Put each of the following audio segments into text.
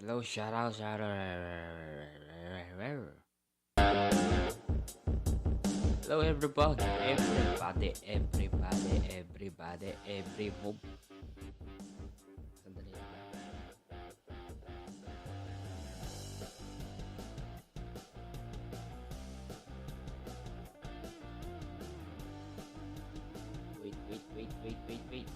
Hello, shout out. Hello, every move. Sandali lang. Wait.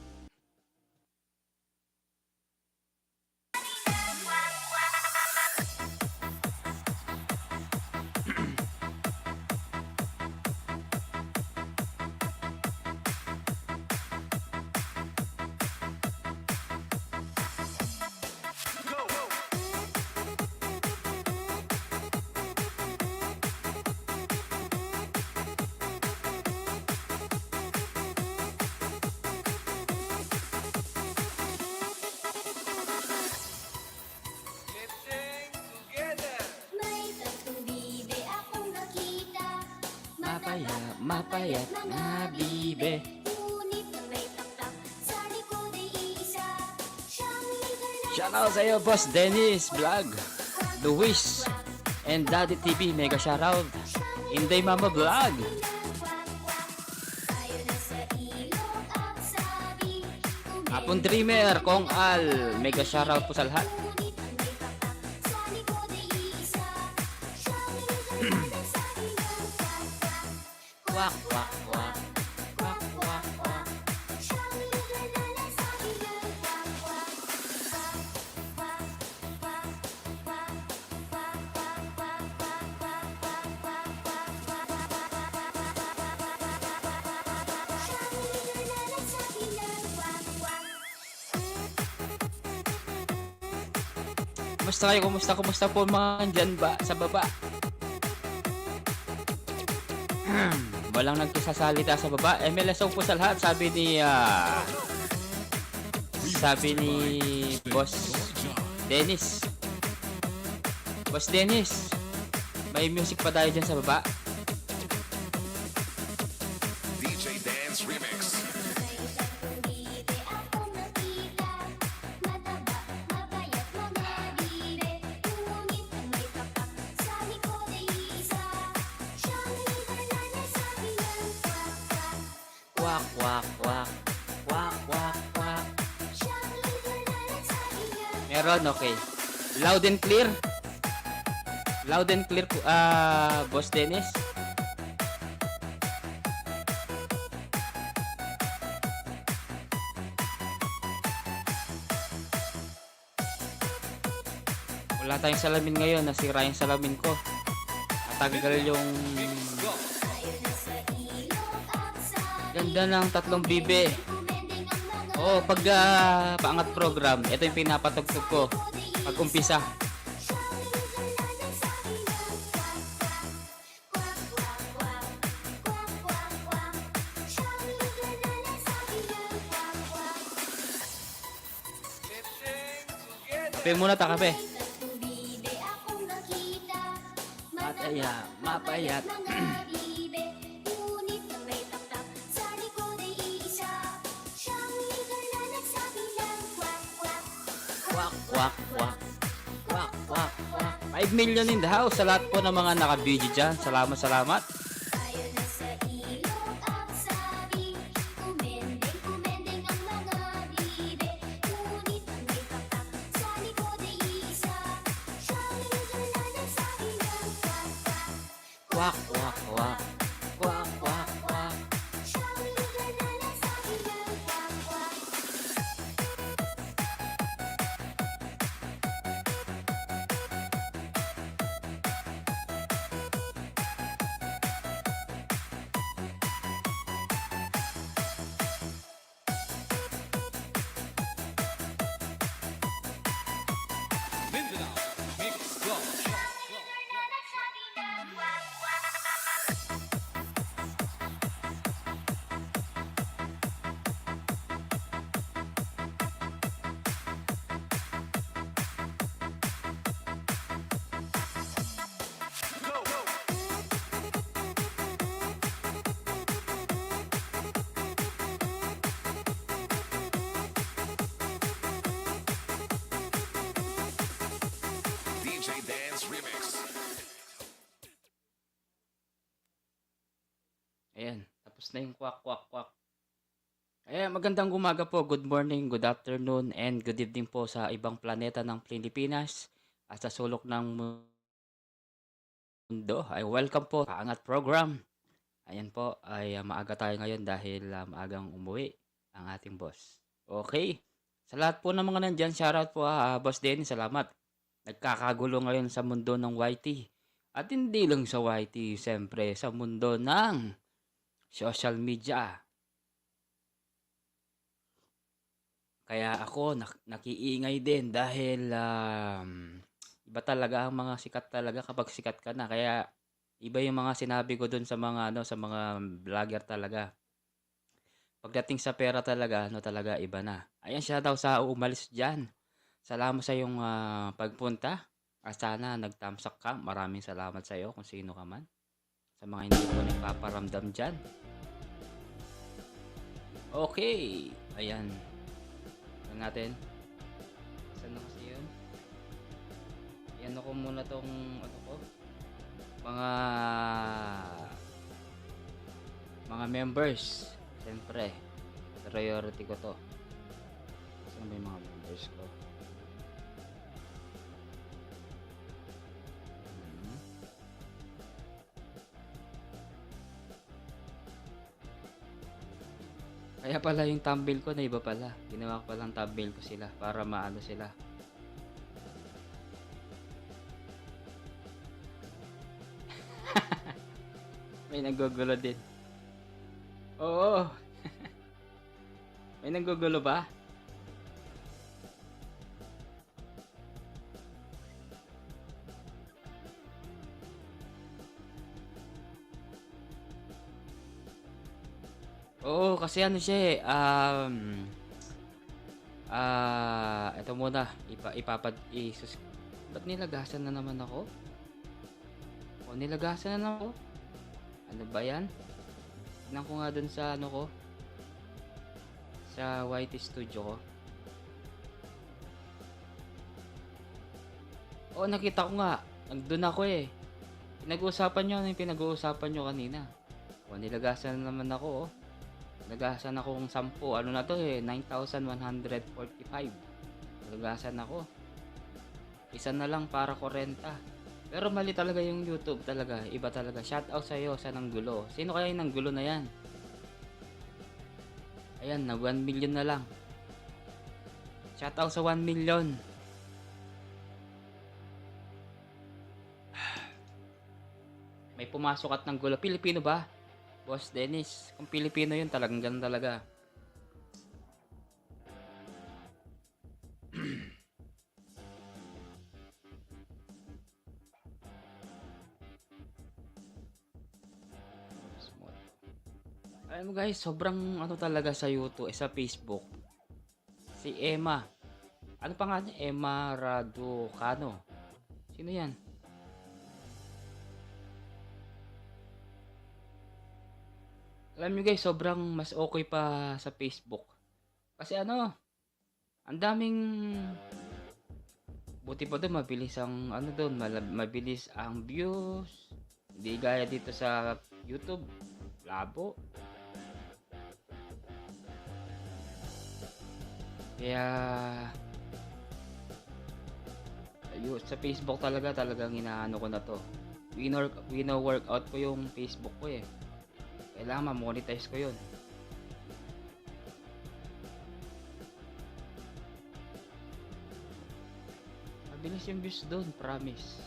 Mapayat na bibe. Ngunit ang may taktak sa likod ay iisa. Siyang leader na Shoutout sa'yo, Boss Dennis Vlog, Luis, and Daddy TV. Mega shoutout. Inday Mama Vlog. tayo na sa ilog at sabi. Apon Dreamer, Kong Al. Mega shoutout po sa lahat. Ngunit ang may taktak sa likod ay iisa. Siyang leader na nagsabi ng Wak, wak, wak. Siyang leader na nagsabi ng Kumusta kayo? Kumusta po mga dyan ba? Sa baba? Walang nagsasalita sa baba. MLSO po sa lahat. Sabi ni Boss Dennis. Boss Dennis, may music pa tayo dyan sa baba. DJ Dance Remix. bibe akong nakita. Mataba, mapayat mga bibe. Ngunit ang may taktak sa likod ay isa. Siyang leader na nagsabi ng Wak, wak, wak. Wak, wak, wak. Siyang leader na nagsabi ng Meron, okay. Loud and clear. Loud and clear po, Boss Dennis. Wala tayong salamin ngayon. Nasira yung salamin ko. Natanggal yung tayo na sa ilog at sabi. ganda ng tatlong bibe. Kumending ang mga Oo, pag paangat program, ito yung pinapatugtog ko. Pag umpisa. Siyang leader na nagsabi ng kwak. Siyang leader na nagsabi ng Kape muna ta, kape. tatlong bibe akong nakita. Mataya, mapayat. Mga bibe, ngunit ang may taktak sa likod ay isa. Siyang leader na nagsabi ng kwak. Wak, wak, wak. Wak, wak, wak. 5 million in the house sa lahat po ng mga naka-video dyan. Salamat. Tayo na sa ilog at sabi. Kumending ang mga bibe. Ngunit ang may taktak sa likod ay isa. Siyang leader na nagsabi ng Wak, wak, wak. Wak, wak, wak. Siyang leader na nagsabi ng Mindanao Mix Club. leader na nagsabi ng Ayan, tapos na yung kwak, kwak, kwak. Ayan, magandang umaga po, good morning, good afternoon, and good evening po sa ibang planeta ng Pilipinas at sa sulok ng mundo. Ay, welcome po sa Angat Program. Ayan po, ay maaga tayo ngayon dahil maagang umuwi ang ating boss. Okay, sa lahat po ng mga nandyan, shoutout po Boss Denny, salamat. Nagkakagulo ngayon sa mundo ng YT. At hindi lang sa YT, siyempre sa mundo ng social media. Kaya ako nakiingay din dahil iba talaga ang mga sikat talaga kapag sikat ka na. Kaya iba yung mga sinabi ko dun sa mga sa mga vlogger talaga. Pagdating sa pera talaga, talaga iba na. Ayan siya daw sa umalis diyan. Salamat sa iyong pagpunta. Sana nagtamsak ka. Maraming salamat sa iyo kung sino ka man. Sa mga hindi ko nagpaparamdam diyan. Okay. Ayan. Natin. Saan na kasi yun? Yan ako muna tong mga members. Siyempre, priority ko to. Saan ba yung mga members ko? Kaya pala yung thumbnail ko na iba pala. Ginawa ko palang thumbnail ko sila para maano sila. May nanggugulo din. Oo. May nanggugulo ba? Oo, kasi ano siya eh, ito muna, ba't nilagasan na naman ako? O, nilagasan na naman ako? Ano ba yan? Tignan ko nga dun sa ko, sa YT Studio ko. Oo, nakita ko nga, nandun ako eh. Pinag-uusapan nyo, ano yung pinag-uusapan nyo kanina? O, nilagasan na naman ako oh. Nagasan akong 10. Ano na to eh? 9,145. Nagasan ako. Isa na lang para 40. Pero mali talaga yung YouTube talaga. Iba talaga. Shoutout sa iyo sa nanggulo. Sino kaya yung nanggulo na yan? Ayan, na 1 million na lang. Shoutout sa 1 million. May pumasok at nanggulo. Pilipino ba? Boss Dennis, kung Pilipino yun, talagang ganun talaga. Alam mo guys, sobrang talaga sa YouTube, sa Facebook. Si Emma. Ano pa nga niya? Emma Raducano. Sino yan? Alam nyo guys, sobrang mas okay pa sa Facebook. Kasi ang daming, buti pa doon, mabilis ang, doon, mabilis ang views. Hindi gaya dito sa YouTube, labo. Kaya, sa Facebook talagang inaano ko na to. Wino-workout ko yung Facebook ko eh. Kailangan ma-monetize ko yun. Mabilis yung views doon, promise.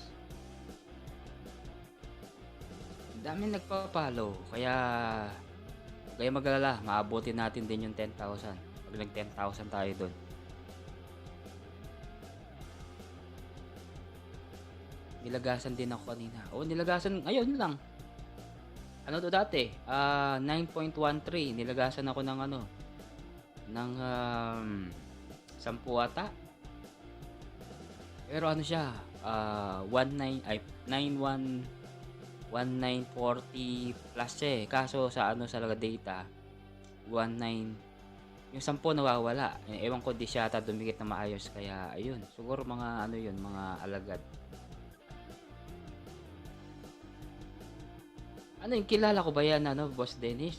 Ang dami nagpa-follow. Kaya magalala, maabutin natin din yung 10,000. Pag nag 10,000 tayo doon. Nilagasan din ako kanina. Nilagasan ngayon lang. Ano to dati? 9.13. Nilagasan ako ng ng 10 ata. Pero siya, 1940 plus eh. Kaso sa sa data, 19 yung 10 nawawala. Ewan ko, di siya ata dumikit na maayos, kaya ayun. Siguro mga yun, mga alagad. Ano yung kilala ko ba yan, ano, Boss Dennis?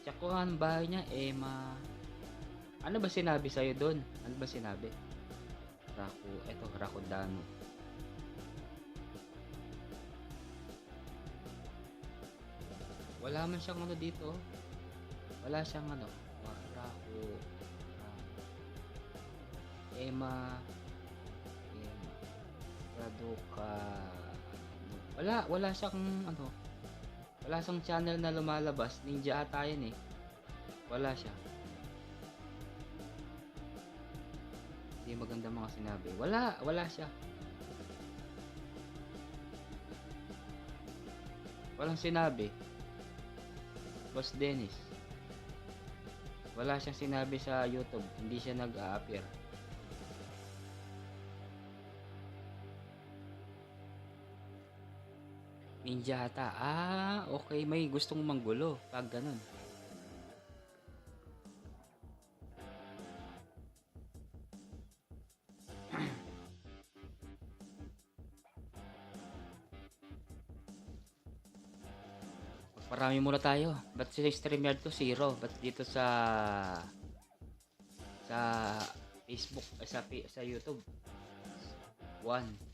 Check ko nga ang bahay niya, Emma. Ano ba sinabi sa'yo doon? Ano ba sinabi? Eto, Rakudano. Wala man siyang ano dito. Wala siyang ano. Emma. Emma. Raduca. Wala siyang ano. Wala siyang channel na lumalabas. Ninja ata yan eh. Wala siya. Hindi maganda mga sinabi. Wala siya. Walang sinabi. Boss Dennis. Wala siyang sinabi sa YouTube. Hindi siya nag-a-appear. Ninja ata. Okay. May gustong manggulo. Pag ganun. Marami muna tayo. Ba't sa StreamYard ko 0? Ba't dito sa Facebook, sa YouTube 1?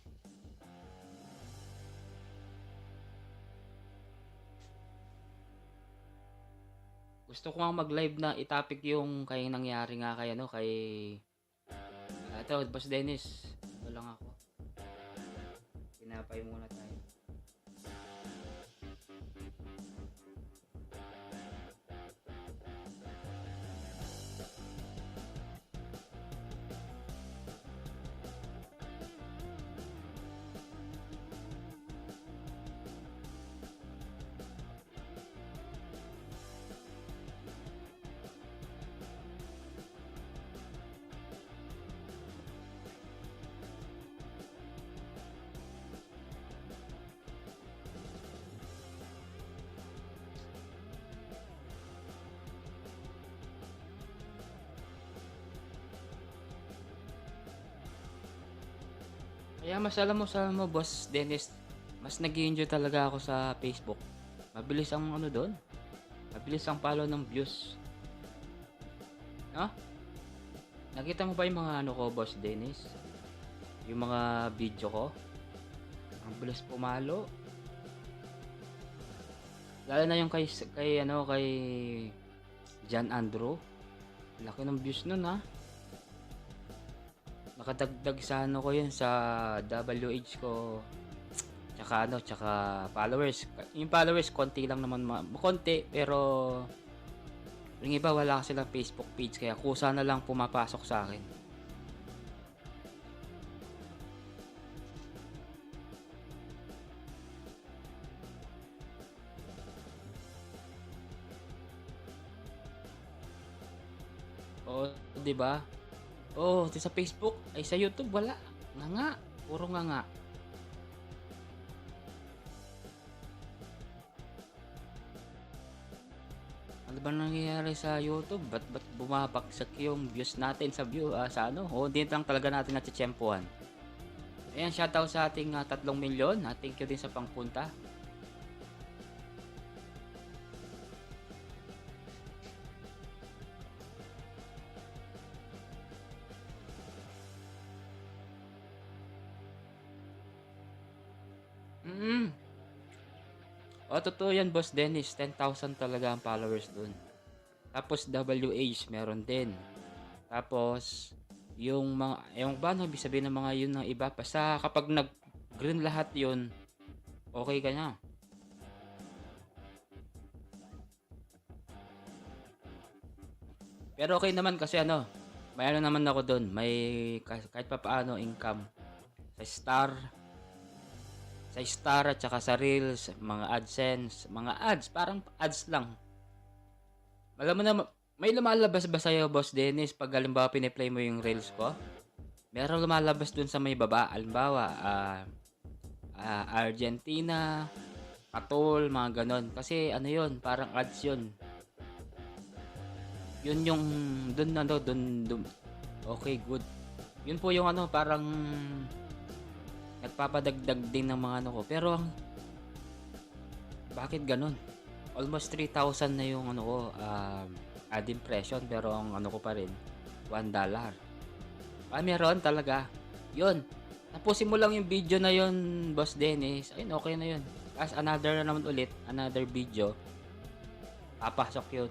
Gusto ko nga mag-live na itapik yung kay nangyari nga kay ano, kay ito, Boss Dennis. Ito lang ako. Pinapay muna tayo. Kaya alam mo, Boss Dennis, mas nag-enjoy talaga ako sa Facebook. Mabilis ang ano doon. Mabilis ang follow ng views. No? Nakita mo ba yung mga ano ko, Boss Dennis? Yung mga video ko? Ang bilis pumalo. Lalo na yung kay John Andrew. Laki ng views nun, ha? Nakadagdag sa ano ko yun, sa WH ko. Tsaka followers. Yung followers, konti lang naman. Konti, pero yung iba wala silang Facebook page. Kaya kusa na lang pumapasok sa akin. Oo, di ba? Oh, sa Facebook, ay sa YouTube wala. Nga. Puro nga. Ano ba nangyayari sa YouTube? Ba't bumabagsak yung views natin sa sa ano? Hindi lang talaga natin natitsyempohan. Ayan, shoutout sa ating 3 milyon. Thank you din sa pangpunta. Totoo yan, Boss Dennis. 10,000 talaga ang followers dun. Tapos WH, meron din. Tapos, yung ba ano ibig sabihin ng mga yun ng iba? Basta kapag nag-green lahat yun, okay ka na. Pero okay naman kasi may ano naman ako dun. May kahit pa paano income. Sa Star at saka sa Reels, mga AdSense, mga ads, parang ads lang. Alam mo na, may lumalabas ba sa'yo, Boss Dennis, pag halimbawa piniplay mo yung Reels ko? Meron lumalabas dun sa may baba, halimbawa, Argentina, Katol, mga ganon. Kasi ano yun, parang ads yun. Yun yung, dun. Okay, good. Yun po yung parang nagpapadagdag din ng mga ko. Pero Bakit gano'n? Almost 3,000 na yung ano ko, ad impression pero ang ano ko pa rin, $1. Meron talaga. Yun, tapusin mo lang yung video na yun, Boss Dennis, ayun okey na yun. Ta's another na naman ulit, another video, papasok yun.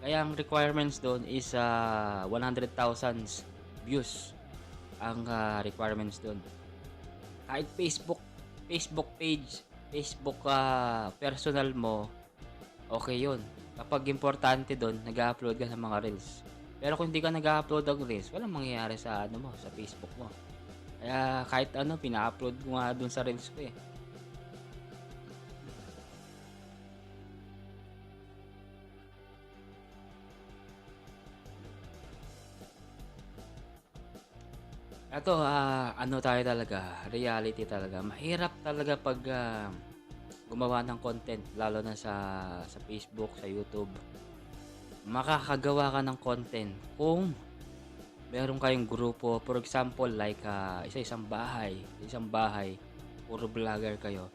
Kaya ang requirements dun is 100,000 views ang requirements dun. Kahit Facebook page, Facebook personal mo, okay yun. Kapag importante dun, nag-a-upload ka ng mga reels. Pero kung hindi ka nag-a-upload ng reels, walang mangyayari sa ano mo, sa Facebook mo. Kaya kahit ano, pina-upload ko nga dun sa reels ko eh. Eto, ano tayo talaga, reality talaga. Mahirap talaga pag gumawa ng content, lalo na sa Facebook, sa YouTube. Makakagawa ka ng content kung meron kayong grupo. For example, like isang bahay, puro vlogger kayo.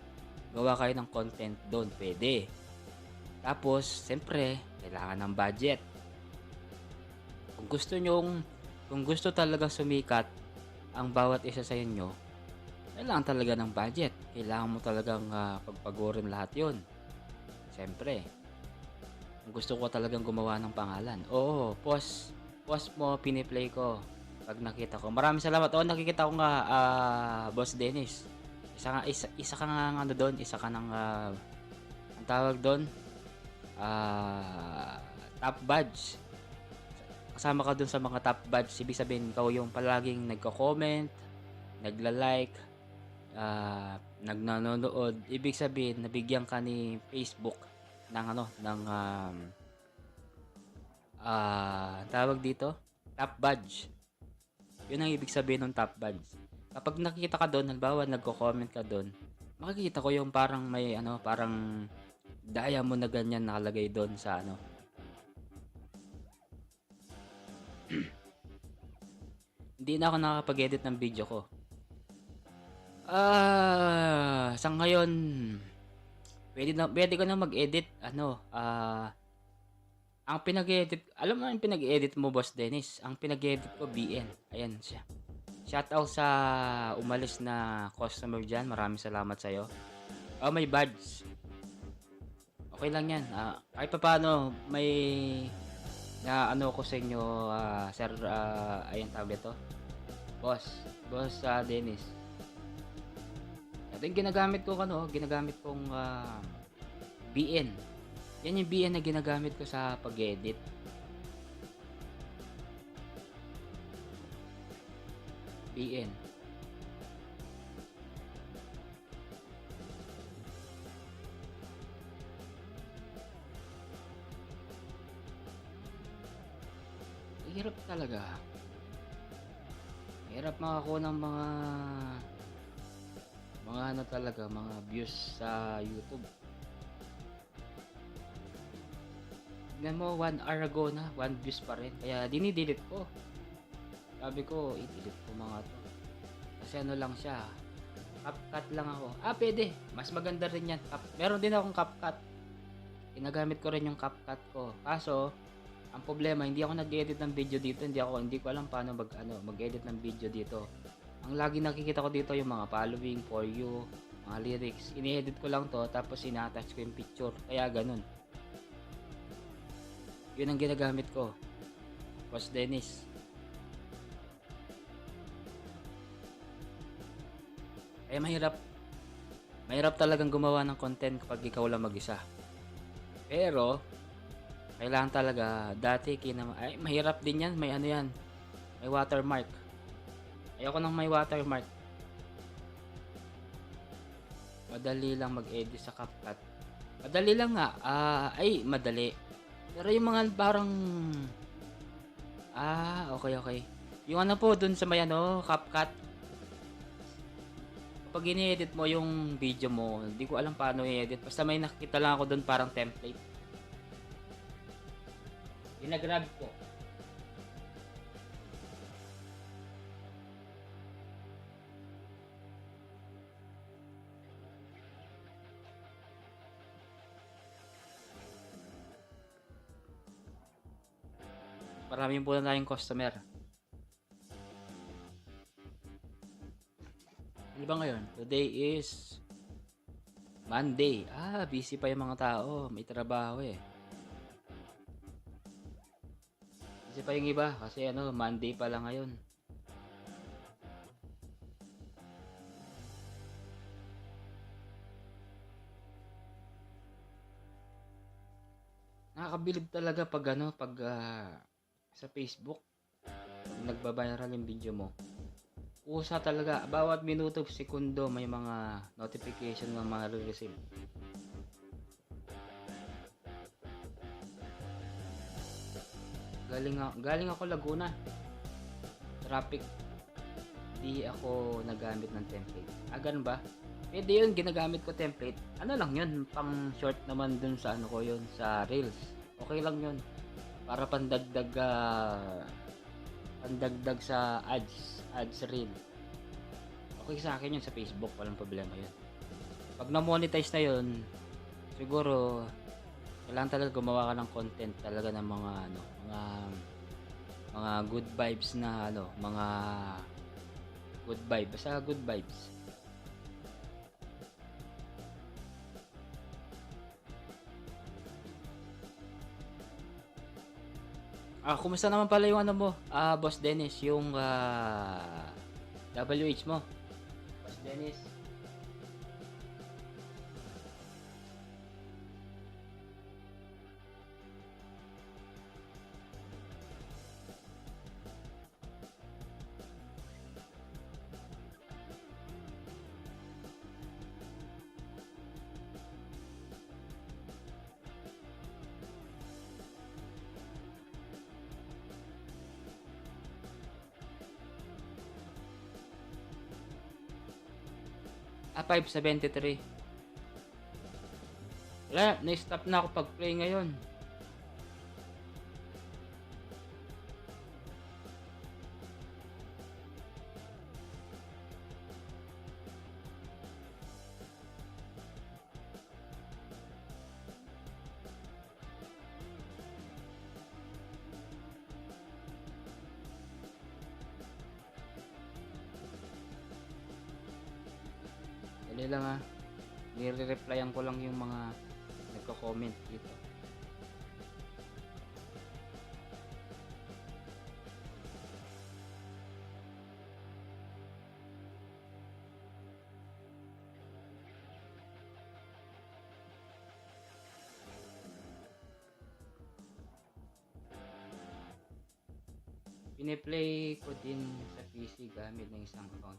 Gawa kayo ng content doon, pwede. Tapos, siyempre, kailangan ng budget. Kung gusto talaga sumikat ang bawat isa sa inyo, kailangan talaga ng budget. Kailangan mo talagang pagpagurin lahat yun. Siyempre, kung gusto ko talagang gumawa ng pangalan. Oo, post mo, piniplay ko. Pag nakita ko. Maraming salamat. Oo, nakikita ko nga, Boss Dennis. Isa ka nga ano doon, isa ka ng, ang tawag doon, top badge. Kasama ka dun sa mga top badge. Ibig sabihin, ikaw yung palaging nagko-comment, nagla-like, nanonood. Ibig sabihin, nabigyan ka ni Facebook ng tawag dito, top badge. Yun ang ibig sabihin ng top badge. Kapag nakikita ka doon, halimbawa nagko-comment ka doon, makikita ko yung parang may parang diamond na ganyan nakalagay doon sa Hindi na ako nakakapag-edit ng video ko. Sa ngayon, pwede ko na mag-edit, ang pinag-edit, alam mo ang pinag-edit mo, Boss Dennis? Ang pinag-edit ko, BN. Ayan siya. Shoutout sa umalis na customer dyan. Maraming salamat sa'yo. May badge. Okay lang yan. Kahit pa paano, may ko sa inyo, sir, ayun tawag ito. Boss Dennis. Ito yung ginagamit kong BN. Yan yung BN na ginagamit ko sa pag-edit. BN. Hirap talaga. Hirap makakuha ng mga views sa YouTube. Tignan mo, 1 hour ago na, 1 views pa rin. Kaya dinidelete ko. Sabi ko, i-delete ko mga to. Kasi lang siya. CapCut lang ako. Pwede. Mas maganda rin yan. Meron din akong CapCut. Ginagamit ko rin yung CapCut ko. Kaso, ang problema, hindi ako nag-edit ng video dito. Hindi ko alam paano mag-edit ng video dito. Ang lagi nakikita ko dito yung mga following, for you, mga lyrics. Ini-edit ko lang to, tapos ina-attach ko yung picture. Kaya ganun. Yun ang ginagamit ko. Boss Dennis. Kaya mahirap talagang gumawa ng content kapag ikaw lang mag-isa. Pero kailangan talaga, dati mahirap din yan, may may watermark. Ayoko nang may watermark. Madali lang mag-edit sa CapCut. Madali lang nga, madali. Pero yung mga parang okay. Yung po dun sa may CapCut. Kapag ini-edit mo yung video mo, hindi ko alam paano i-edit. Basta may nakita lang ako dun parang template. Ginagrab ko. Marami po na tayong customer. Ano ba ngayon? Today is Monday. Busy pa yung mga tao. May trabaho eh. Busy pa yung iba kasi Monday pa lang ngayon. Nakakabilib talaga pag sa Facebook, pag nagba-viral yung video mo. Usa talaga, bawat minuto, sekundo may mga notification ng mga receive. Galing ako Laguna. Traffic. Di ako nagamit ng template. Ganun ba? Pwede yun, ginagamit ko template. Ano lang yun, pang short naman dun sa ko yun, sa Reels. Okay lang yun. Para pandagdag sa ads reel. Okay sa akin yun sa Facebook, walang problema yun. Pag na-monetize na yun, siguro kailangan talaga gumawa ka ng content talaga ng mga good vibes na mga good vibes, basta good vibes. Kumusta naman pala yung mo? Boss Dennis, yung WH mo. Boss Dennis. Ah, 573. Wala, na-stop na ako pag-play ngayon. Dali lang ah. Nire-replyan ko lang yung mga nagko-comment dito. Pine-play ko din sa PC gamit ng isang account.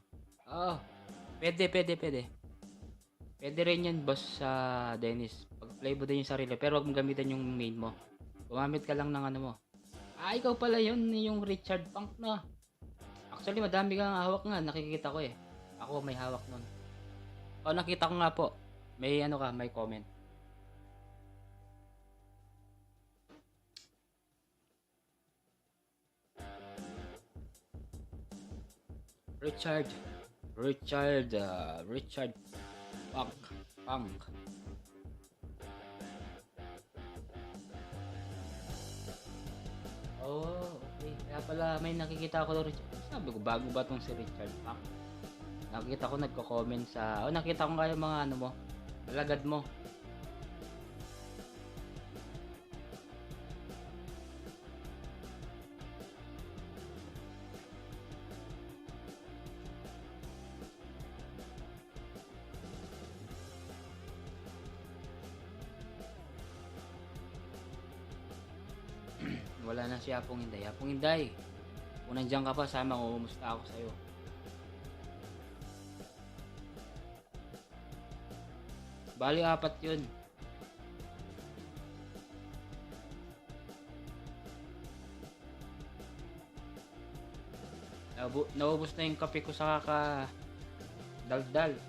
Pwede. Pwede rin yan, boss Dennis. Pag-play mo din yung sarili, pero wag mong gamitin yung main mo. Gumamit ka lang ng mo. Ikaw pala yun, yung Richard Punk na. Actually, madami kang hawak nga, nakikita ko eh. Ako may hawak nun. Nakita ko nga po. May may comment. Richard Punk. Okay. Kaya pala may nakikita ako Richard. Sabi ko, bago ba tong si Richard Punk? Nakita ko nagko-comment sa... nakita ko nga yung mga mo. Alagad mo. Wala na si Apong Inday. Apong Inday, kung nandiyan ka pa, sama ko, kumusta ako sa'yo. Bali, 4 yun. Naubos na yung kape ko sa daldal.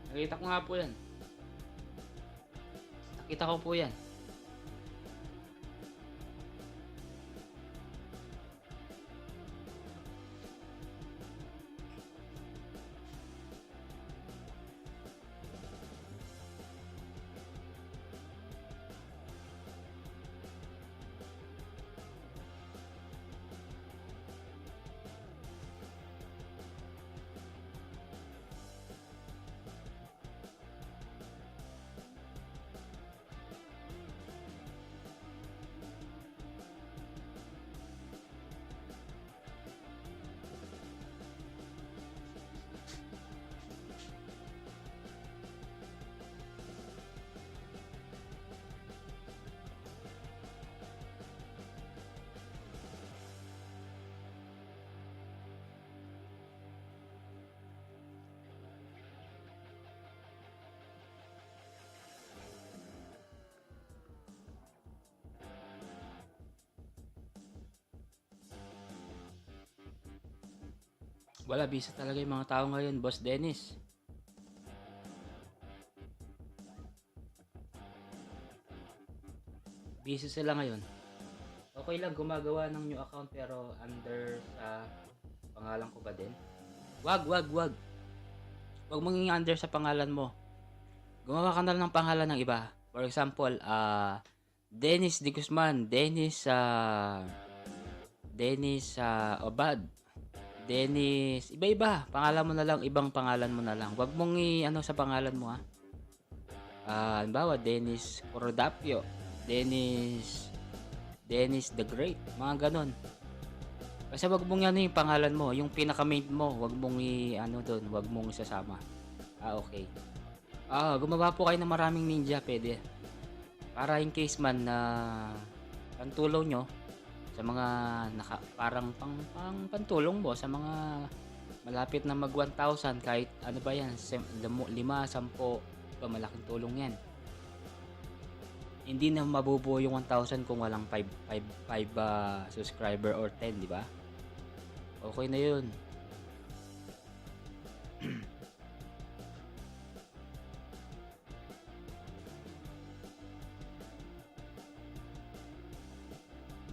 Nakita ko nga po yan. Nakita ko po yan. Wala, busy talaga yung mga tao ngayon, Boss Dennis. Busy sila ngayon. Okay lang gumagawa ng new account pero under sa pangalan ko ba din? Wag. Wag mong i-under sa pangalan mo. Gumawa ka na lang ng pangalan ng iba. For example, Dennis De Guzman, Dennis Obad, Dennis, iba-iba. Pangalan mo na lang, ibang pangalan mo na lang. Wag mong i-ano sa pangalan mo ha. Halimbawa, Dennis Corodapio, Dennis the Great, mga ganon. Kasi wag mong ano yung pangalan mo, yung pinaka-main mo, wag mong i-ano doon, wag mong isasama. Okay. Gumawa po kayo ng maraming ninja, pwede. Para in case man na pantulong nyo sa mga parang pantulong mo sa mga malapit na mag 1,000 kahit ano ba yan, 5, 10, ba malaking tulong yan. Hindi na mabubuo yung 1,000 kung walang 5 subscriber or 10, di ba? Okay na yun.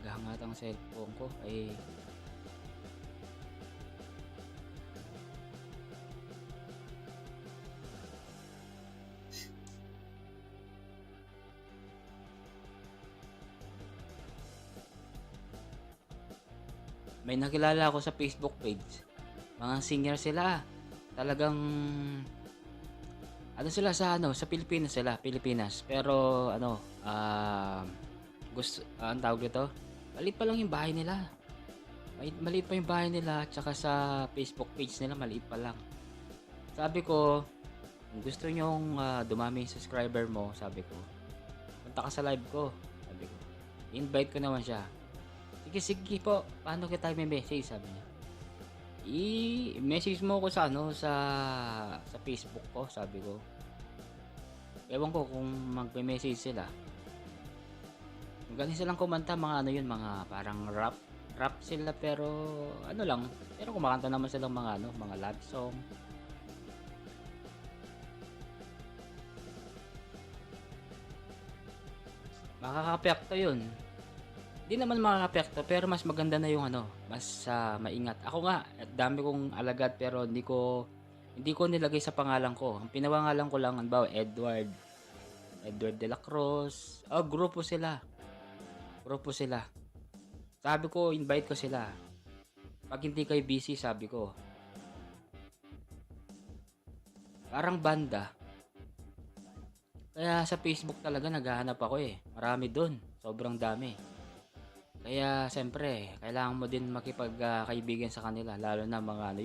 Gahangat ang cellphone ko ay may nakilala ako sa Facebook page. Mga singer sila. Talagang ano sila sa sa Pilipinas. Pero ang tawag dito, maliit pa lang yung bahay nila. Maliit pa yung bahay nila, tsaka sa Facebook page nila maliit pa lang. Sabi ko, kung gusto nyong dumami yung subscriber mo, sabi ko, punta ka sa live ko. Sabi ko, invite ko naman siya. Sige po, paano kita i-message, sabi niya. I-message mo ko sa sa Facebook ko, sabi ko. Ewan ko kung magme-message sila. Magaling silang kumanta, mga mga parang rap sila, pero lang. Pero kumakanta naman silang mga mga love song. Makaka-apekto 'yun. Di naman makaka-apekto, pero mas maganda na yung mas maingat. Ako nga, dami kong alagad pero hindi ko nilagay sa pangalan ko. Ang pinapangalan ko lang, Edward de la Cruz. Grupo sila. Sabi ko, invite ko sila. Pag hindi kayo busy, sabi ko. Parang banda. Kaya sa Facebook talaga naghahanap ako Marami doon. Sobrang dami. Kaya siyempre, kailangan mo din makipagkaibigan sa kanila, lalo na mga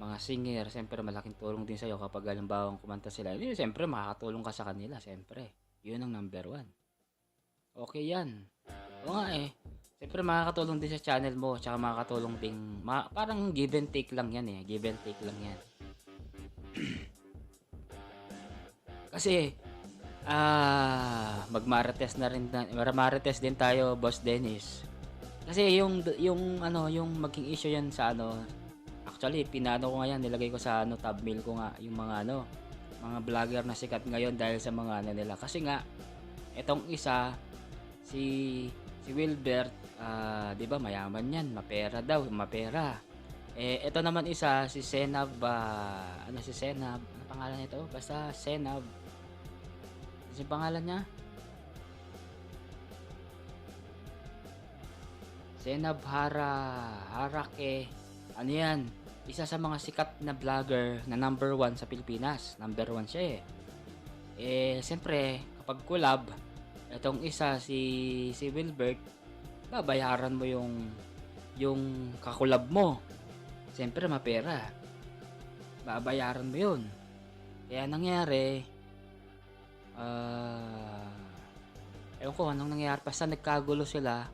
mga singer. Siyempre malaking tulong din sa iyo kapag halimbawa kumanta sila. Siyempre makakatulong ka sa kanila, siyempre. 'Yun ang number 1. Okay 'yan. Oo nga Siyempre makakatulong din sa channel mo, tsaka makakatulong din parang give and take lang 'yan Give and take lang 'yan. Kasi marites din tayo, Boss Dennis. Kasi yung maging issue yan sa actually pinano ko nga yan, nilagay ko sa thumbnail ko nga yung mga mga vlogger na sikat ngayon dahil sa mga nila. Kasi nga etong isa si Wilbert, 'di ba mayaman yan, mapera. Ito naman isa si Senab, ano pangalan nito? Basta Senab. Ano yung pangalan niya? Senab Harake. Ano yan? Isa sa mga sikat na vlogger na number 1 sa Pilipinas. Number 1 siya siyempre, kapag collab, itong isa si Wilbert, babayaran mo yung kakulab mo. Siyempre, mapera. Babayaran mo yun. Kaya nangyari, ewan ko anong nangyari, basta nagkagulo sila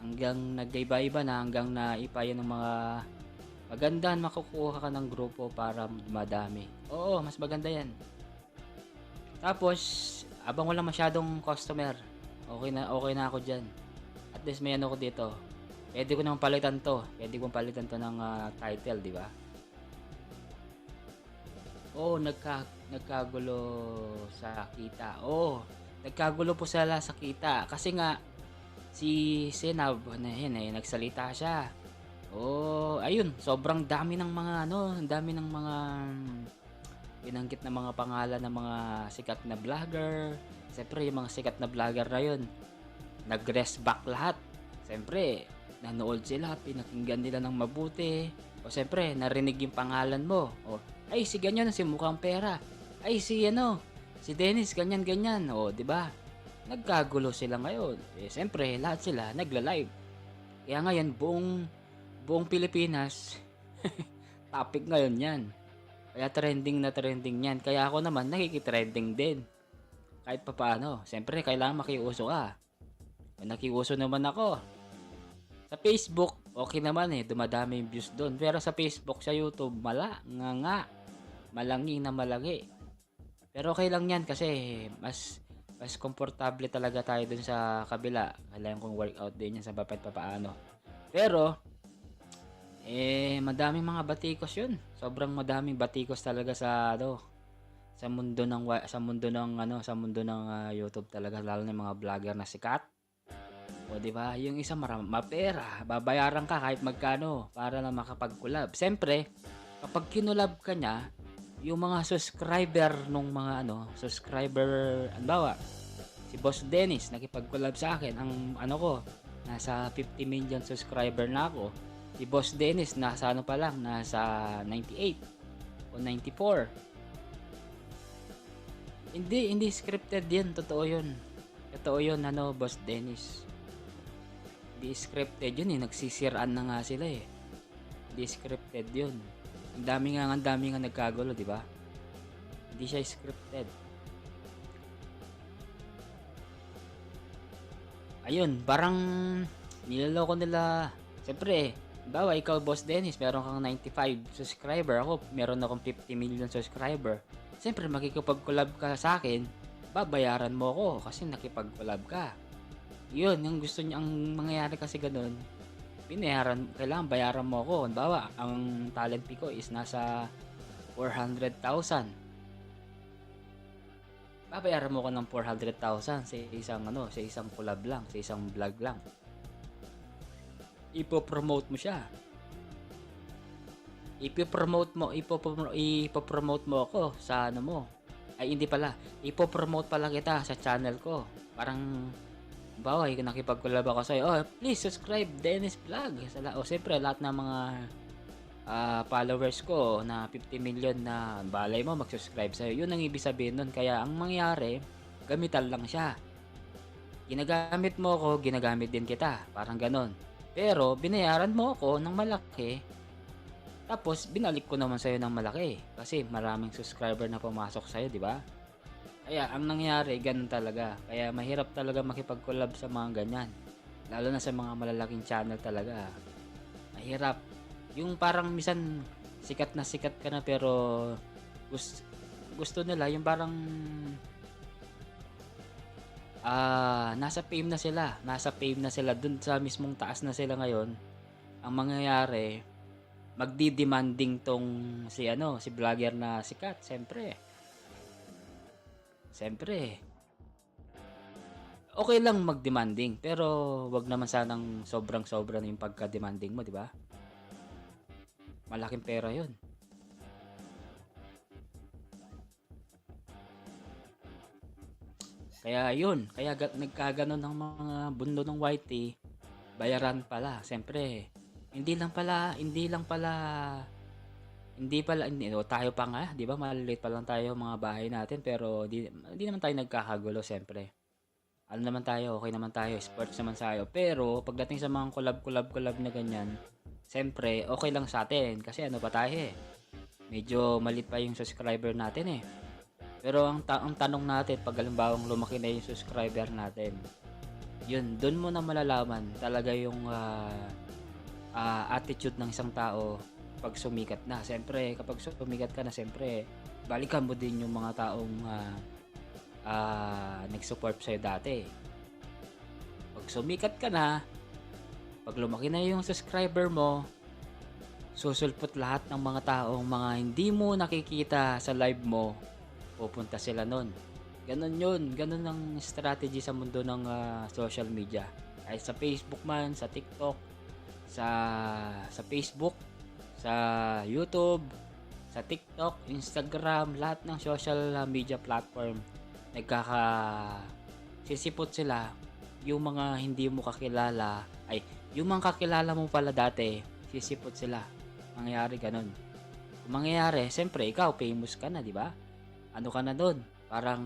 hanggang nagkaiba-iba na, hanggang naipayan ng mga magandahan makukuha ka ng grupo para madami. Oo, mas maganda yan. Tapos abang wala masyadong customer, okay na ako dyan. At least may ko dito, Puwede ko naman palitan 'to. Puwede kong palitan 'to ng, title, 'di ba? Oo, nagkagulo sa kita. Oo, nagkagulo po sila sa kita kasi nga si Senab na 'yan, nagsalita siya. Oo, ayun sobrang dami ng mga ano, ang dami ng mga binanggit na mga pangalan ng mga sikat na vlogger. Siyempre yung mga sikat na vlogger na yun, nag-rest back lahat. Siyempre, nanood sila, pinakinggan nila ng mabuti. O siyempre, narinig yung pangalan mo. O, ay si ganyan, si mukhang pera. Ay si ano, si Dennis, ganyan-ganyan. O, di ba? Nagkagulo sila ngayon. Eh, siyempre, lahat sila nagla-live. Kaya ngayon, buong Pilipinas, topic ngayon yan. Kaya trending na trending yan. Kaya ako naman, nakikitrending din. Kahit pa paano. Siyempre, kailangan makiuso ka. Nakiuso naman ako. Sa Facebook, okay naman dumadami yung views doon. Pero sa Facebook, sa YouTube, nga. Malangi na malagi. Pero okay lang yan kasi mas komportable talaga tayo dun sa kabila. Kailangan kong workout din yan sa papet papaano. Pero, madaming mga batikos yun. Sobrang madaming batikos talaga sa mundo ng YouTube talaga, lalo na yung mga vlogger na sikat. O di ba? Yung isa mapera, babayaran ka kahit magkano para na makapag-collab. Siyempre, kapag kinolab ka niya, yung mga subscriber nung mga halimbawa, si Boss Dennis nakipag-collab sa akin, ang nasa 50 million subscriber na ako. Si Boss Dennis nasa nasa 98 o 94. Hindi scripted 'yan, totoo 'yun. Totoo 'yun, Boss Dennis. Hindi scripted 'yun, nagsisiraan na nga sila eh. Hindi scripted 'yun. Ang dami nga nagkagulo, 'di ba? Hindi siya scripted. Ayun, parang niloloko nila. Siyempre, bawa ikaw Boss Dennis, meron kang 95 subscriber, ako meron akong 50 million subscriber. Siyempre, makikipag-collab ka sa akin, babayaran mo ako kasi nakipag-collab ka. Yun, yung gusto niya, ang mangyayari kasi ganun, kailangan bayaran mo ako. Halimbawa, ang talent fee ko is nasa 400,000. Babayaran mo ko ng 400,000 sa isang collab lang, sa isang vlog lang. Ipo-promote mo siya. Ipo-promote mo ako sa Ay, hindi pala. Ipo-promote pala kita sa channel ko. Parang, bawa, nakipag-collab ako sa'yo. Oh, please subscribe Dennis Vlog. Siyempre, lahat ng mga followers ko na 50 million na balay mo mag-subscribe sa'yo. Yun ang ibig sabihin nun. Kaya, ang mangyari, gamitan lang siya. Ginagamit mo ako, ginagamit din kita. Parang ganon. Pero, binayaran mo ako ng malaki. Tapos, binalik ko naman sa'yo ng malaki. Kasi, maraming subscriber na pumasok sa'yo, di ba? Kaya, ang nangyari, ganun talaga. Kaya, mahirap talaga makipag-collab sa mga ganyan. Lalo na sa mga malalaking channel talaga. Mahirap. Yung parang minsan, sikat ka na pero gusto nila, yung parang nasa fame na sila dun sa mismong taas na sila ngayon. Ang mangyayari, magdi-demanding tong si vlogger na sikat, siyempre okay lang mag-demanding, pero wag naman sanang sobrang-sobra na yung pagka-demanding mo, di ba? Malaking pera yun. Kaya yun, nagkaganon ng mga bundo ng YT, bayaran pala. Siyempre, hindi tayo pa nga, di ba? Maliliit pa lang tayo mga bahay natin, pero hindi naman tayo nagkakagulo, siyempre. Ano naman tayo, okay naman tayo, sports naman tayo. Pero pagdating sa mga collab na ganyan, siyempre, okay lang sa atin kasi pa tayo medyo maliit pa yung subscriber natin Pero ang tanong natin, pag halimbawang lumaki na yung subscriber natin, yun, dun mo na malalaman talaga yung attitude ng isang tao pag sumikat na. Siyempre, kapag sumikat ka na, siyempre, balikan mo din yung mga taong nag-support sa'yo dati. Pag sumikat ka na, Pag lumaki na yung subscriber mo, susulpot lahat ng mga taong mga hindi mo nakikita sa live mo, pupunta sila nun. Ganon yun, ganon ang strategy sa mundo ng social media. Kahit sa Facebook man, sa TikTok, sa Facebook, sa YouTube, sa TikTok, Instagram, lahat ng social media platform, sisipot sila yung mga hindi mo kakilala, ay, yung mga kakilala mo pala dati, sisipot sila. Mangyayari ganun. Kung mangyayari, siyempre, ikaw, famous ka na, di ba? Ano ka na doon? Parang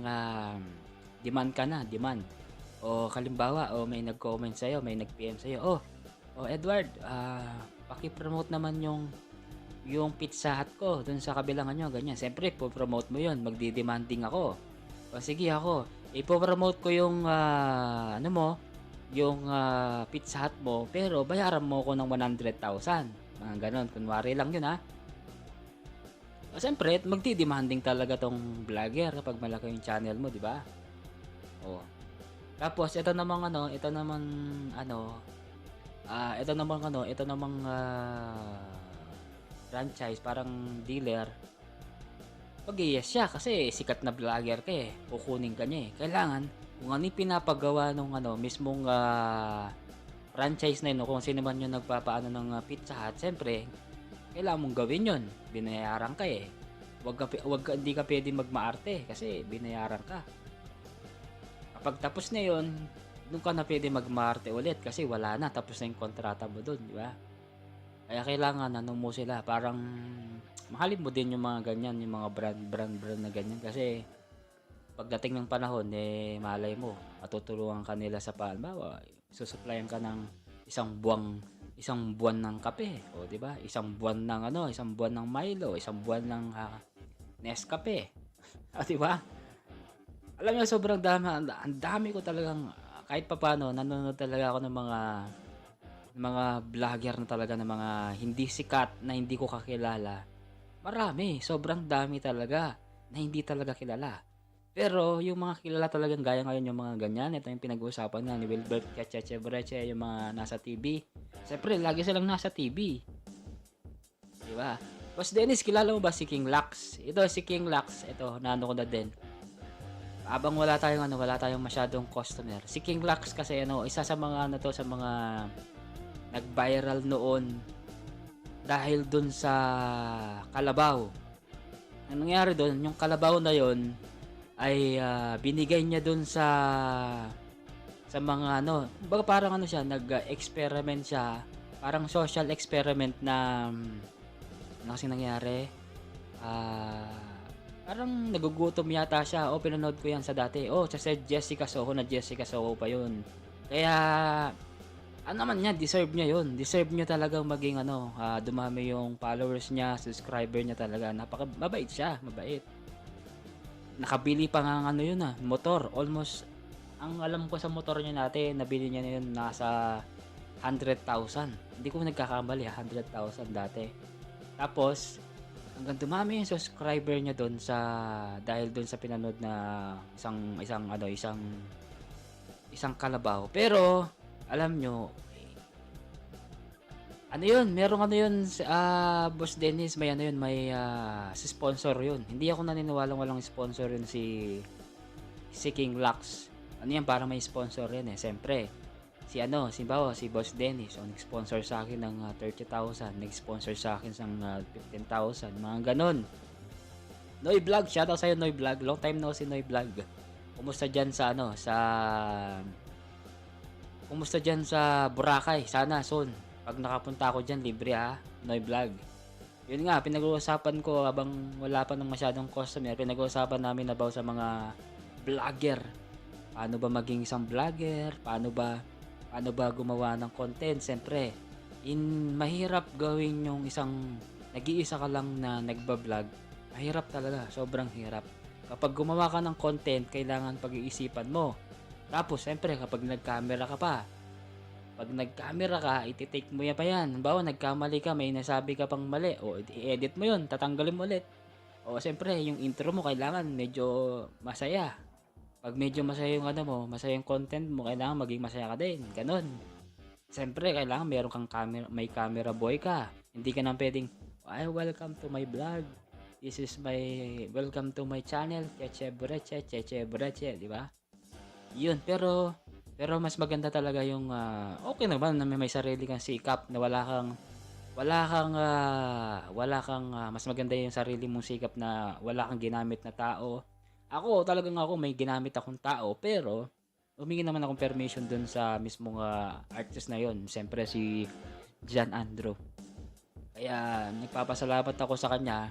demand ka na, demand. O kalimbawa, o may nag-comment sa'yo, may nag-PM sa'yo, Edward, paki-promote naman yung Pizza Hut ko doon sa kabilang ganyan. Siyempre, po-promote mo yun, magdi-demanding ako. O sige ako, ipo-promote ko yung yung Pizza Hut mo, pero bayaran mo ko ng 100,000. Mga ganon, kunwari lang yun ha. O siyempre, magdi-demanding talaga tong vlogger kapag malaki yung channel mo, di ba? O. Tapos ito namang franchise, parang dealer. Pag-yes siya kasi sikat na vlogger ka eh. Kukunin ka niya eh. Kailangan kung ano yung pinapagawa nung mismong franchise na yun, kung sino man yung nagpapaano ng Pizza Hut, siyempre, kailangan mong gawin yun. Binayaran ka eh. Hindi ka pwede magmaarte kasi binayaran ka. Kapag tapos na yun, doon ka na pwede magmaarte ulit kasi wala na, tapos na yung kontrata mo doon, di ba? Kaya kailangan mo sila, parang mahalin mo din yung mga ganyan, yung mga brand na ganyan kasi pagdating ng panahon, malay mo, matutulungan ka nila sa paano, susupplyan ka ng isang buwan ng kape, o di ba? Isang buwan ng Milo, isang buwan ng Nescafe. O di ba? Alam niyo, sobrang dami, ang dami ko talagang kahit papaano nanonood talaga ako ng mga vlogger na talaga ng mga hindi sikat na hindi ko kakilala. Marami, sobrang dami talaga na hindi talaga kilala. Pero yung mga kilala talagang gaya ngayon yung mga ganyan, ito yung pinag-uusapan na ni Wilbert Echebreche, yung mga nasa TV. Siyempre, lagi silang nasa TV. Di ba? Boss Dennis, kilala mo ba si King Lux? Ito si King Lux, ito, naano ko na din. Abang wala tayong masyadong customer. Si King Lux kasi isa sa mga sa mga nag-viral noon dahil dun sa kalabaw. Ang nangyari doon, yung kalabaw na yon ay binigay niya dun sa mga baga parang siya, nag-experiment siya, parang social experiment na ano kasi nangyari, parang nagugutom yata siya. Pinanood ko yan sa dati. Sa Jessica Soho, na Jessica Soho pa yun. Kaya naman niya, deserve niya yun. Deserve niya talagang maging dumami yung followers niya, subscriber niya talaga. Mabait siya, mabait. Nakabili pa nga yun motor. Almost, ang alam ko sa motor niya nabili niya na yun nasa 100,000. Hindi ko nagkakamali 100,000 dati. Tapos, hanggang dumami yung subscriber niya doon dahil doon sa pinanood na isang kalabaw. Pero alam nyo, merong Boss Dennis, may si sponsor yun. Hindi ako naniniwalang walang sponsor yun si King Lux. Parang may sponsor yun siyempre. Si Boss Dennis, nag-sponsor sa akin ng 30,000, nag-sponsor sa akin ng 15,000, mga ganon. Noy Vlog, shoutout sa'yo Noy Vlog, long time no si Noy Vlog. Kumusta dyan sa Boracay? Sana soon, pag nakapunta ako dyan, libre Noy Vlog. Yun nga, pinag-uusapan ko habang wala pa ng masyadong customer, pinag-uusapan namin about sa mga vlogger. Paano ba maging isang vlogger? Paano ba gumawa ng content? Siyempre, mahirap gawin yung isang nag-iisa ka lang na nagba-vlog. Mahirap talaga, sobrang hirap. Kapag gumawa ka ng content, kailangan pag-iisipan mo. Tapos, siyempre, kapag nag-camera ka pa, iti-take mo yan pa yan. Halimbawa, nagkamali ka, may nasabi ka pang mali, i-edit mo yun, tatanggalin mo ulit. Siyempre, yung intro mo, kailangan medyo masaya. Pag medyo masaya yung masaya yung content mo, kailangan maging masaya ka din. Ganon. Siyempre kailangan meron kang camera, may camera boy ka. Hindi ka nang pwedeng, "Ay, welcome to my vlog. This is my welcome to my channel, Cheche Breche, Cheche Breche," di ba? Yun, pero mas maganda talaga yung okay naman na may sarili kang sikap na mas maganda yung sarili mong sikap na wala kang ginamit na tao. Ako may ginamit akong tao pero humingi naman akong permission dun sa mismong artist na yon. Siyempre si John Andrew. Kaya nagpapasalamat ako sa kanya.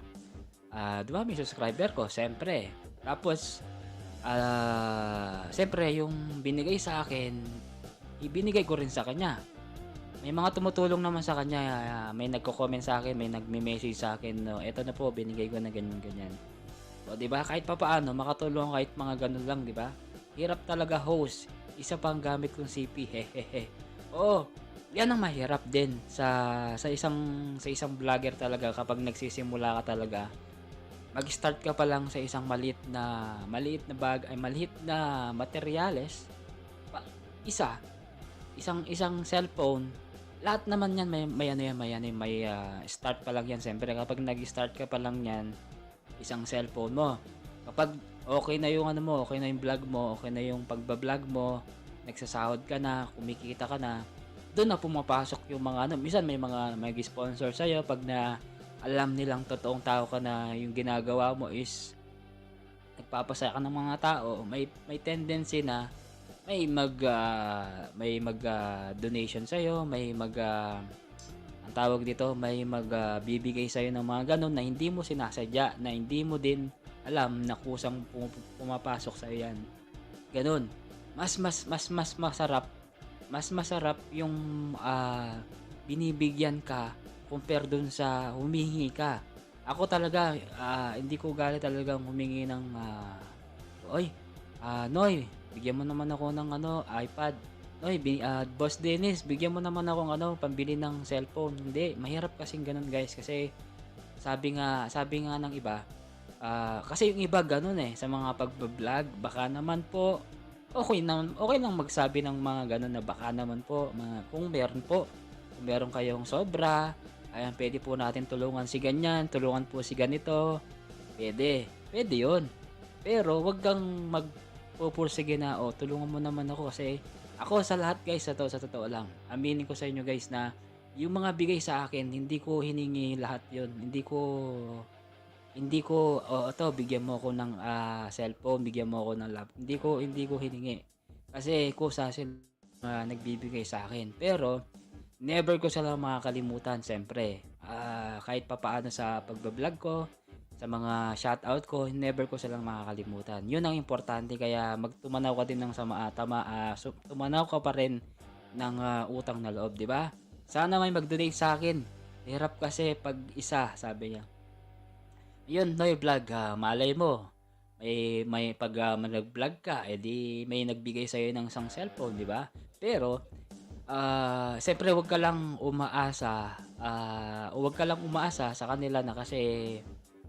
Dumami yung subscriber ko, siyempre. Tapos, siyempre yung binigay sa akin, ibinigay ko rin sa kanya. May mga tumutulong naman sa kanya, may nagko-comment sa akin, may nagme-message sa akin, no, eto na po, binigay ko na ganyan ganyan. O, 'di ba? Kahit papaano makatulong kahit mga ganun lang, 'di ba? Hirap talaga host. Isa pang gamit kong CP. Hehehe. Oo. 'Yan ang mahirap din sa isang vlogger talaga kapag nagsisimula ka talaga. Mag-start ka pa lang sa isang maliit na materyales. Isang cellphone. Lahat naman 'yan may start pa lang 'yan. Siyempre kapag nag-start ka pa lang niyan, isang cellphone mo. Kapag okay na yung okay na yung vlog mo, okay na yung pagba-vlog mo, nagsasahod ka na, kumikita ka na, doon na pumapasok yung mga minsan may mga mag-sponsor sa iyo pag na alam nilang totoong tao ka na yung ginagawa mo is nagpapasaya ka ng mga tao, may tendency na may mag donation sa iyo, ang tawag dito, may magbibigay sa iyo ng mga ganun na hindi mo sinasadya, na hindi mo din alam na kusang pumapasok sa iyo yan. Ganun. Mas masarap yung binibigyan ka compare dun sa humihingi ka. Ako talaga, hindi ko galit talagang humingi ng oy, Noy, bigyan mo naman ako ng iPad. Oy, Boss Dennis, bigyan mo naman ako ng pambili ng cellphone. Hindi, mahirap kasing ganun, guys, kasi sabi nga ng iba, kasi yung iba ganun sa mga pagba-vlog, baka naman po okay lang magsabi ng mga ganun na baka naman po, kung meron kayong sobra, ayan, pwede po natin tulungan si ganyan, tulungan po si ganito. Pwede 'yun. Pero wag kang magpupursige na, tulungan mo naman ako kasi ako sa lahat, guys, sa totoo lang. Aminin ko sa inyo, guys, na yung mga bigay sa akin, hindi ko hiningi lahat 'yon. Hindi ko ito bigyan mo ako ng cellphone, bigyan mo ako ng laptop. Hindi ko hiningi. Kasi kusa sila nagbibigay sa akin. Pero never ko sila makakalimutan, siyempre. Kahit papaano sa pagba-vlog ko, sa mga shoutout ko, never ko silang makakalimutan. Yun ang importante, kaya tumanaw ka din ng tumanaw ka pa rin ng utang na loob, di ba? Sana may mag-donate sa akin. Hirap kasi pag isa, sabi niya. Yun, Noy Vlog, malay mo. May pag nag-vlog ka, edi may nagbigay sa iyo ng isang cellphone, di ba? Pero siyempre huwag ka lang umaasa sa kanila na, kasi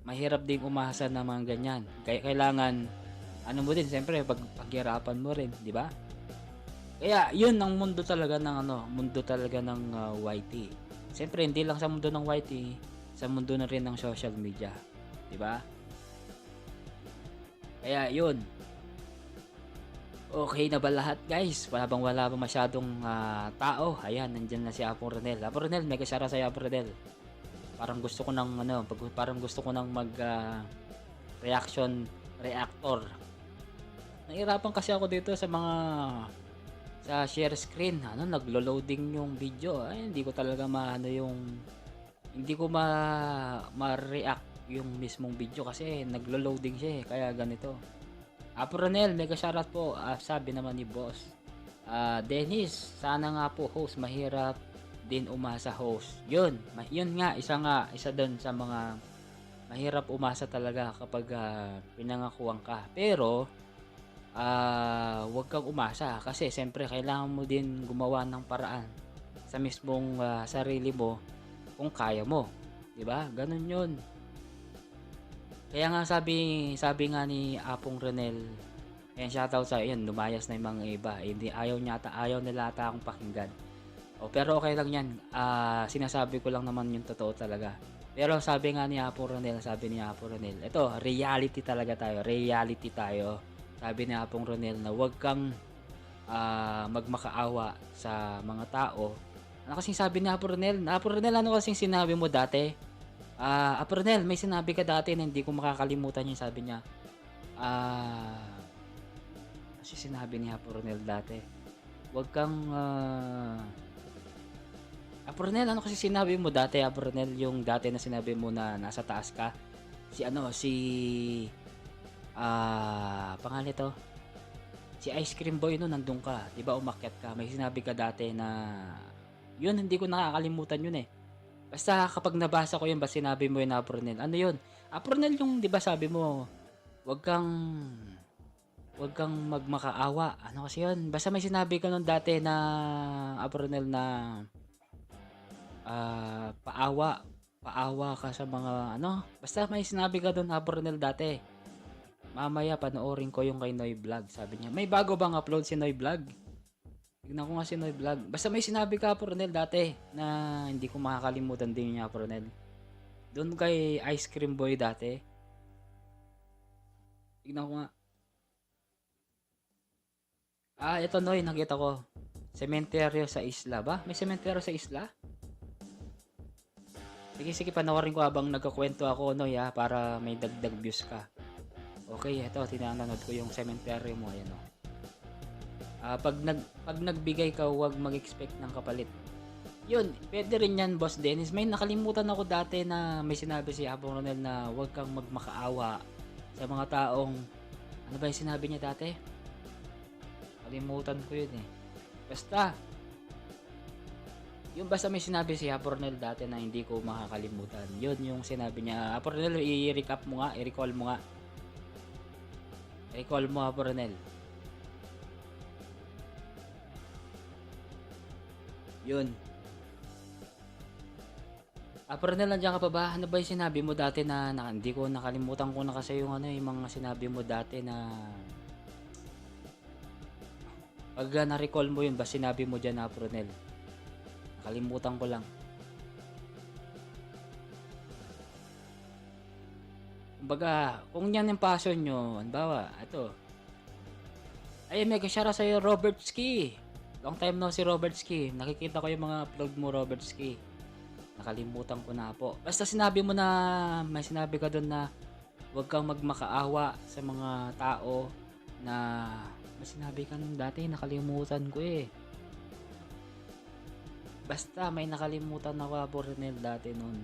mahirap ding umasa ng mga ganyan. Kaya kailangan mo din siyempre paghirapan mo rin, di ba? Kaya yun ang mundo talaga ng YT. Siyempre hindi lang sa mundo ng YT, sa mundo na rin ng social media, di ba? Kaya yun. Okay na ba lahat, guys? Wala pa masyadong tao. Ayan, nandiyan na si Apo Ronel. Apo Ronel, may kasara sa Apo Ronel. Parang gusto ko ng mag reactor. Nahirapan kasi ako dito sa share screen. Naglo-loading yung video. Ay, hindi ko talaga hindi ko ma-react yung mismong video kasi naglo-loading siya kaya ganito. Apo Ronel, mega shoutout po. Sabi naman ni Boss Dennis, sana nga po host, mahirap din umasa host. Yun nga, isa doon sa mga mahirap umasa talaga kapag pinangakuan ka. Pero wag kang umasa kasi siyempre kailangan mo din gumawa ng paraan sa mismong sarili mo kung kaya mo, 'di ba? Ganun 'yun. Kaya nga sabi nga ni Apong Ronel, ayan, shoutout sa iyan, lumayas na yung mga iba. Hindi ayaw nila ata akong pakinggan. Pero okay lang 'yan. Sinasabi ko lang naman yung totoo talaga. Pero sabi nga ni Apo Ronel, "Eto, reality talaga tayo, reality tayo." Sabi ni Apong Ronel na, "Huwag kang, magmakaawa sa mga tao." Ano kasing sabi ni Apo Ronel? Apo Ronel, ano kasing sinabi mo dati? Apo Ronel, may sinabi ka dati na hindi ko makakalimutan yung sabi niya. Kasi sinabi ni Apo Ronel dati, "Huwag kang, Apronel, ano kasi sinabi mo dati, Apronel, yung dati na sinabi mo na nasa taas ka? Si ano, pangalan nito, si Ice Cream Boy no, nandun ka, 'di ba umakyat ka? May sinabi ka dati na, yun, hindi ko nakakalimutan yun eh. Basta kapag nabasa ko yun, ba sinabi mo yun, Apronel. Ano yun? Apronel, yung 'di ba sabi mo, wag kang wag kang magmakaawa. Ano kasi yun? Basta may sinabi ka nun dati na, Apronel, na paawa ka sa mga ano, basta may sinabi ka doon, Apronel, dati. Mamaya panoorin ko yung kay Noy Vlog, sabi niya. May bago bang upload si Noy Vlog? Tignan ko nga si Noy Vlog. Basta may sinabi ka, Apronel, dati na hindi ko makakalimutan din niya, Apronel. Doon kay Ice Cream Boy dati. Tignan ko nga. Ito Noy, nakita ko. Sementeryo sa isla ba? May sementeryo sa isla? Sige, panoorin ko habang nagkakwento ako, Noy, para may dagdag views ka. Okay, ito, tinanood ko yung cemetery mo, ayan o. Pag nagbigay ka, huwag mag-expect ng kapalit. Yun, pwede rin yan, Boss Dennis. May nakalimutan ako dati na may sinabi si Apong Ronel na huwag kang magmakaawa sa mga taong, ano ba yung sinabi niya dati? Kalimutan ko yun eh. Basta may sinabi si Apronel dati na hindi ko makakalimutan. Yun yung sinabi niya. Apronel, i-recap mo nga, i-recall mo nga. I-recall mo, Apronel. Yun. Apronel, nandiyan ka pa ba? Ano ba yung sinabi mo dati na hindi ko nakalimutan ko na kasi yung yung mga sinabi mo dati na pag na-recall mo yun, ba sinabi mo dyan, Apronel? Nakalimutan ko lang. Kumbaga, kung yan yung passion nyo, halimbawa, ito. Ay, mega shoutout sa'yo, Robert Ski. Long time no si Robert Ski. Nakikita ko yung mga upload mo, Robert Ski. Nakalimutan ko na po. Basta sinabi mo na, may sinabi ka doon na huwag kang magmakaawa sa mga tao na, may sinabi ka nung dati, nakalimutan ko eh. Basta may nakalimutan ako, Apronel, dati noon.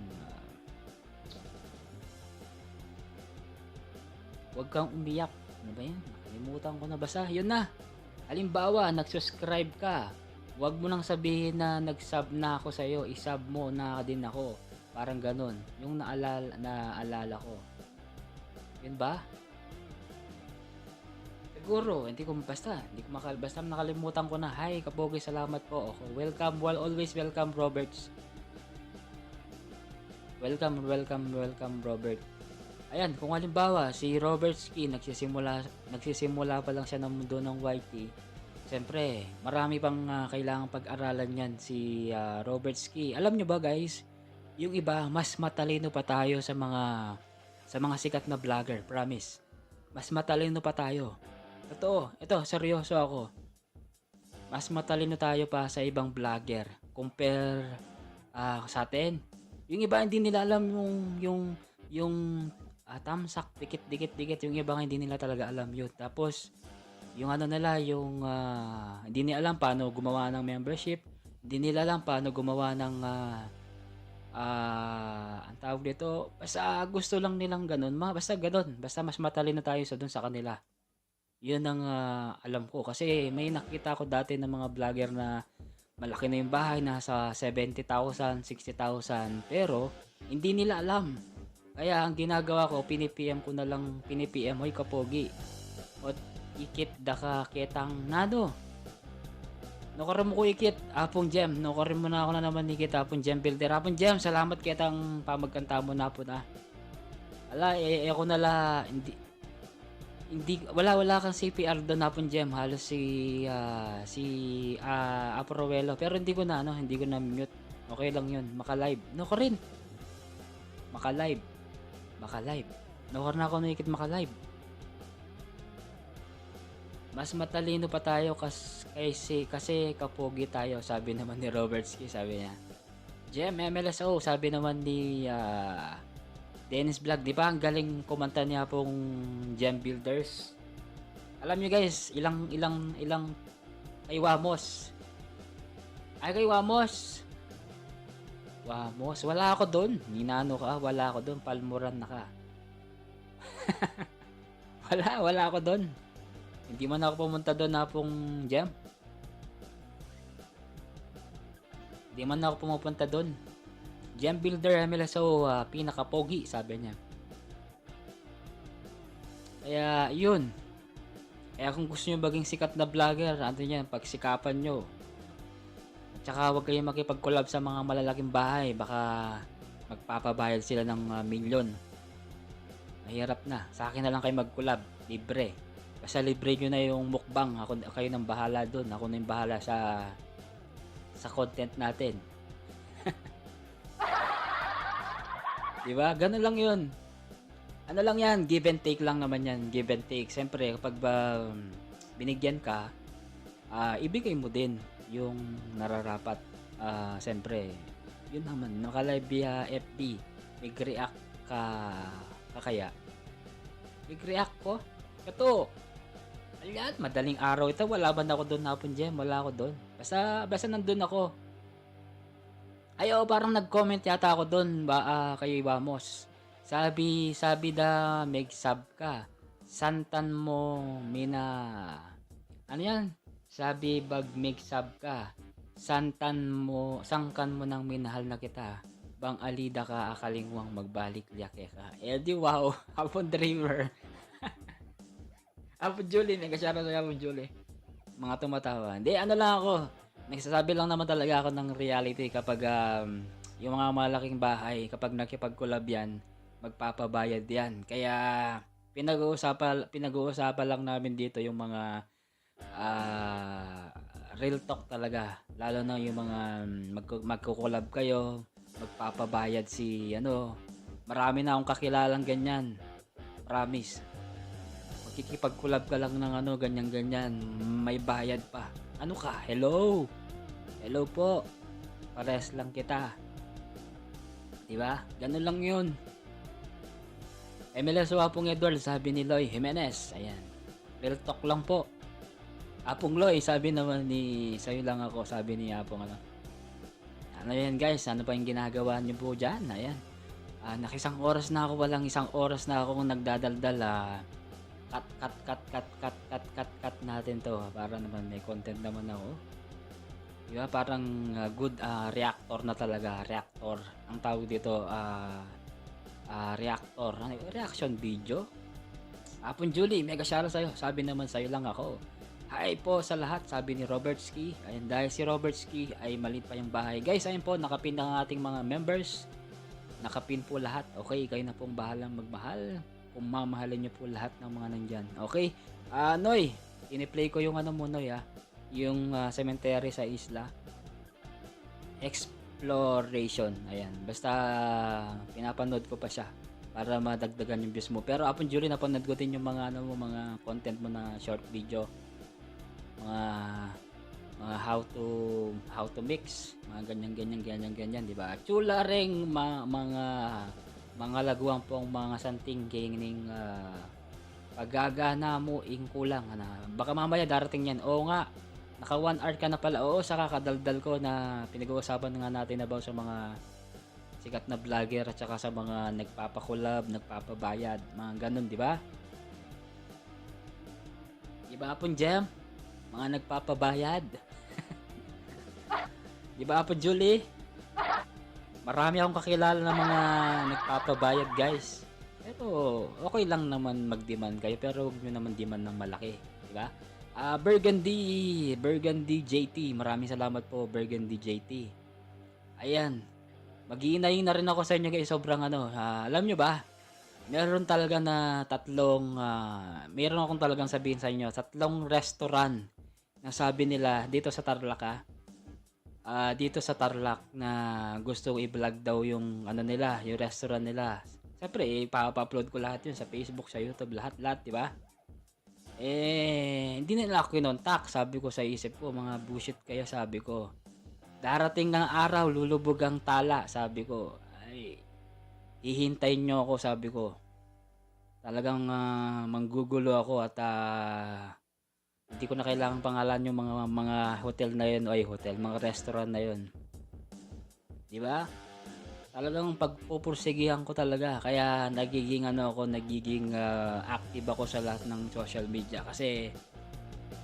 Huwag kang umiyak. Ano ba yan? Nakalimutan ko na. Basta, yun na. Halimbawa, nag-subscribe ka. Huwag mo nang sabihin na nag-sub na ako sa'yo. I-sub mo na din ako. Parang ganun. Yung naalala ko. Yun ba? Siguro, basta nakalimutan ko na. Hi, Kapogi, salamat po. Okay, welcome, always welcome, Roberts. Welcome, Robert. Ayan, kung halimbawa, si Robert Ski, nagsisimula pa lang siya ng mundo ng YT. Siyempre, marami pang kailangang pag-aralan yan si Robert Ski. Alam nyo ba, guys, yung iba, mas matalino pa tayo sa mga sikat na vlogger, promise. Mas matalino pa tayo. Totoo, ito, seryoso ako. Mas matalino tayo pa sa ibang vlogger compare sa atin. Yung iba hindi nila alam yung tamsak, dikit, yung iba hindi nila talaga alam yun. Tapos yung yung hindi nila alam paano gumawa ng membership, hindi nila alam paano gumawa ng ang tawag dito, basta gusto lang nilang ganun, basta ganun, basta mas matalino tayo dun sa kanila. Yun ang alam ko. Kasi may nakita ko dati ng mga vlogger na malaki na yung bahay, nasa 70,000, 60,000. Pero, hindi nila alam. Kaya, ang ginagawa ko, pinipm ko na lang, hoy Kapogi. O, ikit daka ketang nado. Nukaram mo ko ikit, Apong Gem. Nukaram mo na ako na naman ikit, Apong Gem Builder. Apong Gem, salamat ketang pamagkanta mo na po na. Ala, ako na la, hindi. wala kang CPR doon hapon Jem, halos Aporowelo. Pero hindi ko na mute. Okay lang 'yun, maka-live. No ko rin, maka-live, maka-live. No ko na ako nakikit maka-live. Mas matalino pa tayo kasi kapogi tayo, sabi naman ni Robertski, sabi niya. Jem, MLSO, sabi naman ni Dennis Vlog, di ba ang galing kumanta niya pong Gem Builders? Alam niyo guys, ilang kay Wamos. Ay kay Wamos. Wamos, wala ako doon. Ninano ka, wala ako doon, palmuran na ka. wala ako doon. Hindi man ako pumunta doon na pong Gem. Hindi man ako pumupunta doon. Gem Builder MLSO, pinaka-pogi, sabi niya. Kaya, yun. Kaya kung gusto nyo maging sikat na vlogger, ano yan, pagsikapan nyo. At saka huwag kayong makipag-collab sa mga malalaking bahay. Baka magpapabayad sila ng milyon. Mahirap na. Sa akin na lang kayo mag-collab. Libre. Basta libre nyo na yung mukbang. Kayo nang bahala doon. Ako na yung bahala sa content natin. Diba? Ganun lang yun. Ano lang yan? Give and take lang naman yan. Give and take. Siyempre, kapag binigyan ka, ibigay mo din yung nararapat. Siyempre, yun naman. Nakalive via FB. Mag-react ka kaya. Mag-react ko. Ito. Ayan, madaling araw ito. Wala ba na ako doon hapon, Jem? Wala ako doon. Basta nandun ako. Ayo, parang nag-comment yata ako doon kay Wamos. Sabi mag-sub ka. Santan mo mina. Ano yan? Sabi mag-sub ka. Sangkan mo ng minahal na kita. Bang alida ka akalingwang magbalik liyake ka. Di wow. Hapon Dreamer. Hapon Julie. Nagkasyara sa Hapon Julie. Mga tumatawa. Hindi, ano lang ako. Nagsasabi lang naman talaga ako ng reality kapag yung mga malaking bahay, kapag nakipag-collab yan, magpapabayad yan. Kaya pinag-uusapan lang namin dito yung mga real talk talaga. Lalo na yung mga magko-collab kayo, magpapabayad marami na akong kakilalang ganyan. Promise. Magkikipag-collab ka lang ng ganyan-ganyan, may bayad pa. Ano ka? Hello? Hello po. Pares lang kita. Diba? Ganun lang yun. MLS Apong Edward, sabi ni Loy Jimenez. Ayan. Real talk lang po. Apong Loy, sabi naman sa'yo lang ako, sabi ni Apong Ano yan guys? Ano pa yung ginagawa niyo po dyan? Ayan. Nakisang oras na ako, walang isang oras na ako nagdadaldal. Cut natin to para naman may content naman ako. Diba? Parang good reactor na talaga. Reactor. Ang tawag dito reactor. Reaction video. Apon Julie, mega shoutout sa'yo. Sabi naman sa'yo lang ako. Hi po sa lahat, sabi ni Robertski. Ayan, dahil si Robertski ay maliit pa yung bahay. Guys, ayun po, nakapin na ang ating mga members. Nakapin po lahat. Okay, kayo na pong bahalang magmahal. Kung mamahalin nyo po lahat ng mga nandyan. Okay? Noy, ini-play ko yung mo, Noy, yung cemetery sa isla. Exploration. Ayan. Basta pinapanood ko pa siya para madagdagan yung views mo. Pero Apon Julie, napanood ko din yung mga mga content mo na short video. Mga how to mix, mga ganyan, di ba? Chula ring mga laguang pong mga santing gaining paggagana mo kulang baka mamaya darating yan. Oo nga, naka 1 hour ka na pala. Oo, sa kakadaldal ko na pinag-uusapan nga natin about sa mga sikat na vlogger at saka sa mga nagpapakulab, nagpapabayad, mga ganun, di ba? Di ba Apon Jem? Mga nagpapabayad. Di ba Apon Julie? Marami akong kakilala ng mga nagpapabayad, guys. Pero okay lang naman mag-demand kayo, pero huwag nyo naman demand ng malaki, di ba? Burgundy JT, maraming salamat po Burgundy JT. Ayan. Mag-iinayin na rin ako sa inyo guys, sobrang alam nyo ba? meron talaga na meron akong talagang sabihin sa inyo, 3 restaurant na sabi nila dito sa Tarlac, dito sa Tarlac na gustong i-vlog daw yung ano nila, yung restaurant nila. Siyempre, ipapa-upload ko lahat yun sa Facebook, sa YouTube, lahat-lahat, di ba? Hindi nila ako kinontak. Sabi ko sa isip ko, mga bullshit kayo, sabi ko. Darating ng araw, lulubog ang tala, sabi ko. Ay, hihintayin nyo ako, sabi ko. Talagang manggugulo ako at hindi ko na kailangan pangalan yung mga hotel na yun, mga restaurant na yun. Di ba? Talagang pagpupursigihan ko talaga. Kaya nagiging active ako sa lahat ng social media kasi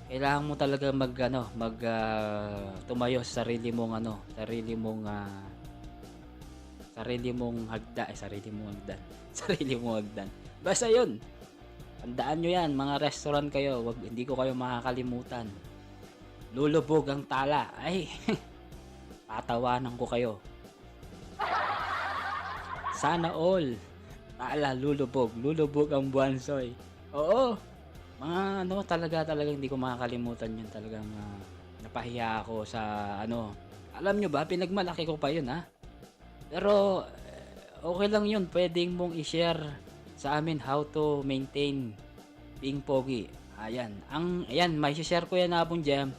kailangan mo talaga tumayo sa sarili mong hagdan. Sarili mong hagdan. Basta 'yun. Tandaan nyo yan, mga restaurant kayo, hindi ko kayo makakalimutan. Lulubog ang tala. Ay, tatawanan ko kayo. Sana all. Tala, lulubog ang buwansoy. Oo, mga talagang hindi ko makakalimutan yun. Talagang napahiya ako sa Alam nyo ba, pinagmalaki ko pa yun Pero, okay lang yun. Pwedeng mong i-share sa amin how to maintain being pogi. Ayan, may share ko yan Abong Jam.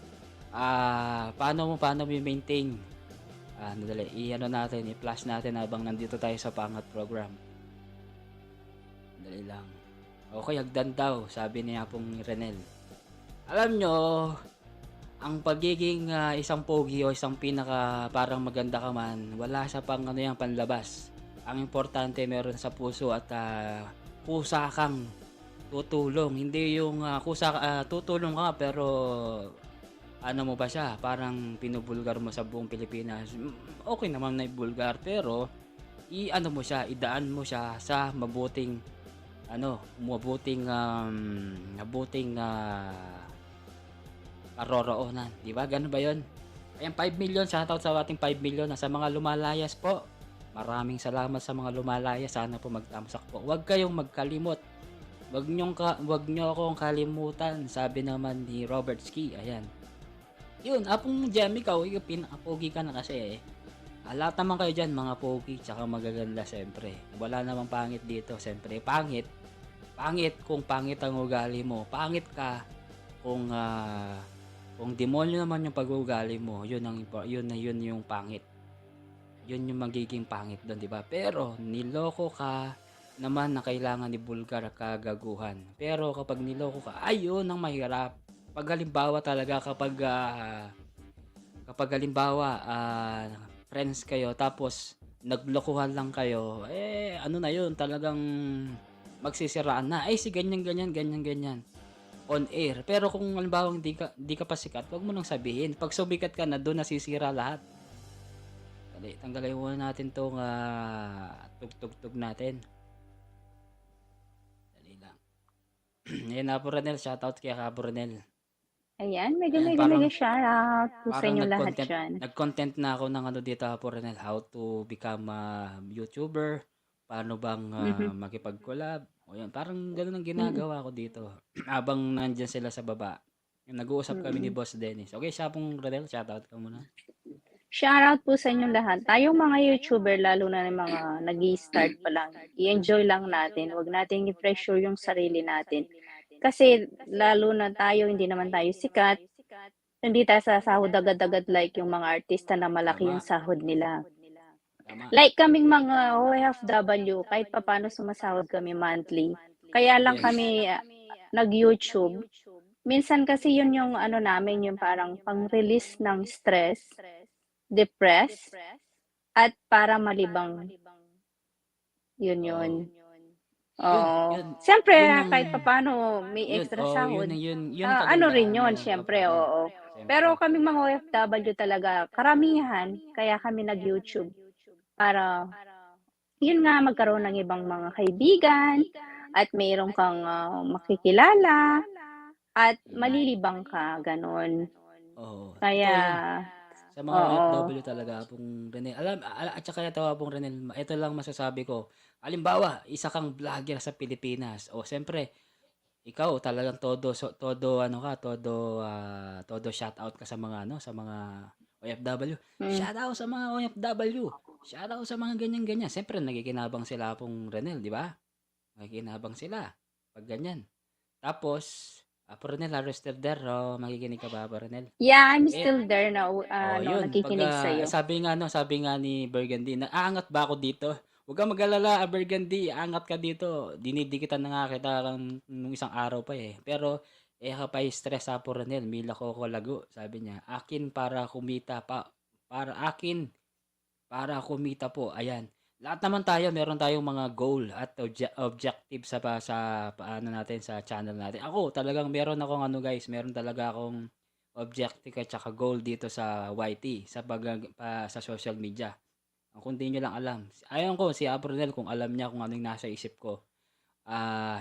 Paano mo i-maintain? Natin, i-flash natin habang nandito tayo sa Pangat program. Dali lang. Okay, hagdan daw, sabi ni Apong Renel. Alam nyo, ang pagiging isang pogi o isang pinaka parang maganda ka man, wala sa yung panlabas. Ang importante meron sa puso at kusa kang tutulong. Hindi yung tutulong ka pero mo ba siya, parang pinubulgar mo sa buong Pilipinas. Okay naman na ibulgar pero idaan mo siya sa mabuting karoroonan. Di ba? Ganun ba yun? Ayan, 5 million. Shoutout sa ating 5 million. Sa mga lumalayas po. Maraming salamat sa mga lumalayas. Sana po magtamsak po. Huwag kayong magkalimot. Huwag nyo akong kalimutan. Sabi naman ni Robert Ski. Ayan. Yun, Apong Jam, ikaw pinaka-pogi ka na kasi lahat naman kayo dyan, mga pogi, tsaka magaganda siyempre. Wala namang pangit dito. Siyempre, pangit kung pangit ang ugali mo. Pangit ka kung demonyo naman yung pag-uugali mo. Yun yung pangit. Yun yung magiging pangit doon, di ba? Pero niloko ka naman na kailangan ni bulgar kagaguhan. Pero kapag niloko ka, ayun ang mahirap. Pag halimbawa talaga kapag halimbawa friends kayo tapos naglokohan lang kayo, na yun, talagang magsisiraan na. Si ganyan on air. Pero kung halimbawa di ka pa sikat, wag mo nang sabihin. Pag sumikat ka na, doon nasisira lahat. Dali, tanggalin muna natin tong tugtog natin. Dali lang. Ayan na po, Ranel. Shoutout kay Kabo Ranel. Ayan, Ayan, mega shoutout po sa parang inyo lahat dyan. nag-content na ako ng dito po, Ranel. How to become a YouTuber. Paano bang makipag-collab. O yan, parang gano'n ang ginagawa ko dito. Habang nandyan sila sa baba. Nag-uusap kami ni Boss Dennis. Okay, siya pong Ranel. Shoutout ka muna. Shoutout po sa inyo lahat. Tayong mga YouTuber, lalo na ng mga nag-i-start pa lang, i-enjoy lang natin. Huwag natin i-pressure yung sarili natin. Kasi lalo na tayo, hindi naman tayo sikat. Hindi tayo sasahod agad-agad like yung mga artista na malaki yung sahod nila. Tama. Like kaming mga OFW, kahit papaano sumasahod kami monthly. Kaya lang kami nag-YouTube. Minsan kasi yun yung namin, yung parang pang-release ng stress, depress, at para malibang. Yun. Siyempre, kahit papaano may extra sahod. Rin yun, siyempre, oo. Pero kami mga OFW talaga, karamihan, kaya kami nag-YouTube. Para, yun nga, magkaroon ng ibang mga kaibigan, at mayroon kang makikilala, at malilibang ka, ganon. Oo. Kaya, sa mga OFW talaga, Apong Renel. At saka ito, Apong Renel, ito lang masasabi ko. halimbawa, isa kang vlogger sa Pilipinas. O, siyempre, ikaw talagang todo ano ka, todo shoutout ka sa mga ano, sa mga OFW. Mm. Shoutout sa mga OFW. Shoutout sa mga ganyan-ganyan. Siyempre, nagikinabang sila pong Renel, di ba? Nagikinabang sila. Pag ganyan. Tapos, Ronel, are you still there? O, makikinig ka ba, Ronel? Yeah, I'm Eh, still there na oh, yun. Pag, nakikinig sa'yo. sabi nga ni Burgundy, na aangat ba ako dito? Huwag kang mag-alala, Burgundy, aangat ka dito. Dinidikitan na nga kita nung isang araw pa eh. Pero, kapay stress sa Ronel, mila ko lago, sabi niya. Akin para kumita pa, para akin, para kumita po. Ayan. Lahat naman tayo, meron tayong mga goal at objective sa paano natin, sa channel natin. Ako, talagang meron akong ano guys, meron talaga akong objective at saka goal dito sa YT, sa social media. Kung di nyo lang alam. Ayon ko, si Apronel, kung alam niya kung anong nasa isip ko,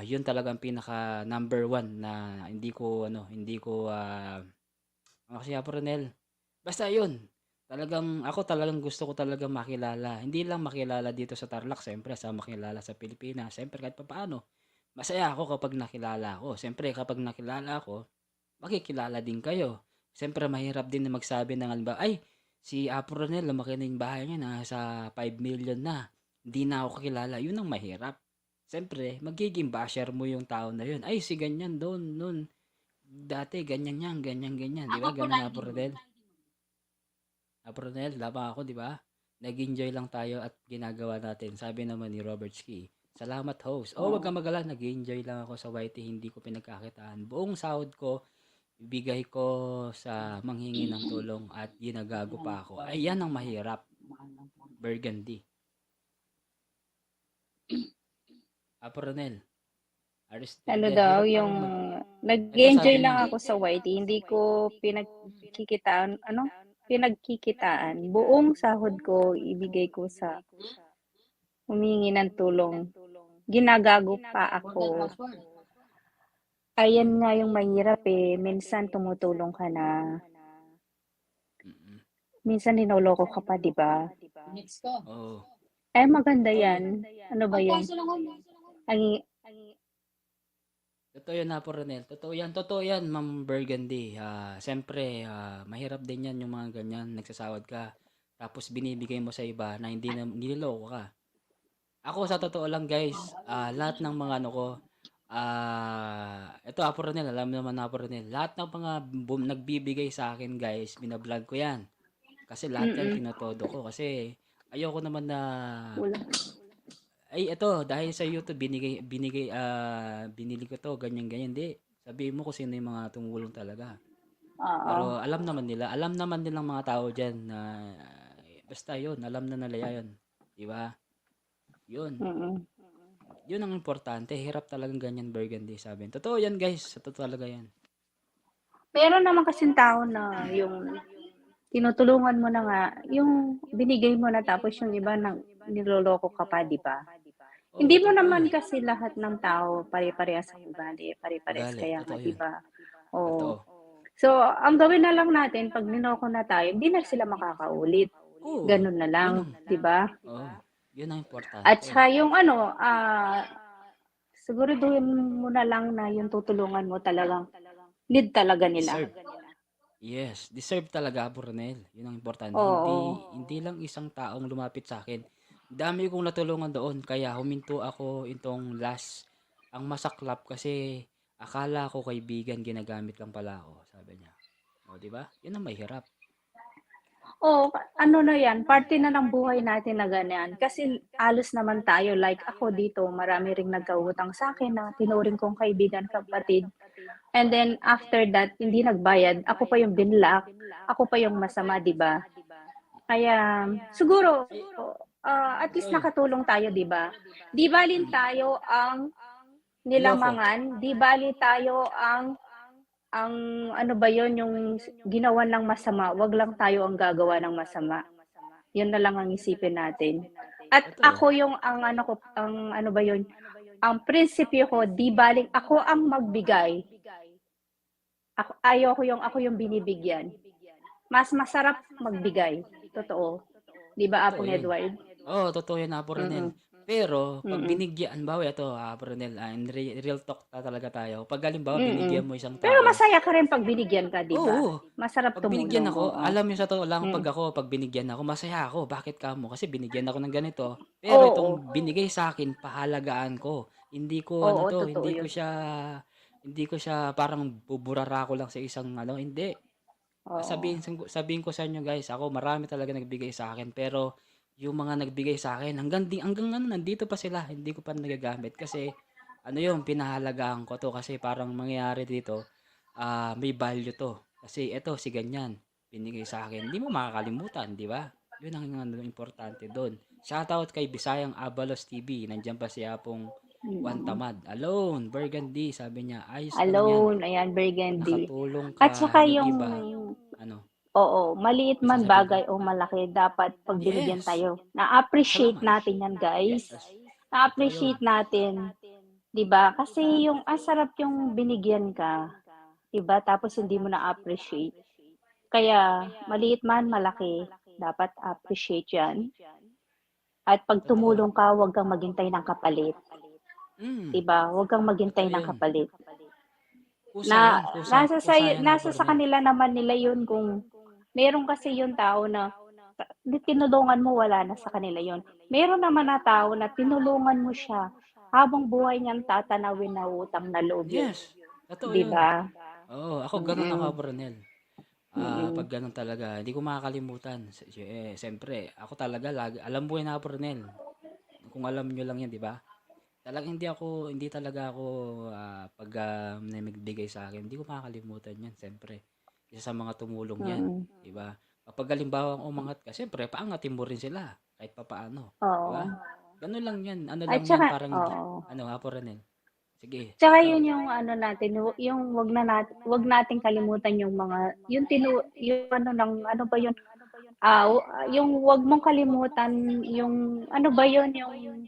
yun talagang pinaka number one na hindi ko, kasi Apronel, basta yun. Ako talagang gusto ko talagang makilala. Hindi lang makilala dito sa Tarlac, siyempre sa makilala sa Pilipinas. Siyempre kahit papaano, masaya ako kapag nakilala ako. Siyempre kapag nakilala ako, makikilala din kayo. Siyempre mahirap din na magsabi ng halimbawa, ay, si Apronel, lumaki na yung bahay niya, nasa 5 million na. Hindi na ako kilala. Yun ang mahirap. Siyempre, magiging basher mo yung tao na yun. Ay, si ganyan doon, noon. Dati, ganyan yan, ganyan, ganyan. Di ba? Ganun, Apronel. Apronel, tama ako, di ba? Nag-enjoy lang tayo at ginagawa natin. Sabi naman ni Robert Ski, salamat host. Wag kang magala, nag-enjoy lang ako sa YT, hindi ko pinagkakitaan. Buong sahod ko, ibigay ko sa manghingi ng tulong at ginagago pa ako. Ay, yan ang mahirap. Burgundy. Apronel, are you still Ano there? daw, Hirap yung parang Ito nag-enjoy sabi lang niya, ako sa YT, hindi ko pinagkikitaan. Buong sahod ko, ibigay ko sa humingi ng tulong. Ginagago pa ako. Ayan nga yung mahirap eh. Minsan tumutulong ka na. mm, Minsan ninoloko ka pa, di ba? oh, Maganda totoo yun. yan. Ano ba yun? Ang, Totoo yan, Ronel. Totoo yan, Ma'am Burgundy. Siyempre, mahirap din yan yung mga ganyan, nagsasawad ka. Tapos binibigay mo sa iba na hindi na niloloko ka. Ako sa totoo lang guys, lahat ng mga ano ko, ito Ronel, alam naman Ronel, lahat ng mga nagbibigay sa akin guys, binablog ko yan. Kasi lahat yan mm, tinotodo ko. Kasi ayoko naman na wala. ay ito dahil sa YouTube binili ko to ganyan ganyan, hindi, sabihin mo kung sino yung mga tumulong talaga, Oo. pero alam naman nilang mga tao diyan na basta yun, alam na nila yun, di ba? Yun Mm. yun ang importante, hirap talagang ganyan, Burgundy, sabi totoo yan guys, totoo talaga yan. Meron naman kasing tao na yung tinutulungan mo na nga, yung binigay mo na tapos yung iba niloloko ka pa, di ba? Oo, Hindi mo totoo naman yan, kasi lahat ng tao pare-parehas ang ugali, pare-parehas ugali, kaya nga, totoo di yun, ba? Oo. totoo. So, ang gawin na lang natin pag ninoko na tayo, hindi na sila makakaulit. Oo, Ganun na yun lang, ang di ba? yun ang At importante. saka yung siguraduhin mo na lang na yung tutulungan mo talagang need talaga nila. Deserve. Yes, deserve talaga, Ronel. Yun ang importante. Oo. Hindi lang isang taong lumapit sa akin. Dami kong natulungan doon, kaya huminto ako itong last. Ang masaklap kasi akala ko kaibigan, ginagamit lang pala ako, sabi niya. O, di ba? Yun ang mahirap. Oo, ano na yan, parte na ng buhay natin na ganyan. Kasi alos naman tayo, like ako dito, marami ring nagkautang sa akin na tinuring kong kaibigan, kapatid. And then after that, hindi nagbayad, ako pa yung binlock, ako pa yung masama, di ba? Kaya siguro, Ay, at least totoo. nakatulong tayo, di ba? Di balin Mm. tayo ang Niloko. nilamangan, di bali tayo ang ano ba yon yung ginawa ng masama, wag lang tayo ang gagawa ng masama. Yun na lang ang isipin natin. At Totoo. ako yung ang ano ba yun, ang prinsipyo ko, di baling ako ang magbigay. Ako yung binibigyan. Mas masarap magbigay. Totoo. Di ba, Totoo Apong yun. Edward? Oo, totoo yan, Ronel. Mm. Pero 'pag Mm. binigyan halimbawa ito, Pronel, real talk talaga tayo. 'Pag halimbawa Mm. binigyan mo isang Pero tao masaya ka rin 'pag binigyan ka, 'di ba? oo, Masarap 'pag binigyan tumulong, ako, oo. alam niyo sa totoo lang Mm. 'pag binigyan ako masaya ako. Bakit kamo? Kasi binigyan ako ng ganito. Pero Oo. itong binigay sa'kin pahalagaan ko. Hindi ko ano Oo, 'to, totoo 'yun. hindi ko siya parang buburara ko lang sa isang ano, hindi. Oo. Sabihin ko sa inyo guys, ako marami talaga nagbigay sa akin pero yung mga nagbigay sa akin hanggang ano nandito pa sila, hindi ko pa nagagamit kasi ano yun, pinahalagahan ko 'to kasi parang mangyayari dito, may value 'to. Kasi eto si ganyan, binigay sa akin, hindi mo makakalimutan, 'di ba? Yun ang ano importante do'n. Shoutout kay Bisayang Abalos TV, nandiyan pa si Apong Juan Mm. Tamad. Alone, Burgundy, sabi niya, ayos lang 'yan. Alone, ayan, Burgundy. Nakatulong At ka, saka yung yung iba, ano, oo, maliit may man sasabihin ka? bagay o malaki, dapat 'pag binigyan Yes, tayo, na-appreciate salamat. natin 'yan, guys. Yes, totoo yun. Na-appreciate natin, 'di ba? Kasi yung ang sarap yung binigyan ka, 'di ba? Tapos hindi mo na-appreciate. Kaya maliit man, malaki, dapat appreciate 'yan. At 'pag Totoo. tumulong ka, huwag kang maghintay ng kapalit, 'di Mm, ba? Huwag kang maghintay totoo ng yun. kapalit. Kusa Na yan, kusa yan na nasa sa Pronel. kanila naman nila 'yun kung meron kasi yung tao na tinulungan mo, wala na sa kanila 'yun. Meron naman na tao na tinulungan mo siya, habang buhay niyang tatanawin na utang na loob 'yun, Yes, totoo 'di yun. ba? Oo, ako ganun Mm. ako Pronel. Mm. 'Pag ganun talaga, hindi ko makakalimutan. Siyempre, ako talaga lagi, alam mo yun na Pronel. Kung alam nyo lang yan, di ba? Talagang hindi talaga ako, 'pag, may nagbigay sa akin, hindi ko makakalimutan yan, siyempre. Isa sa mga tumulong yan, Mm. 'di ba? Kapag halimbawa umangat ka, siyempre paangatin mo rin sila kahit papaano, 'di Oo. ba? Gano'n lang 'yan, ano At lang 'yan, saka parang oo. ano, Ronel? Sige, Tsaka ikaw. 'yun yung ano natin, yung 'wag nating kalimutan yung mga yung ano ng ano ba 'yun, yung 'wag mong kalimutan yung ano ba 'yun, yung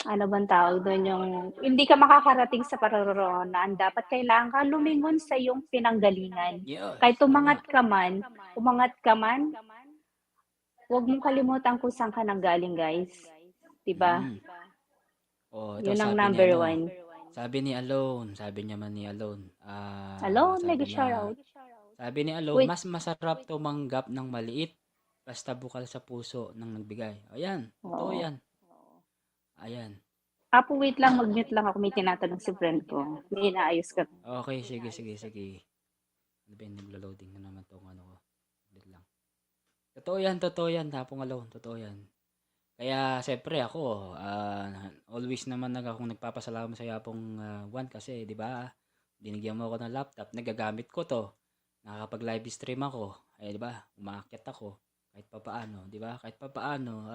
ano bang tawag dun, yung hindi ka makakarating sa paroroonan, dapat kailangan ka lumingon sa iyong pinanggalingan. Kahit Yes, tama. umangat ka man, 'wag mong kalimutan kung saan ka nanggaling, guys, 'di ba? Mm. Oh, ito 'Yun ang sabi ni number ano, one. sabi naman ni Alone, Alone, sabi mega niya, shoutout. sabi ni Alone, Wait, mas masarap tumanggap ng maliit basta bukal sa puso ng nagbigay. Ayan, totoo oo. 'yan. Ayan. Wait lang, mag-mute lang ako, may tinatanong si friend ko. May inaayos ka. Okay, sige. Ano ba yun, naglo-loading na naman 'tong ano ko. Saglit lang. Totoo 'yan, Hapong Alone, totoo 'yan. Kaya siyempre ako, always naman akong nagpapasalamat sa Yapong, Juan kasi 'di ba, binigyan mo ako ng laptop, nagagamit ko 'to. Nakakapag-live stream ako, 'di ba, umaakyat ako kahit papaano, 'di ba? Kahit papaano,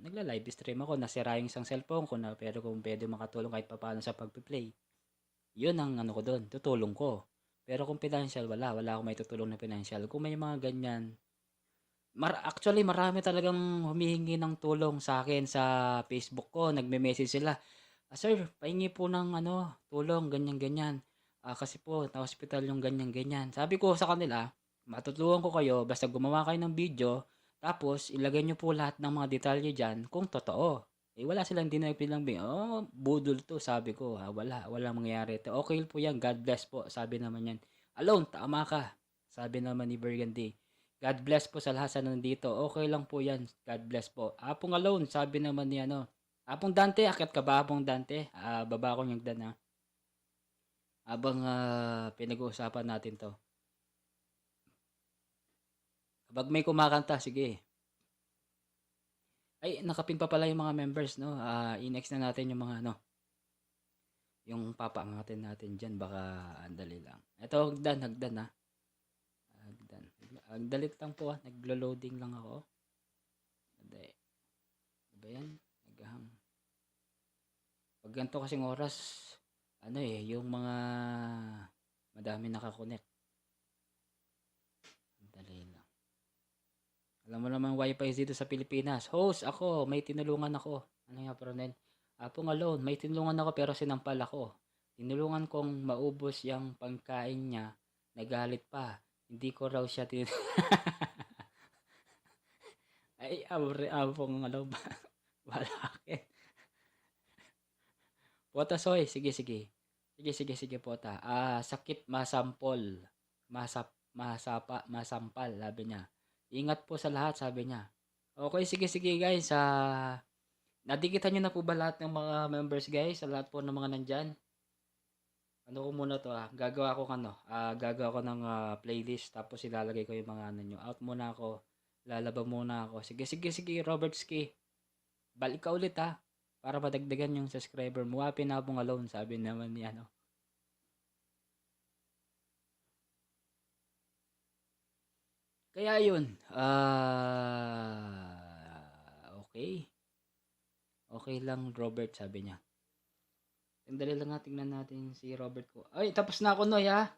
nagla-live stream ako, nasira yung isang cellphone ko na pero kung puwede makatulong kahit papaano sa pagpe-play, 'yun ang ano ko do'n, tutulong ko. Pero kung financial, wala akong maitutulong na financial. Kung may mga ganyan, actually marami talagang humihingi ng tulong sa akin sa Facebook ko, nagme-message sila, "Sir, pahingi po ng ano, tulong ganyan-ganyan. Kasi po na-hospital yung ganyan-ganyan." Sabi ko sa kanila, "Matutulungan ko kayo basta gumawa kayo ng video, tapos ilagay niyo po lahat ng mga detalye diyan kung totoo." Eh, wala silang dinagpilang, "Oh, budol 'to," sabi ko, walang mangyayari 'to. "Okey po 'yan, God bless po," sabi naman niyan. "Alone, tama ka," sabi naman ni Burgundy. "God bless po sa lahat sa nandito. Okay lang po 'yan. God bless po." Apong Alone, sabi naman ni ano, Apong Dante, akyat ka ba Apong Dante? Baba akong hagdan ha. Habang pinag-uusapan natin 'to. Kapag may kumakanta, sige. Ay, nakapin pa pala yung mga members, no? I-next na natin yung mga ano, yung papaangatin natin diyan, baka andali lang. Ito, hagdan ha. Hagdan. Agdalit lang po ha. Naglo-loading lang ako. Hindi. Ano ba yan? Naghahang. Pag ganito kasing oras, ano yung mga madami nakakonect. Dali lang. Alam mo naman wifi dito sa Pilipinas. Host, ako, may tinulungan ako. Ano nga, Pronel? Apong Alone, may tinulungan ako pero sinampal ako. Tinulungan kong maubos yung pangkain niya. Nagalit pa. Hindi ko raw siya Ay, Apong ano ba? Balakid. Pota Soy, sige, sige. Sige, sige, sige, Pota. Sakit masampol. Masampal, sabi niya. Ingat po sa lahat, sabi niya. Okay, sige, sige, guys. Nadikitan niyo na po ba lahat ng mga members, guys? Sa lahat po ng mga nandyan? Ano ko muna to, gagawa ko ng playlist, tapos ilalagay ko yung mga ano nyo. Out muna ako. Lalaba muna ako. Sige, sige, sige, Robert Ski. Balik ka ulit ha. Para madagdagan yung subscriber mo. Wapin na pong alone, sabi naman ni ano. Kaya yun. Okay. Okay lang, Robert, sabi niya. Sandali lang nga, tingnan natin si Robert ko. Ay, tapos na ako, Noy, ha?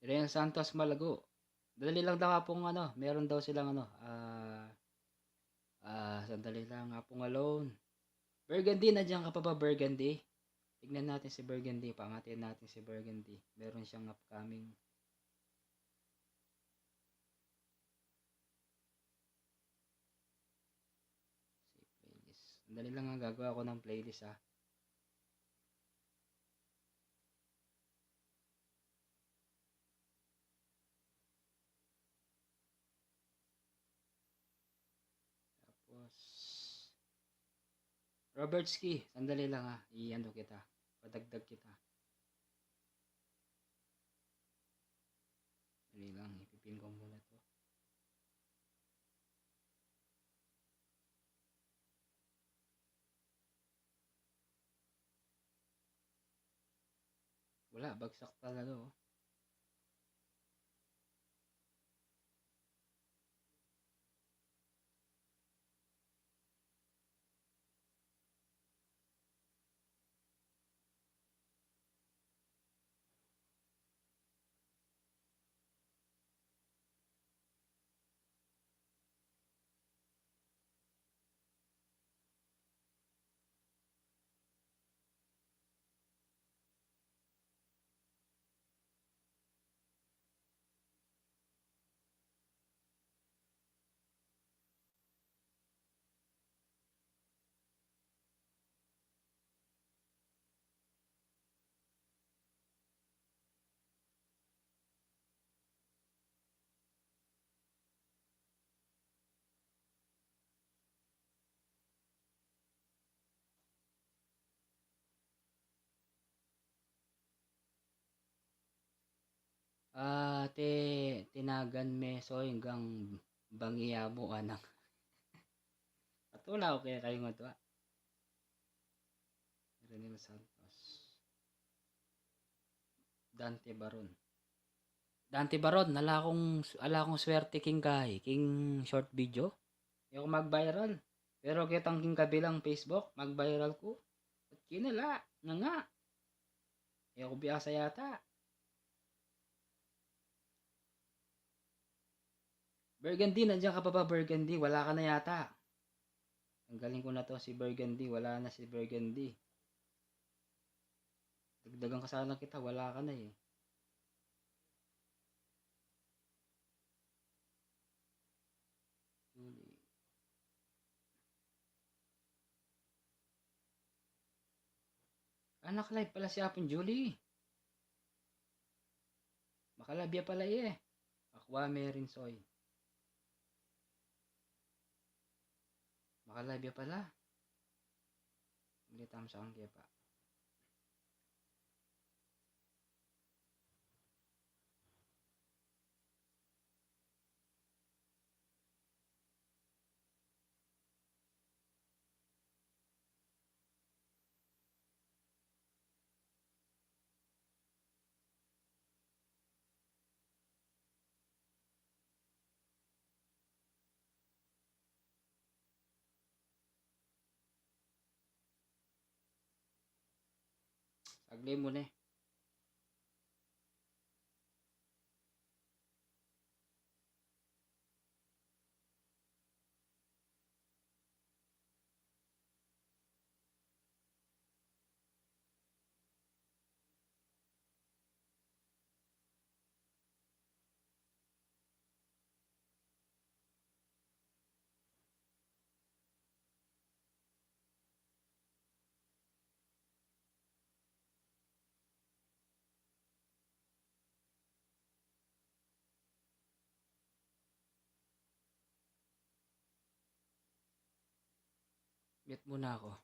Ryan Santos Malago. Dali lang daw pong ano, meron daw silang ano, sandali lang nga pong alone. Burgundy, nandiyan ka pa ba, Burgundy? Tignan natin si Burgundy, pangatin natin si Burgundy. Meron siyang upcoming. Si playlist. Sandali lang nga, gagawa ko ng playlist ha. Tapos, Robert Ski, sandali lang ha. I-ano kita. Padagdag kita. Sandali lang, ipipin ko muna to. Wala, bagsak talaga oh. Tinagan meso hanggang bangiya mo anak. At wala ko kaya kayo nga to. Renil Santos. Dante Baron. Dante Baron, ala akong swerte king kay, king short video. Yung mag-viral. Pero kitang king kabilang Facebook, mag-viral ko. At kinala, nga. Yung biyasa yata. Burgundy, nandiyan ka pa ba, Burgundy? Wala ka na yata. Ang galing ko na to si Burgundy. Wala na si Burgundy. Dagdagan ka sana kita. Wala ka na eh. Julie. Naka-live pala si Apon Julie. Makalabya pala eh. Aqua Merin Soy. Makalabya pala. Ulitam sa angkya pa. Sagli mo na eh. Mute muna ako.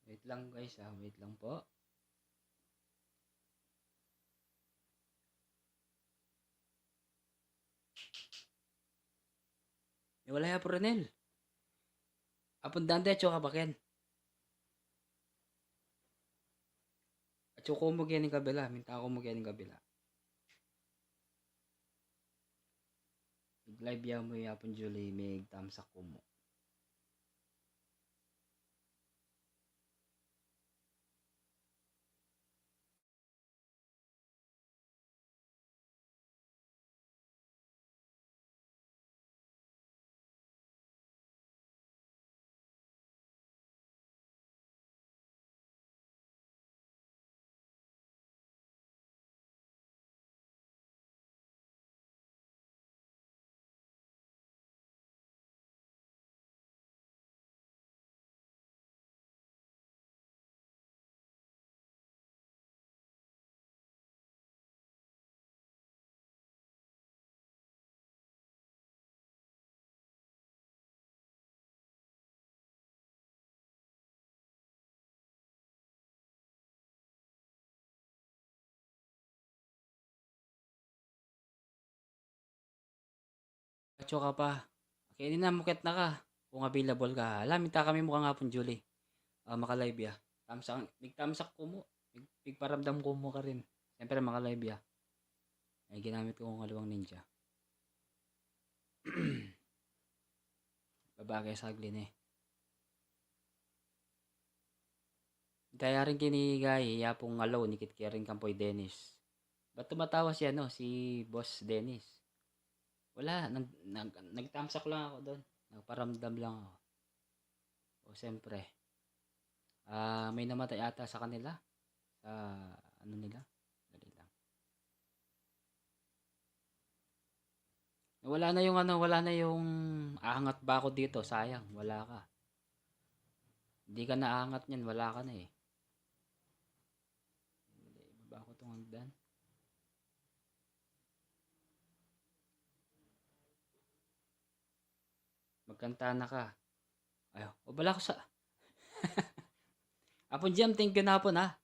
Wait lang guys, wait lang po. Wala ya po Renel. Apun dante at ka baken. At ko mo gyan ng kabila. Minta ako mo gyan ng kabila. Live ya mo yapon Julie. May tamsak ko mo. At ka pa. Okay, hindi na muket na ka. Kung available ka. Alam, minta kami mukha nga pong Julie. Maka-live ya. Tamsak, tamsak ko mo. Paramdam ko mo ka rin. Siyempre maka-live ya. Ay ginamit ko ng kalawang ninja. Babagay sa aglin eh. Kaya rin kinigay, yapong alaw, nikit kaya rin Kampoy Dennis. Ba't tumatawa siya, no? Si Boss Dennis. Wala, nagtamsak lang ako doon. Nagparamdam lang ako. O, siyempre. May namatay ata sa kanila. Sa, ano nila? Dali lang. Wala na yung aangat ba ako dito? Sayang, wala ka. Hindi ka naaangat niyan, wala ka na eh. Ba ako itong hagdan? Magkanta na ka. Ayo, wala ko sa... Apon Jam, thank you na po na.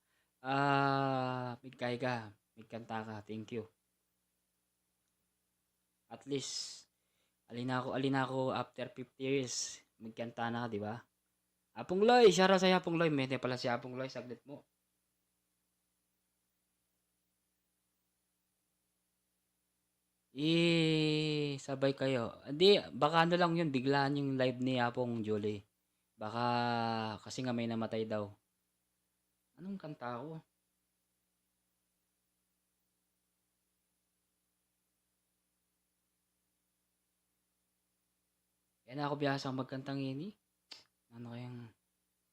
Migkay ka. Migkanta ka. Thank you. At least, alina ako after 50 years. Migkanta na ka, di ba? Apong Loy, shara sa Apong Loy. May pala si Apong Loy, saglit mo. Sabay kayo. Hindi, baka ano lang yun, biglaan yung live ni Apong Julie. Baka kasi nga may namatay daw. Anong kanta ko? Yan ako biyasang magkantang ini. Ano kayang,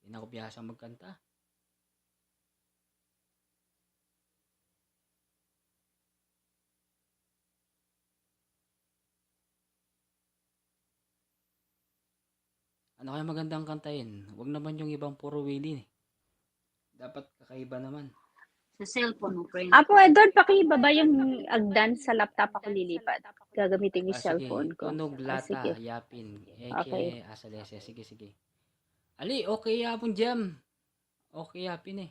yan ako biyasang magkanta. Ano kaya magandang kantahin? Huwag naman yung ibang puro willy. Dapat kakaiba naman. Sa cellphone mo, friend. Apo, doon pakibaba yung agdan sa laptop ako lilipat. Gagamitin yung cellphone ko. Tunog, lata, Sige. yapin. Okay. Asalese. Sige. Ali, okay yapon Jam. Okay yapin eh.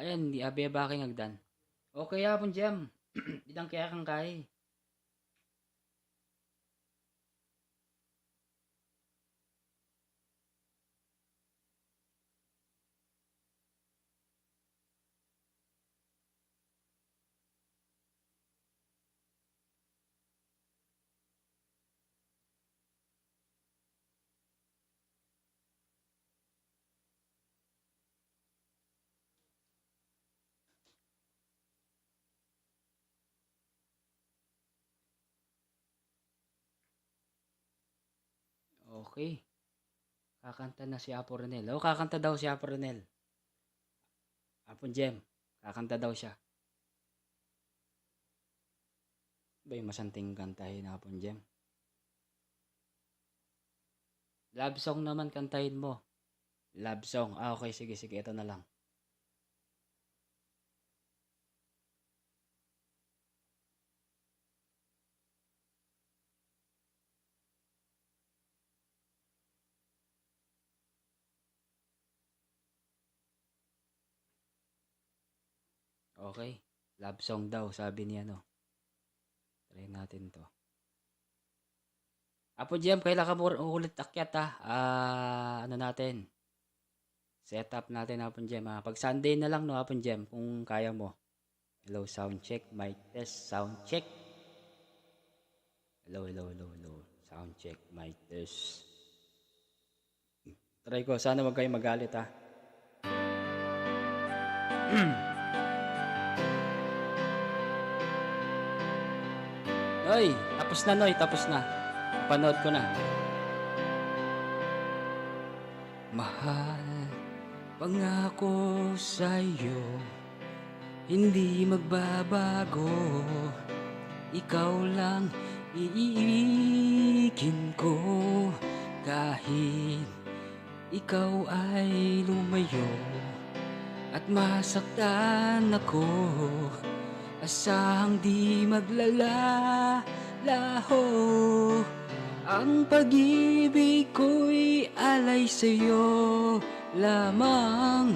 Ayan, di abe ba aking agdan. Okay yapon Jam. Idang kaya kang kay. Okay. Kakanta na si Apo Renel. Oh, kakanta daw si Apo Renel. Apon Jem. Kakanta daw siya. Ba yung masanting kantahin na Apon Jem? Love song naman kantahin mo. Love song. Ah, okay. Sige, sige. Ito na lang. Okay. Love song daw, sabi niya, no. Try natin to. Apo Jem, kailan ka mo ulit akyat, ha? Ano natin? Set up natin, Apo Jem, ha? Pag Sunday na lang, no, Apo Jem, kung kaya mo. Hello, sound check, mic test, sound check. Hello, hello, hello, hello. Sound check, mic test. Try ko, sana wag kayo magalit, ha? Noy, tapos na, Noy, tapos na. Panood ko na. Mahal, pangako sa'yo, hindi magbabago. Ikaw lang iibigin ko, kahit ikaw ay lumayo at masaktan ako. Asahang di maglalaho, ang pag-ibig ko'y alay sa'yo lamang.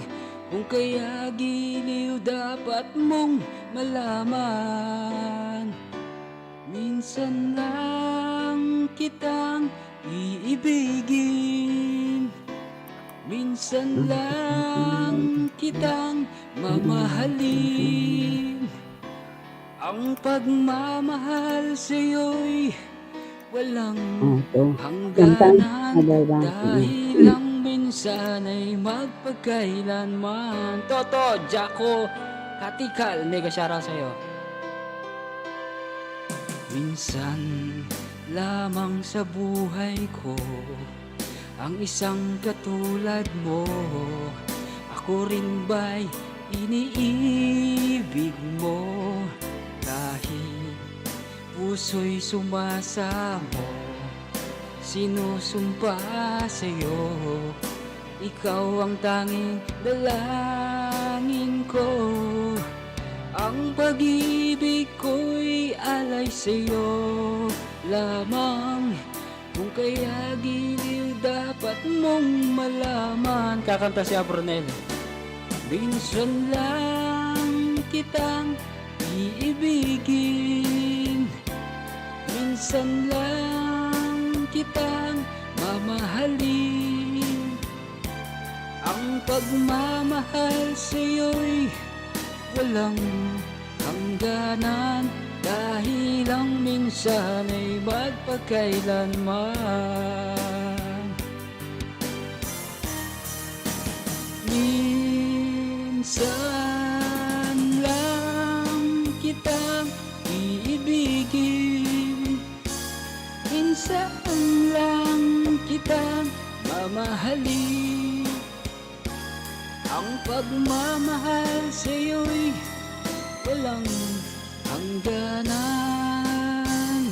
Kung kaya giliw dapat mong malaman, minsan lang kitang iibigin, minsan lang kitang mamahalin. Ang pagmamahal sa'yo'y walang hangganan, dahil lang minsan ay magpagkailanman. Toto, Jaco, Katikal, mega shoutout sa'yo. Minsan lamang sa buhay ko ang isang katulad mo. Ako rin ba'y iniibig mo? Kahit puso'y sumasamo, sinusumpa sa'yo, ikaw ang tanging dalangin ko. Ang pag-ibig ko'y alay sa'yo lamang. Kung kaya giliw dapat mong malaman. Kakanta si Abronel. Minsan lang kitang iibigin, minsan lang kitang mamahalin. Ang pagmamahal sa'yo'y walang hangganan, dahil lang minsan ay magpagkailanman. Minsan lang kitang iibigin, minsan lang kitang mamahalin. Ang pagmamahal sa'yo'y walang hangganan,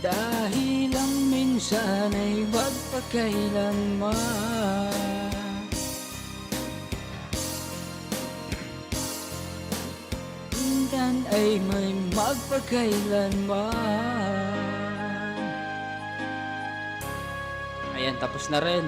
dahil lang minsan ay magpagkailanman. Minsan ay may magpagkailanman. Ayan, tapos na rin.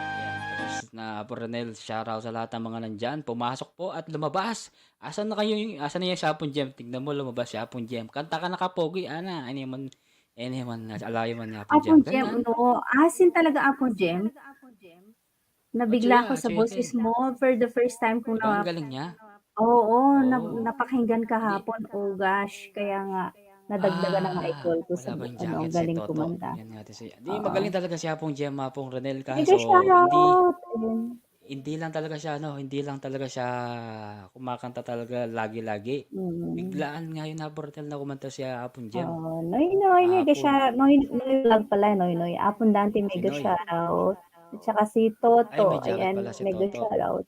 Ayan, tapos na, Apo Renel. Shoutout sa lahat ng mga nandyan. Pumasok po at lumabas. Asan na yung Sapon Gem? Tignan mo, lumabas si Sapon Gem. Kanta ka na kapogi, ana. Anyman, alayo man ni Apon Gem. Apong Gem, no, asin talaga Apong Gem. Nabigla ako sa boses mo for the first time ko Ang na, galing niya. oo, Oh. napakinggan kahapon. Oh gosh, kaya nga, nadagdagan ang i-call ko sa, Wala ba yung ano, jacket si galing Toto? kumanta. Yan natin si... Di, Oo. magaling talaga si Apong Gem, Apong Renel. Mega Kaso, hindi... shoutout! Ayun. hindi lang talaga siya ano, hindi lang talaga siya kumakanta talaga lagi-lagi. Mm. Biglaan nga yun na portal na kumanta si Apon Gem. Noy Noy, mega Kahapon. Noy Noy vlog pala, Noy Noy. Apon Dante, Si mega Noy. shoutout. At saka si Ay, may Toto, jacket ayan, pala si mega Toto. shoutout.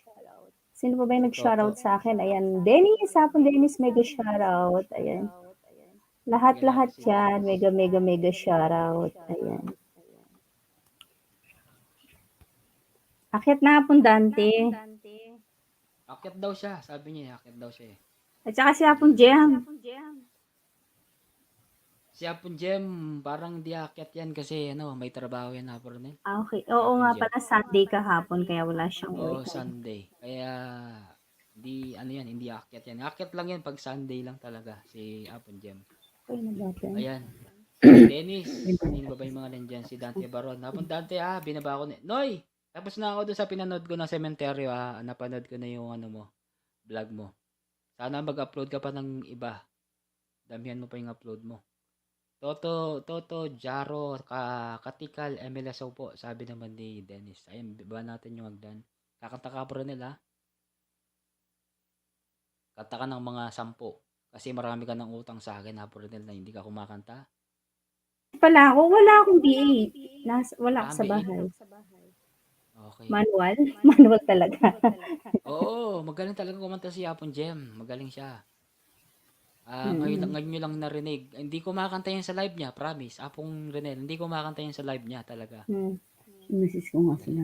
Sino pa ba yung Si Toto. nag-shoutout sa akin? Ayan, Dennis, Apon Dennis, mega shoutout. Ayan. Bigyan natin Lahat-lahat si yan, Dennis. mega mega mega shoutout. Ayan. Akyat na Apon Dante. Akyat daw siya. Sabi niya, akyat daw siya eh. At saka si Apon Jam. Si Apon Gem, parang di akyat yan kasi ano, may trabaho yan na Pornel. Okay. Si Oo Apon nga Gem. pala, Sunday kahapon, kaya wala siyang Oo, work. Sunday. Kaya, di, ano yan, hindi akyat yan. Akyat lang yan pag Sunday lang talaga, si Apon Gem. Ay, nabasa. Ayan. Si Dennis. Sino ba yung mga nandyan? Si Dante Baron. Hapon Dante binaba ko na. Noy! Tapos na ako doon sa pinanood ko ng sementeryo Napanood ko na yung ano mo, vlog mo. Sana mag-upload ka pa ng iba. Damihan mo pa yung upload mo. Toto, Jaro, Katikal, MLSO po. Sabi naman ni Dennis. Ayun, ba natin yung hagdan. Kakanta ka po rin nila. Kanta ka ng mga 10. Kasi marami ka ng utang sa akin na po rin na hindi ka kumakanta. Pala ako, wala akong BA. Wala ako sa Kami. bahay. Okay. Manual? Manual talaga. Oo, magaling talaga kumanta si Apon Gem. Magaling siya. Ngayon nyo lang narinig. Hindi ko makakanta yan sa live niya, promise. Apong Renel, hindi ko makakanta yan sa live niya talaga. Misis ko nga sila.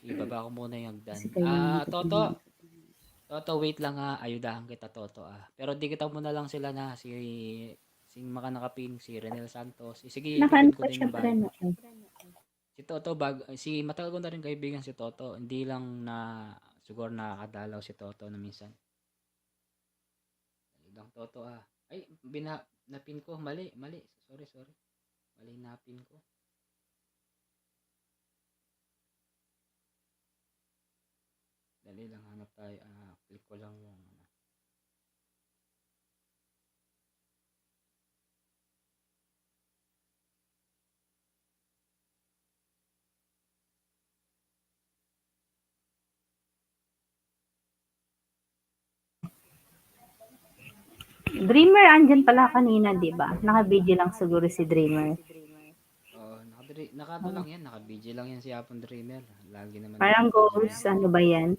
Ibaba ko muna yung hagdan. Kasi kailangan Toto, wait lang ayudahan kita Toto Pero di kita muna lang sila na si makanakaping, si Renel Santos. Sige, itipid ko Nakanta din siya yung pa bahay rin. mo. Si Toto, matagal ko na rin kaibigan si Toto. Hindi lang na, siguro nakakadalaw si Toto na minsan. Lang Toto Ay, napin ko. Mali. Sorry. Mali napin ko. Dali lang, hanap tayo. Click ko lang yung Dreamer, andyan pala kanina, di ba? Naka-video lang siguro si Dreamer. Naka lang yan. Naka-BG lang yan si Apon Dreamer. Lagi naman. Parang goals, ano ba yan?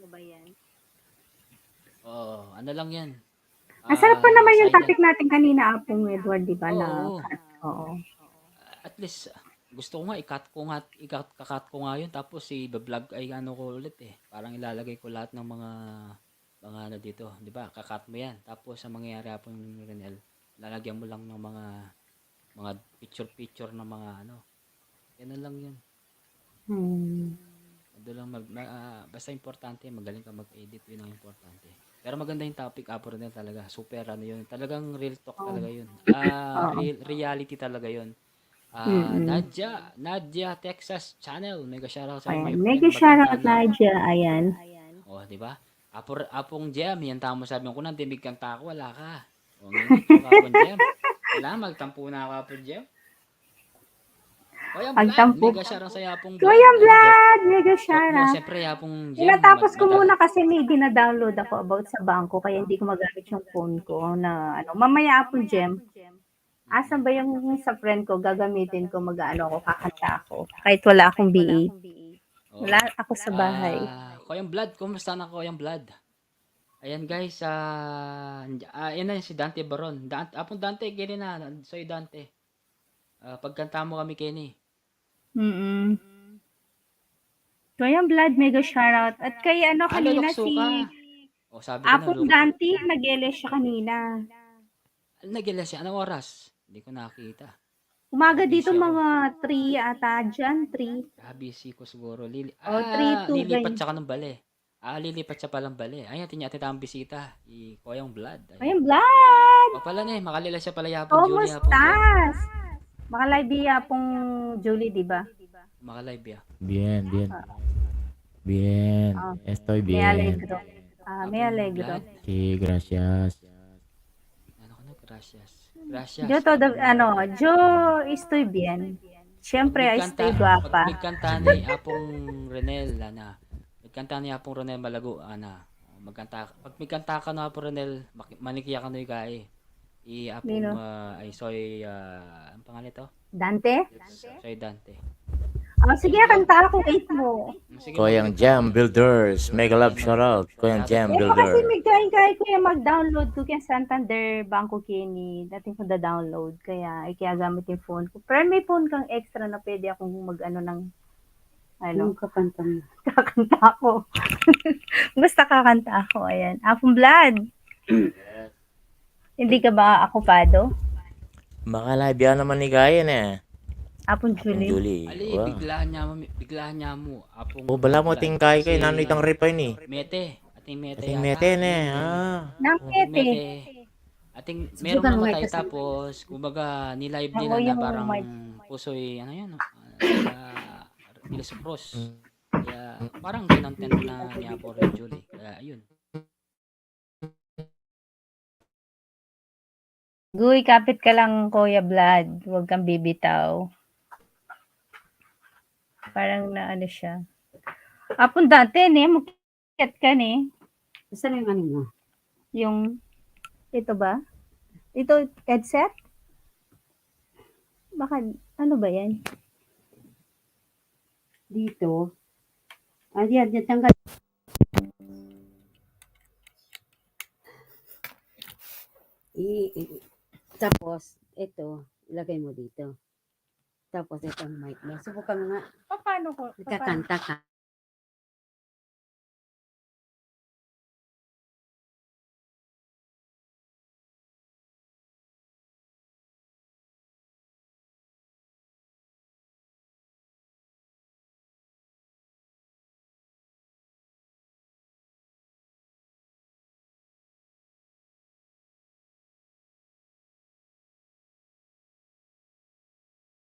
Oo, ano lang yan. Masarap pa naman yung silent. topic natin kanina, Apong Edward, di ba? Oo. At least, gusto ko nga, i-cut ko nga yun. Tapos, i-vlog ay ano ko ulit eh. Parang ilalagay ko lahat ng mga ano dito. Di ba? Kakat mo yan. Tapos, sa mangyayari Apon Renel, lalagyan mo lang ng mga picture ng mga ano. Yan lang yun. Basta importante, magaling ka mag-edit, yun ang importante. Pero maganda yung topic, Apon Renel talaga. Super ano yun. Talagang real talk talaga yun. Reality talaga yun. Nadia, Texas Channel. Mega shoutout sa my friend. Mega shoutout, Nadia. Ayan. Di ba? Apong Gem, yan tamo sabi ko nang timig kang tako, wala ka. Ngayon, Apong Gem. Wala, magtampo na ako, Apong Gem. Mega shoutout sa Apong Vlog. Kuya Vlad, mega shoutout. Siyempre, Apong Gem. Tinatapos ko muna kasi may dina-download ako about sa bangko, kaya hindi ko magamit yung phone ko na ano. Mamaya Apong Gem. Asan ba yung sa friend ko, gagamitin ko, mag-ano ako, kakanta ako. Kahit wala akong BA. Wala ako sa bahay. Kuyang Blood, kumusta na Kuyang Blood? Ayan guys, yan na si Dante Baron. Apong Dante, Kenny na. Soy Dante. Pagkanta mo kami, Kenny. Kuyang Blood, mega shoutout. At kay ano kanina si Apong Dante, nag-LS siya kanina. Nag-LS siya? Anong oras? Hindi ko nakita. Umaga dito mga 3 ata dyan, 3. Busy ko siguro. 3 to lilipat siya ka ng bali. Lilipat siya palang bali. Ayan, tinyatita ang bisita. Kuyang Blood. Kuyang Blood! Pala na makalila siya pala Yapong Julie. Kumusta? Makalive Yapong Julie, di ba? Makalive ya. Bien. Estoy bien. Me alegro. Sí, gracias. Gracias. Yo estoy bien. Siyempre, I stay Pag guwapa. nagkanta ni Apong Renel, nagkanta ni Apong Renel Malago, pag may kanta ka na Apong Renel, manikiya ka na yung kaya. Apong, Nino? ang pangalan ito? Dante? Soy Dante. Oh, sige, kanta ako. Wait mo. Sige, Koyang Jam Builders. Mega love shoutout. Koyang Jam Pero kasi Builder. may kaya ko yung mag-download ko kaya Santander, Bangko Kenny. Dating ko da-download. Kaya gamit yung phone ko. Pero may phone kang extra na pwede akong mag-ano ng Anong kakanta mo? kakanta ako. Basta kakanta ako. Ayan. Apong Blood. Hindi ka ba akupado? Baka live yan naman ni Gayan eh. Apong Julie. Julie. Ali, Wow. biglahan niya mo. Apong Oh, bala mo tingkay kay nanoy tang repay ni. Mete. Ating Mete Ating yata. mete ne. Nang Ating Mete. Ating Susugan meron mo naman nga tayo kasi. tapos kumbaga ni-live Ako nila na yung parang mic. pusoy ano yun Ilis Cross. Kaya parang kinontent na niya po rin Julie. Kaya ayun. Guy, kapit ka lang, Kuya Vlad. Huwag kang bibitaw. Parang na ano siya. Apong dati, magkit ka, Saan yung ano mo? Yung, ito ba? Ito, headset? Baka, ano ba yan? Dito. Yan, tanggal. Tapos, ito, ilagay mo dito. Tapos, itong mic mo. Subukan mo nga. Paano ko? Nagkakanta ka.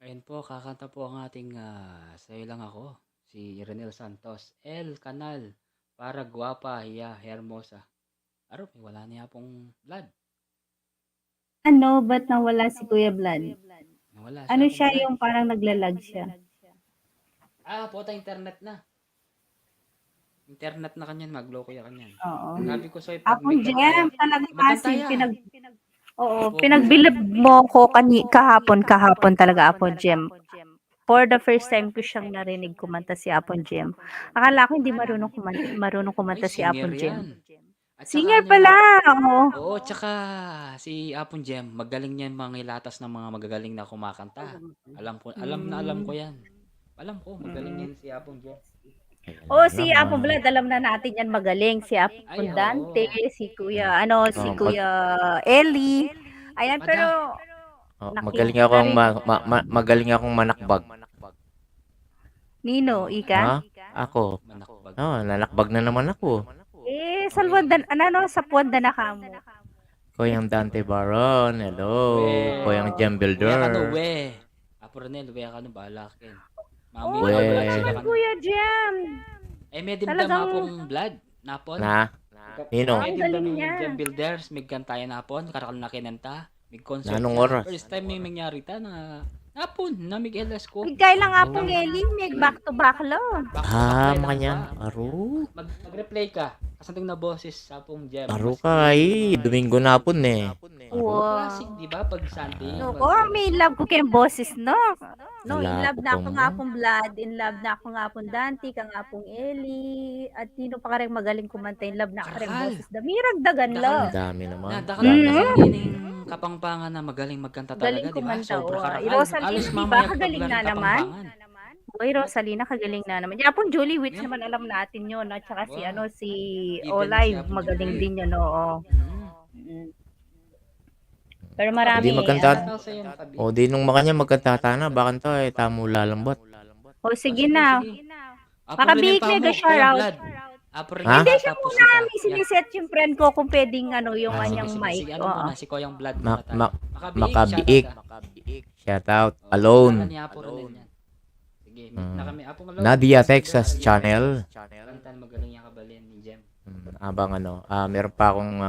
Ayun po, kakanta po ang ating Sa'yo Lang Ako, si Renel Santos. El Canal, para guwapa, hiya, hermosa. Aro, wala niya pong blood. Ano, ba't nawala si Kuya Vlad? Wala Ano akong siya blood. yung parang naglalag siya? Puta, internet na. Internet na kanyan, magloko ya kanyan. Oo. Sabi ko sa'yo, pag Apong may Jem, talaga magkanta kasi yan. Opo. pinagbilib mo ko kahapon talaga Apong Jem. For the first time ko siyang narinig kumanta si Apong Jem. Akala ko hindi marunong kumanta si singer Apong Jem. yan. At saka Singer ano pala, yan, oo. Oo, tsaka si Apong Jem, magaling yan mga ilatas ng mga magagaling na kumakanta. Alam ko yan. Alam ko, magaling yan si Apong Jem. Oh, si Apong Vlad, alam na natin yan magaling. Si Ay, Apong oo. Dante, si Kuya, si Oh, Kuya Eli. Ayan, pero magaling akong magaling akong manakbag. Nino, Ika? Ako. Manakbag. Nanakbag na naman ako. Sa Puanda na kamo. Koyang Dante Baron. Hello. We. Koyang Jam Uya ka no, Builder. we. Apo Ronel, uya ka no, bahala ka kin. Mami, We. blood sila ka no. Kuya Jam. May dimdam Talagang- apong blood. Napon. Na. Nino. May Ang dimdam galing yung niya. Gem Builders, may kantayan napon, karakal na kinanta. May concert. Nanong siya. oras? First time may mangyari ta na napon, na Miguel Esco. Bigay lang Apong Eli, may back to back lo. Makanya. Aro. Mag-replay ka. Kasanting na boses sa apong Gem. Aro ka ay. Domingo na po eh. Wow. Classic, di ba? Pag Sunday. May love ko kayong boses, no? No, in Wala love ko na ako pang- nga pong Vlad, in love na ako nga pong Dante, ka nga pong Eli, at sino pa ka rin magaling kumanta, in love na ako rin Karakal. boses. Damiragdagan lo. Dami naman. Nadakal Dami na naman. yung kapangpangan na magaling magkanta talaga, Galing di ba? kumanta, Sobra oo. karakal. Rosalina, Alos di ba? mamaya Kagaling paglan na ng naman. kapampangan. Uy, Rosalina, kagaling na naman. Yapon Julie Witch naman alam natin yun, at saka si Wow. si Even Olive, si Apong magaling Julie. din yun, oo. Mm. Pero marami. Hindi magkanta. Ano sa'yo, Makabi? O di nung makanya magkatatana. Bakit to eh. Tamo lalambot. Sige na. Apo Makabig, Renel pa mega mo, shout Kuya out. Vlad. Apo Renel Ha? pa, tapos ika. May siniset yung friend ko kung pwedeng yung Ah, kanyang mic. Sige, ano Oo. muna, si Koyang Vlad muna tayo. Makabiik, Makabiik. shoutout Shout out. ka. Alone. Pangalan ni Apo Renel yan. Sige, meet na kami. Apo Malone. Nadia Texas channel. Kantan, magaling niya kabalin ni Jem. Abang meron pa akong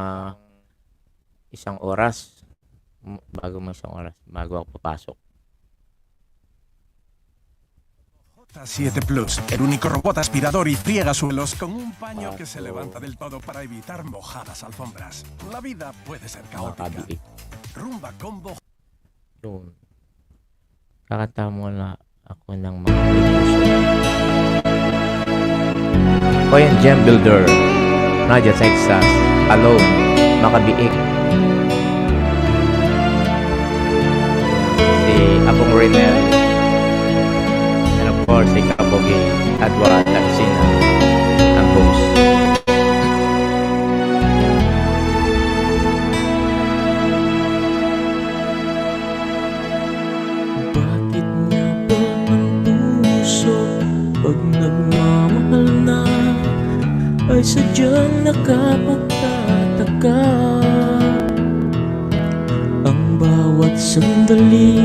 isang oras bago ako papasok. 7 Plus, el único robot aspirador y friega suelos con un paño que se levanta del todo para evitar mojadas alfombras. La vida puede ser caótica. Makabiik. Rumba Combo. Yun. Kakanta muna ako ng mga puso. Koyan Gem Builder, Nadia, Texas, Alone, Makabiik. Si Apong Renel, and of course si Kapogi Adwa Taxina, ang host. Bakit nga ba ang puso pag nagmamahal na ay sadyang nakapagtataka? Ang bawat sandali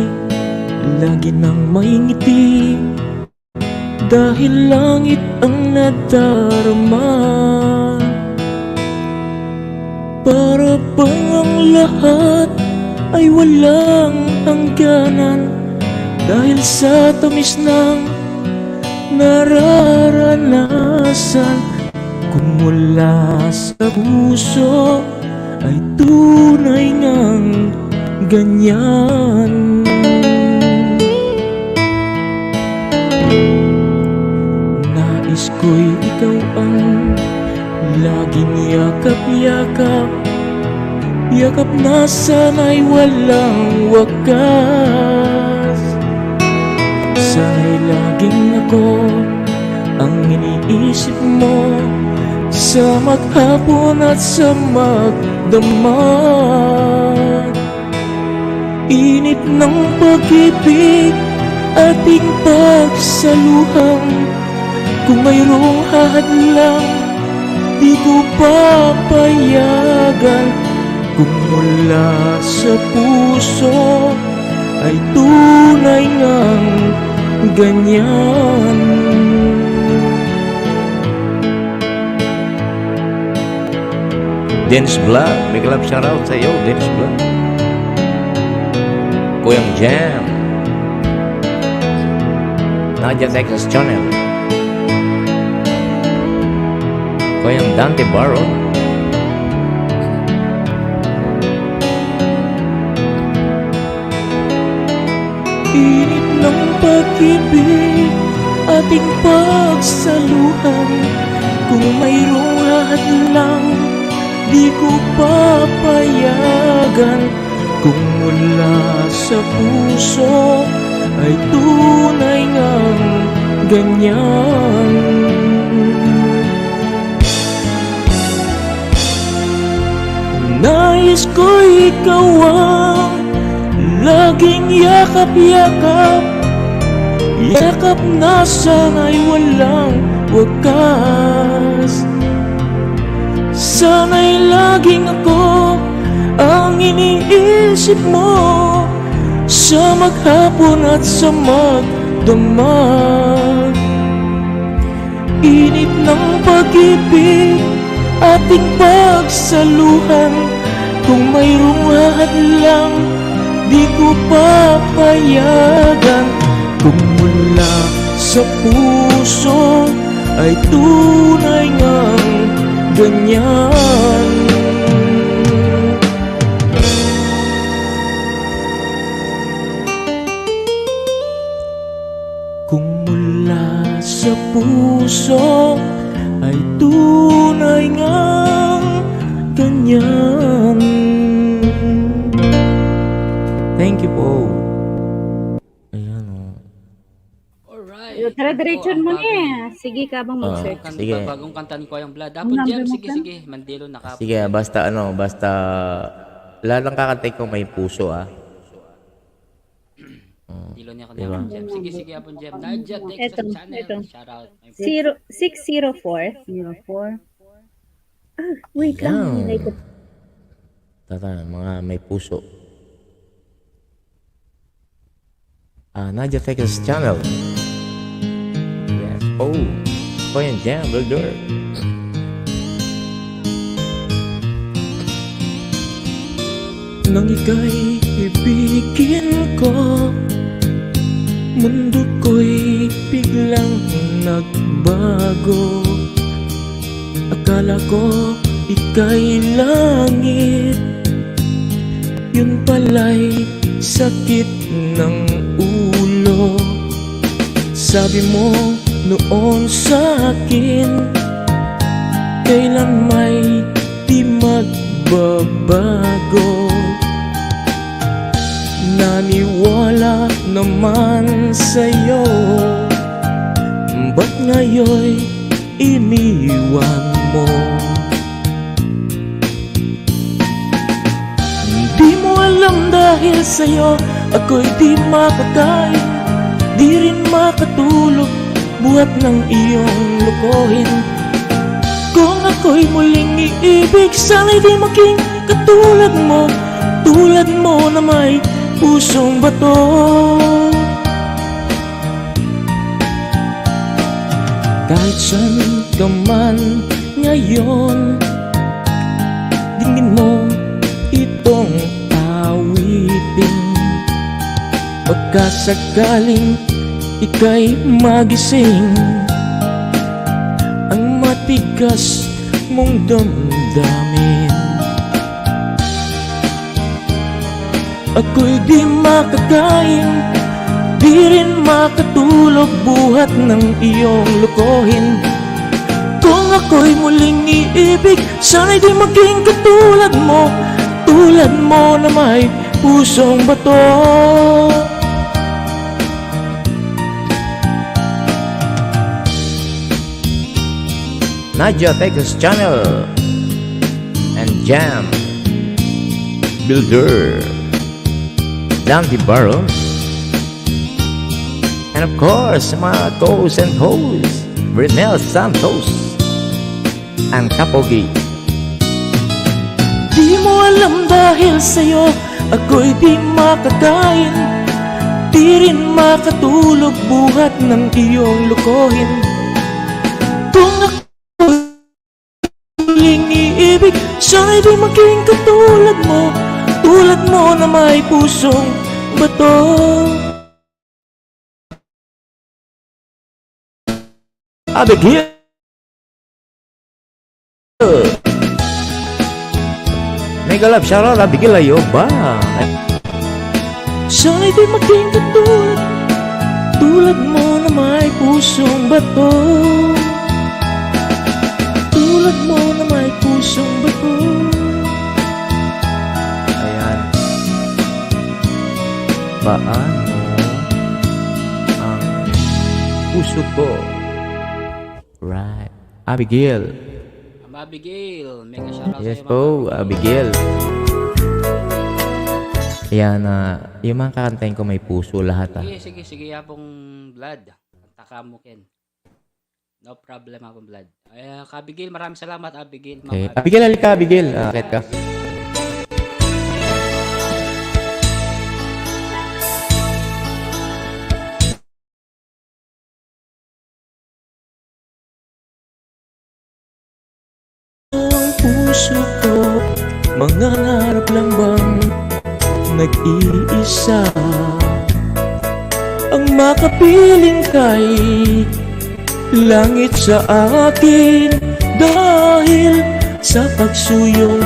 lagi nang may ngiti dahil langit ang nadarama. Para bang ang lahat ay walang hangganan dahil sa tamis ng nararanasan. Kung mula sa puso ay tunay ngang ganyan. Nais ko'y ikaw ang laging yakap-yakap, yakap na sana'y walang wakas. Sana'y laging ako ang iniisip mo sa maghapon at sa magdamag. Init ng pag-ibig ating pagsaluhan. Kung mayroong hadlang, di ko papayagan. Kung mula sa puso ay tunay ngang ganyan. Dance Vlog, big love shoutout sa iyo, Dance Vlog. Koyang Jam, Nadia, Texas Channel, Koyang Dante Barro, Init ng pag-ibig ating pagsaluhan. Kung mayroong hadlang, di ko papayagan. Kung mula sa puso ay tunay ngang ganyan. Nais ko ikaw ang laging yakap-yakap, yakap na sana'y walang wakas. Sana'y laging ako ang iniisip mo sa maghapon at sa magdamag. Init ng pag-ibig ating pagsaluhan. Kung mayroong hadlang, di ko papayagan. Kung mula sa puso ay tunay ngang ganyan. Kung mula sa puso ay tunay ngang ganyan. thank you po. Ayan o. Alright. Dire-diretso Ito ang mo bagong- na. Sige ka bang mag-search? Sige. Bagong kanta ni Koyang Vlad. Apon Jam, sige. Mandilo na ka. Sige, basta lahat ng kakantay ko may puso Mandilo niya ko Diba? Apon Jam. Sige, Apon Jam. Nadia, Texas Eto, Channel. eto. Shout out. 604. 04. Wait lang. Ayan. Like, Tata, mga may puso. Nadia, Texas Channel. Yes. Oh, Koyan Jam Builder. Nang ika'y ibigin ko, mundo ko'y bigyan biglang nagbago. Akala ko ika'y langit, yun pala'y sakit ng ulo. Sabi mo noon sa akin, kailan may di magbabago. Naniwala naman sa'yo, ba't ngayon'y iniwan mo? Di mo alam dahil sa'yo ako'y di makakain, di rin makatulog, buhat ng iyong lokohin. Kung ako'y muling iibig, sana'y di maging katulad mo na may pusong bato. Kahit saan ka man ngayon, dinggin mo itong awitin. Pagkasakaling ika'y magising, ang matigas mong damdamin, ako'y di makakain, di rin makatulog, buhat ng iyong lokohin. Kung ako'y muling iibig, sana'y di maging katulad mo na may pusong bato. Nadia Vegas Channel and Jam Builder, Dandy Barros, and of course mga co-hosts and hosts, Bernel Santos and Kapogi. Di mo alam dahil sa'yo ako'y di makakain, di rin makatulog, buhat ng iyong lokohin. Kung ako'y muling iibig, sana'y di maging katulad mo na may pusong bato. Abigail, Mega love shoutout Abigail Ayoba. sana'y di maging tulad mo na may pusong bato. Tulad mo na may pusong bato. Ayan. Paano ang puso ko? Right. Abigail. Ma'am Abigail, mega shoutout Yes sa'yo, po, Ma'am Abigail. Ayan, yung mga kakantahin ko may puso lahat. Sige, yapong Vlad. Taka mo, Ken. No problem, yapong Vlad. Abigail, maraming salamat, Abigail. Ma'am Okay. Abigail, halika, Abigail. Akit ka. Ang puso ko, mangarap lang bang nag-iisa, ang makapiling kay langit sa akin, dahil sa pagsuyong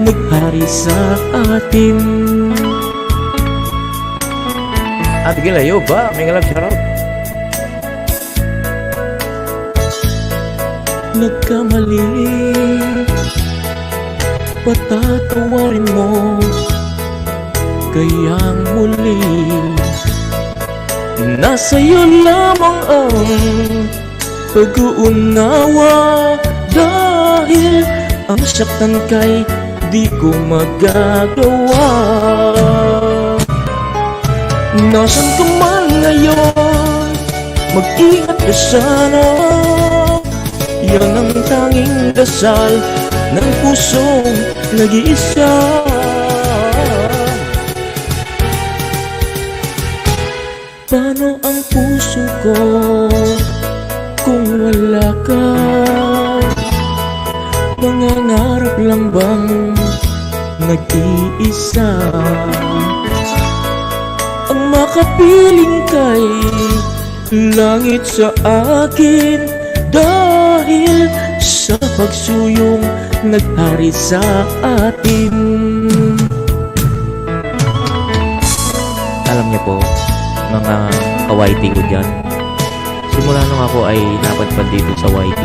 naghari sa atin. Abigail Ayoba, may love shoutout. Nagkamali, patatawarin mo, kayang muli nasa'yo lamang ang pag-uunawa, dahil ang saktan kay di ko magagawa. Nasaan ka man ngayon, mag-ingat ka sana, yan ang tanging dasal ng pusong nag-iisa. Paano ang puso ko kung wala ka? Mangangarap lang bang nag-iisa, ang makapiling kay langit sa akin dahil sa pagsuyong naghari sa atin. Alam niyo po, mga ka-YT ko dyan, simula nung ako ay napadpad dito sa YT,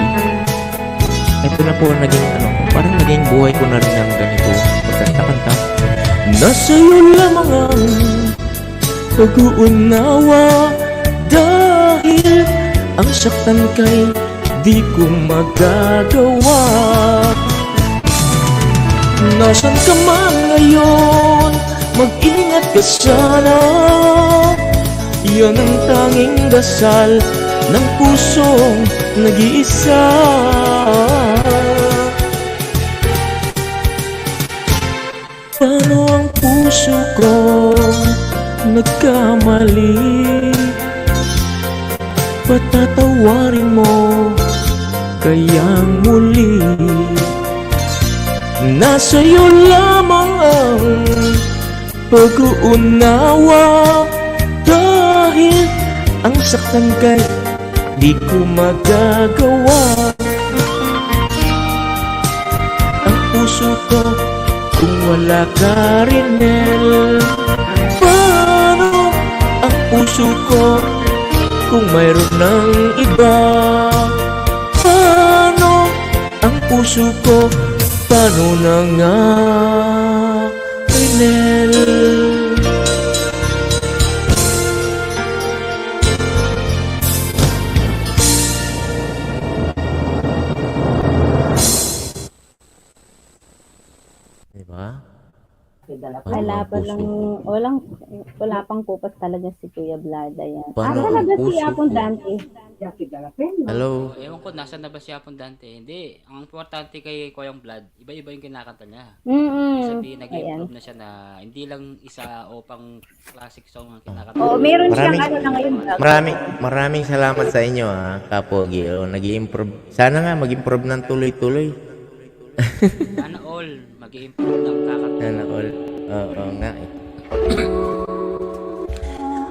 ito na po ang naging parang naging buhay ko na rin ng ganito, pagkanta-kanta. Nasa'yo lamang ang pag-uunawa dahil ang saktan kay di ko magagawa. Nasaan ka man ngayon, mag-ingat ka sana. Yan ang tanging dasal ng pusong nag-iisa. Paano ang puso ko nagkamali? Patatawarin mo kayang muli. Nasa'yo lamang ang pag-uunawa dahil ang saktan kay di ko magagawa. Ang puso ko kung wala ka rin, paano ang puso ko kung mayroon ng iba? Paano ang puso ko, paano na nga, Rinel? Diba? Wala pa lang, wala pang kupas talaga si Kuya Blada yan. Paano talaga ang si puso Apon ko? Dante. Hello? Ewan ko, nasa na ba si Apon Dante? Hindi. Ang importante kay Koyang Blood, iba-iba yung kinakanta niya. Ibig sabihin, nag-improve na siya na hindi lang isa o pang classic song ang kinakanta. Oo, meron siyang Maraming- na ngayon. Maraming salamat sa inyo Kapogi. Nag-i-improve. Sana nga mag-improve ng tuloy-tuloy. Sana all, mag-i-improve ng kakanta. Sana all. Oo nga eh.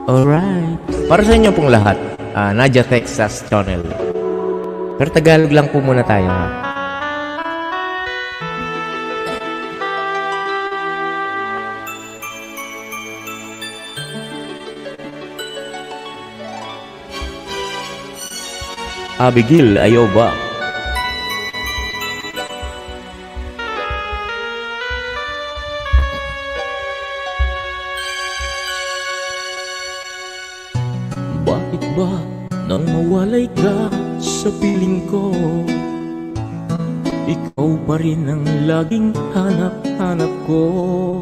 Alright. Para sa inyo pong lahat, Nadia Texas Channel. Pero Tagalog lang po muna tayo ha. Abigail Ayoba. Bakit ba nang mawalay ka sa piling ko, ikaw pa rin ang laging hanap-hanap ko?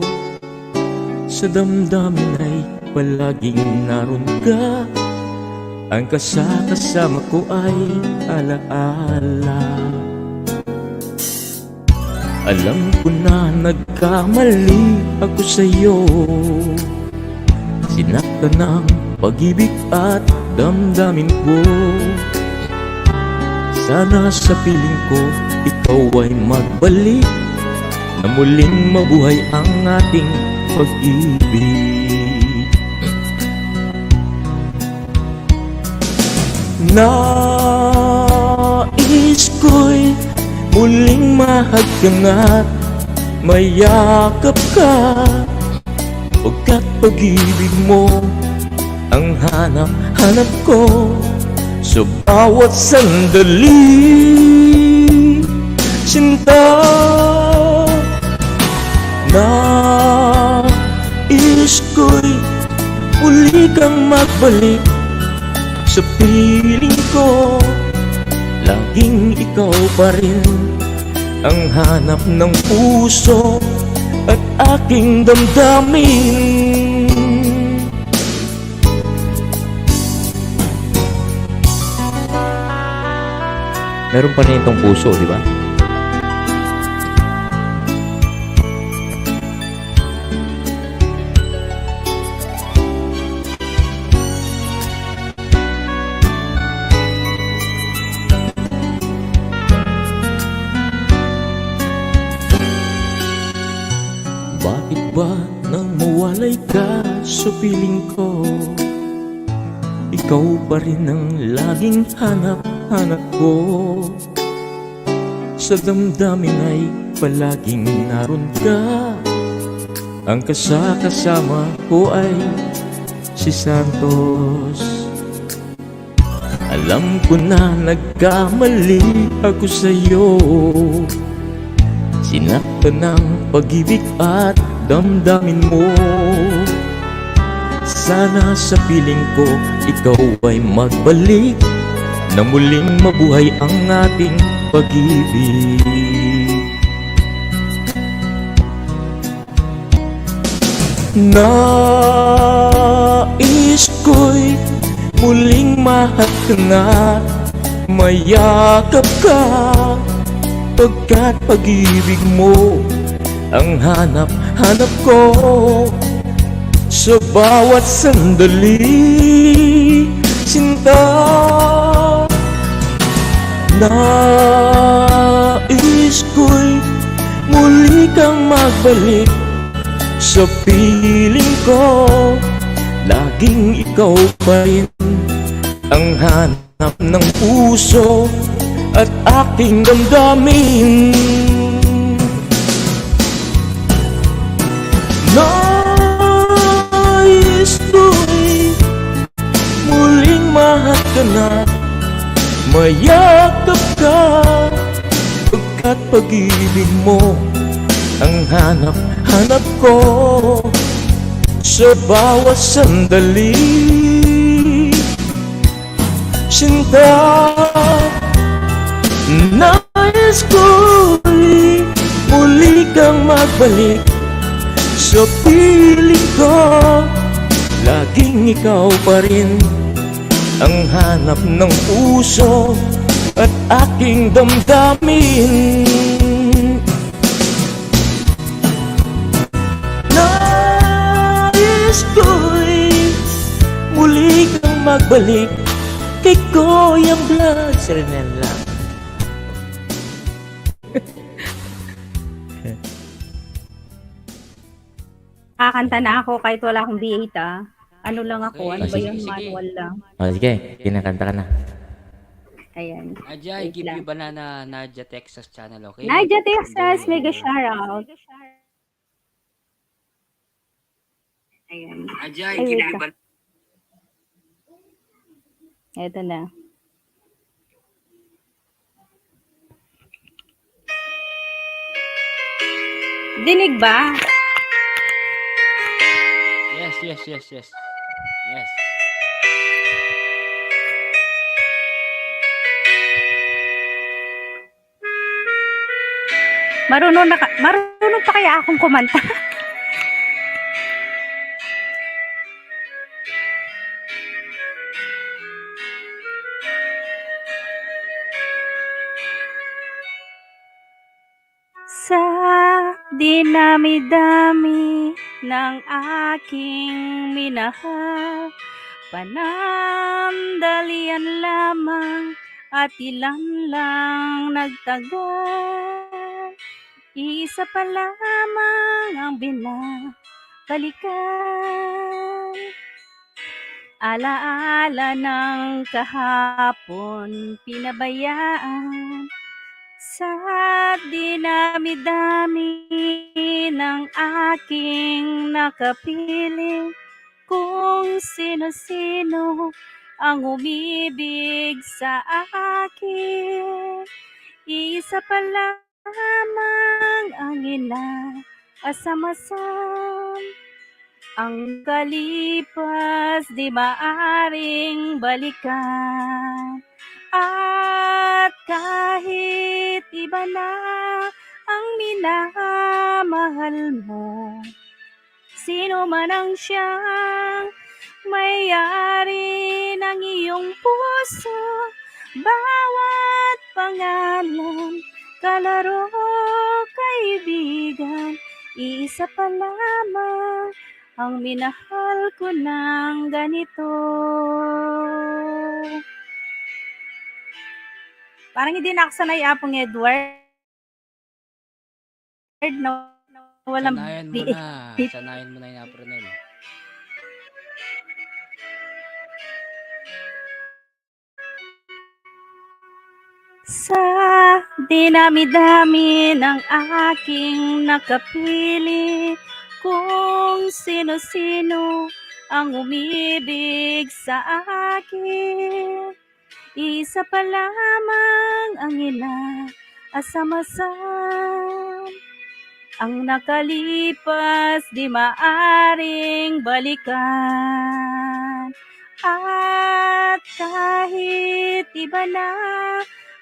Sa damdamin ay palaging naroon ka, ang kasama ko ay alaala. Alam ko na nagkamali ako sa'yo, sinaktan ng pag-ibig at damdamin ko. Sana sa piling ko ikaw ay magbalik, na muling mabuhay ang ating pag-ibig. Nais ko'y muling mahagkan at mayakap ka, pagkat pag-ibig mo ang hanap-hanap ko sa bawat sandali. Sinta, nais ko'y muli kang magbalik sa piling ko. Laging ikaw pa rin ang hanap ng puso at aking damdamin. Meron pa rin itong puso, di ba? Bakit ba nang mawalay ka sa piling ko, ikaw pa rin ang laging hanap-hanap ko. Sa damdamin ay palaging naroon ka. Ang kasama ko ay si Santos. Alam ko na nagkamali ako sa'yo. Sinaktan ng pag-ibig at damdamin mo. Sana sa piling ko ikaw ay magbalik, na muling mabuhay ang ating pag-ibig. Nais ko'y muling mahal ka na, mayakap ka, pagkat pag-ibig mo ang hanap-hanap ko. Sa bawat sandali, sinta, nais ko'y muli kang magbalik sa piling ko. Laging ikaw pa rin ang hanap ng puso at aking damdamin. Nais ko'y muling mahal ka na, mayakap ka, pagkat pag-ibig mo ang hanap-hanap ko. Sa bawat sandali, sinta, nais ko'y muli kang magbalik sa piling ko. Laging ikaw pa rin ang hanap ng puso at aking damdamin. Nais ko'y muli kang magbalik kay Kuya Vlog. Serenel lang. Kakanta na ako kahit wala akong V8 ah. Ano lang ako, Okay, ano ba sige, yung sige. manual lang. O sige, kinakanta ka na. Ayan. Nadia, I Wait give lang. you banana, Nadia Texas channel, okay? Nadia Texas, Enjoy mega your- shoutout. Ayan. Nadia, Ay, wait lang. Eto na. Dinig ba? Yes, yes, yes, yes. Yes. Marunong pa kaya akong kumanta? Sa dinami-dami ng aking minahal, panandalian lamang at ilan lang nagtagal. Isa pa lamang ang binabalikan. Alaala ng kahapon pinabayaan. Sa dinami-dami ng aking nakapiling, kung sino-sino ang umibig sa akin, isa pa lamang ang inaasam-asam. Ang kalipas di maaring balikan. At kahit iba na ang minamahal mo, sino man ang siyang may-ari ng iyong puso, bawat pangalan, kalaro, kaibigan, iisa pa lamang ang minahal ko ng ganito. Parang hindi na ako sanay, Apong Edward, na walang Sanayan mo B8. na. Sanayan mo na yung Apronel. Sa dinami-dami ng aking nakapili, kung sino-sino ang umibig sa akin, isa pa lamang ang inaasam-asam. Ang nakalipas di maaring balikan. At kahit iba na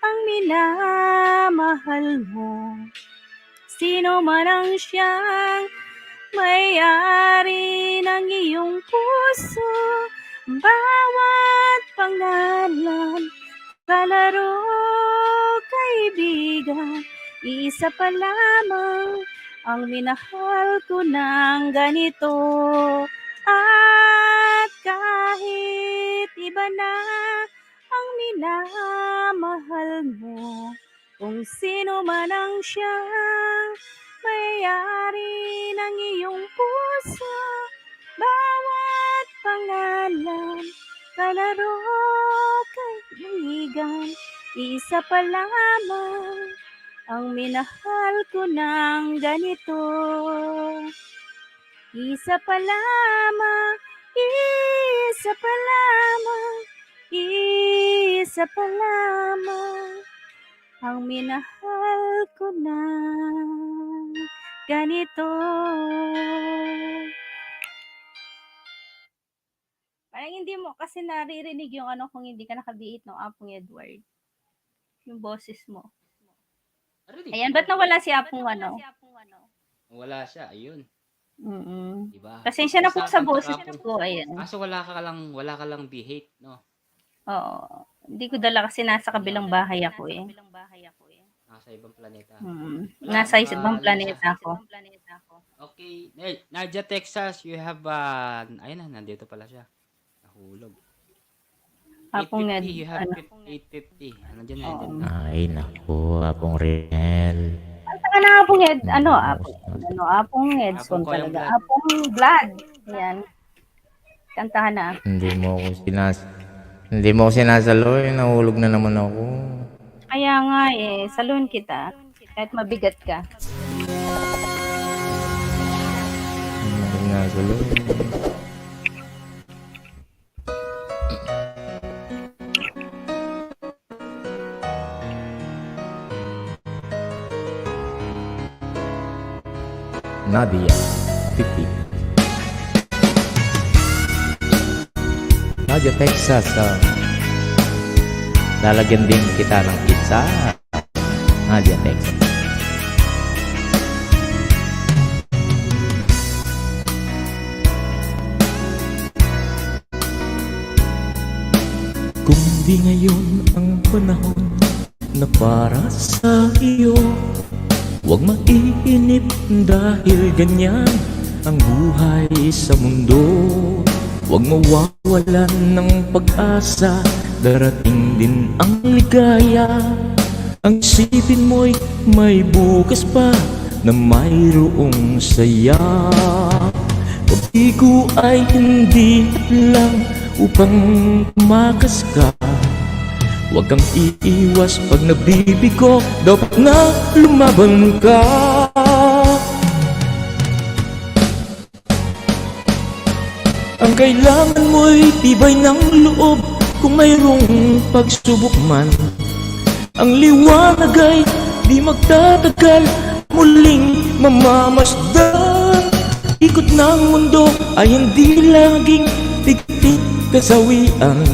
ang minamahal mo, sino man ang siyang may-ari ng iyong puso, bawat pangalan, kalaro, kaibigan, isa pa lamang ang minahal ko ng ganito. At kahit iba na ang minamahal mo, kung sino man ang siyang may-ari ng iyong puso, bawat pangalan, kalaro, kaibigan, isa pa lamang ang minahal ko ng ganito. Isa pa lamang, isa pa lamang, isa pa lamang ang minahal ko ng ganito. Parang hindi mo kasi naririnig yung ano kung hindi ka nakabiit ng Apong Edward. Yung boses mo. Ayan, ba't nawala si Apong ano? Wala siya, ayun. Diba? Pasensya na po sa Kanta boses ka ko, ayan. Kaso wala ka lang behave, no? Oo. Hindi ko dala kasi nasa kabilang bahay ako eh. Nasa ibang planeta. Nasa ibang planeta ako. Okay. Nadia, Texas, you have, ayun na, nandito pala siya. Nahulog. Apong 850, you have ano. 850. Nandiyan na, Oo. nandiyan na. Ay, naku, Apong Riel. Saka na Apong Head, Apong Headson Apong Koyang talaga. Blood. Apong Blood. Yan. Kantahan na. Hindi mo ako sinasaloy, nahulog na naman ako. Kaya nga eh, salon kita. Kahit mabigat ka. Sinasaloy. Nadia, 50. Nadia, Texas. Lalagyan din kita ng pizza. Nadia, Texas. Kung di ngayon ang panahon na para sa iyo, huwag maiinip dahil ganyan ang buhay sa mundo. Huwag mawawalan ng pag-asa, darating din ang ligaya. Ang isipin mo'y may bukas pa na mayroong saya. Pag-igo ay hindi lang upang tumakas ka. Huwag kang iiwas pag nabibigo, dapat na lumaban ka. Ang kailangan mo'y tibay ng loob kung mayroong pagsubok man. Ang liwanag ay di magtatagal, muling mamamasdan. Ikot ng mundo ay hindi laging tigtik kasawian.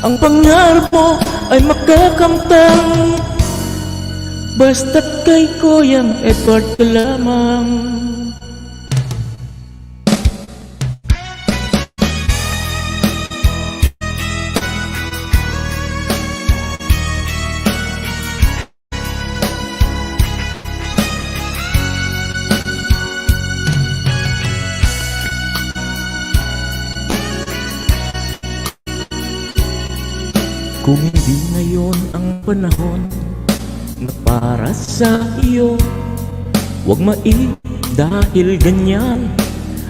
Ang pangarap mo ay makakamtang, basta't kay Koyang Edward ka lamang. Kung hindi ngayon ang panahon na para sa iyo, huwag dahil ganyan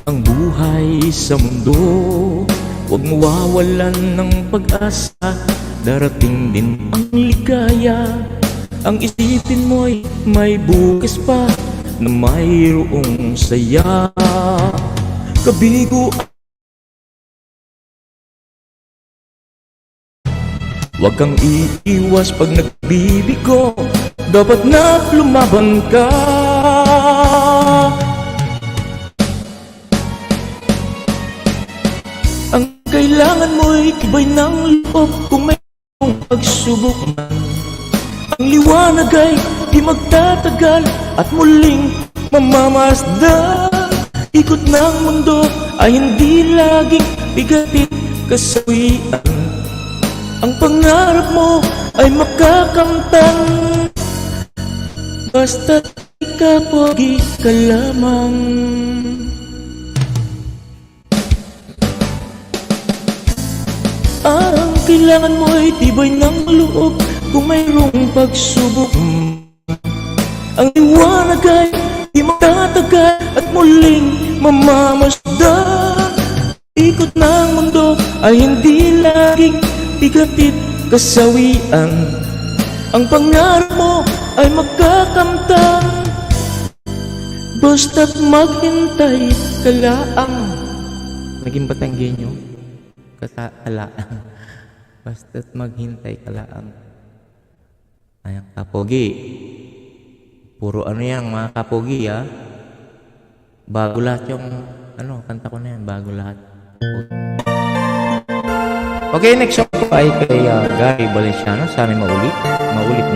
ang buhay sa mundo. Huwag mawawalan ng pag-asa, darating din ang ligaya. Ang isipin mo'y may bukas pa na mayroong saya. Kabigo, huwag kang iiwas pag nagbibigo, dapat na lumaban ka. Ang kailangan mo'y tibay ng loob kung may pagsubok man. Ang liwanag ay di magtatagal at muling mamamasdan. Ikot ng mundo ay hindi laging bigatit kasawian. Ang pangarap mo ay makakamtan, basta't ikapogi ka lamang. Ang kailangan mo ay tibay ng loob kung mayroong pagsubok. Ang liwanag ay di magtatagal at muling mamamasdan. Ikot ng mundo ay hindi laging bigatit kasawian. Ang pangarap mo ay magkakamtan, basta't maghintay ka laang. Naging Batanggenyo kalaang. Basta't maghintay ka laang. Ay, kapogi. Puro ano yan mga kapogi ha. Bago lahat yung kanta ko na yan. Bago lahat. Okay, next song ko ay kay Gary Valenciano. Sana maulit. Maulit.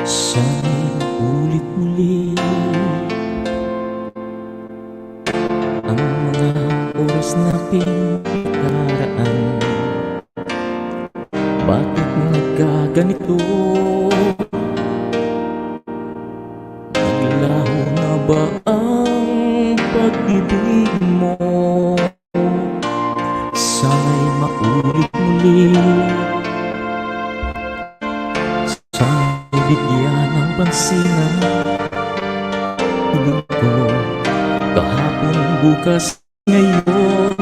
Sana'y ulit muli ang mga oras natin nakaraan. Bakit nagkaganito? Naglaho na ba ang pag-ibig mo? Sana'y maulit muli, sana'y bigyan ng pansin ang tulog ko. Kahapon, bukas, ngayon,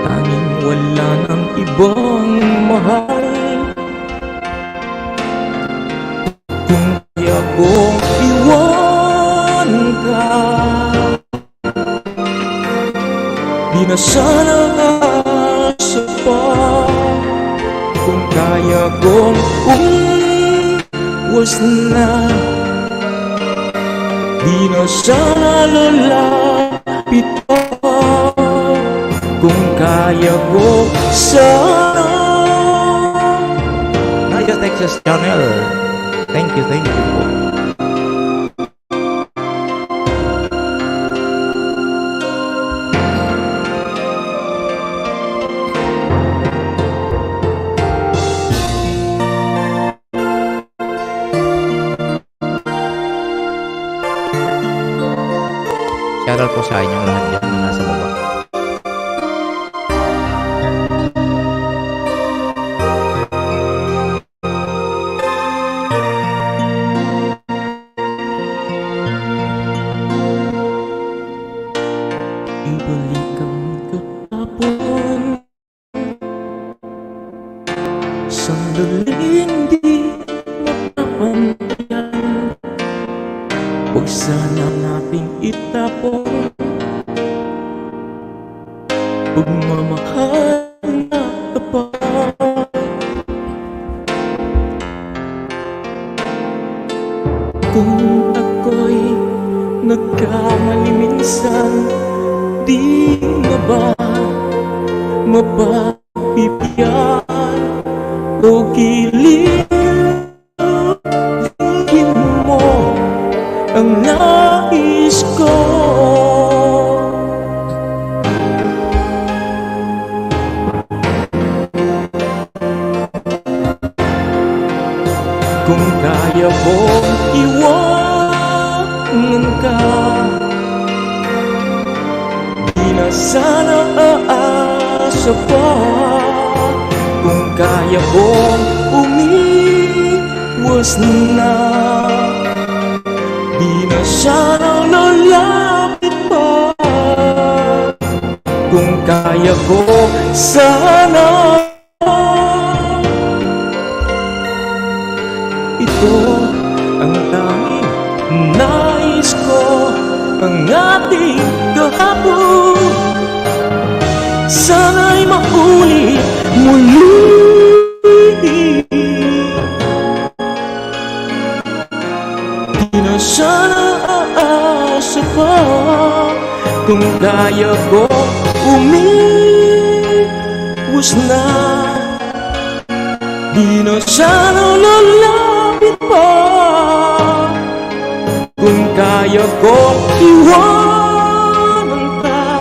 tanging wala ng ibang mahal. Kung kaya kong iwan ka, di na sana asa pa. Kung kaya kong uwas na, di na sana lalapit pa. Kung kaya ko sana. Naja Texas Channel. Thank you po. Shoutout po sa inyong lahat dyan na nasa baba. Ibalik ang katapon, sandaling di matapantayan. Huwag sana nating itapon pagmamahal na tapat. Kung ako'y nagkamali minsan, di na ba mapapibigyan o kililin mo ang nais ko? Kung kaya kong iwanan ka, di na sana aasa pa kung kaya kong umiwas na. Di na sana lalapit pa kung kaya ko sana. Ito ang tanging nais ko, ang ating kahapon sana'y maulit muli. Di na sana aasa pa kung kaya ko umiwas na. Di na sana lalapit pa kung kaya ko iwanan ka.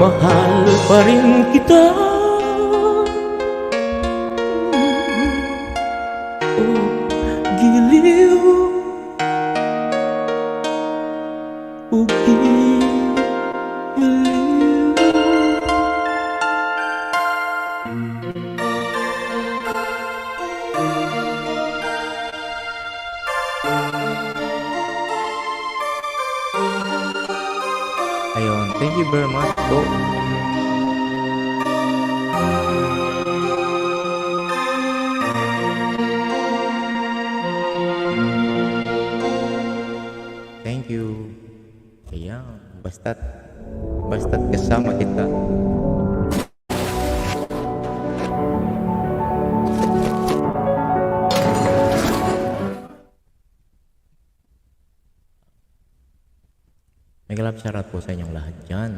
Mahal pa rin kita, oh giliw, oh giliw. Ayun, thank you very much po. Thank you. Ayan, basta't kasama kita. Nagalap shoutout po sa inyong lahat dyan.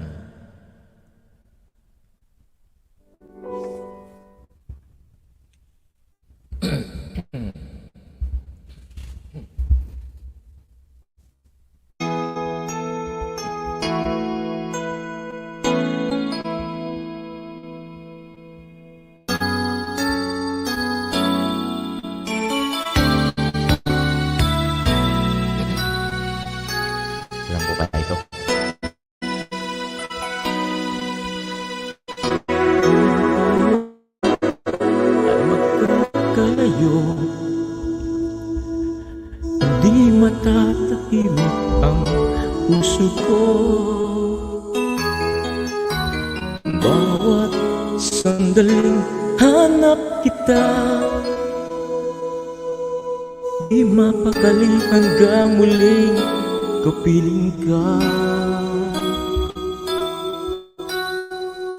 Alam po ba ito? Magkakalayo, di matatahimik ang puso ko. Bawat sandaling hanap kita, di mapakali hanggang muling kapiling ka.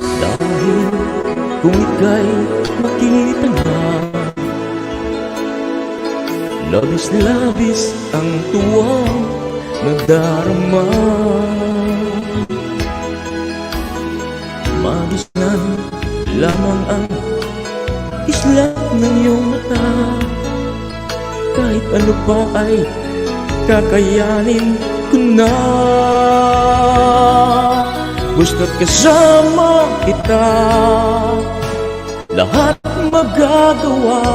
Dahil kung ika'y makita na, labis-labis ang tuwang nadarama. Magisnan lamang ang islap ng iyong mata, kahit ano pa ay kakayanin ko na. Gusto't kasama kita, lahat magagawa,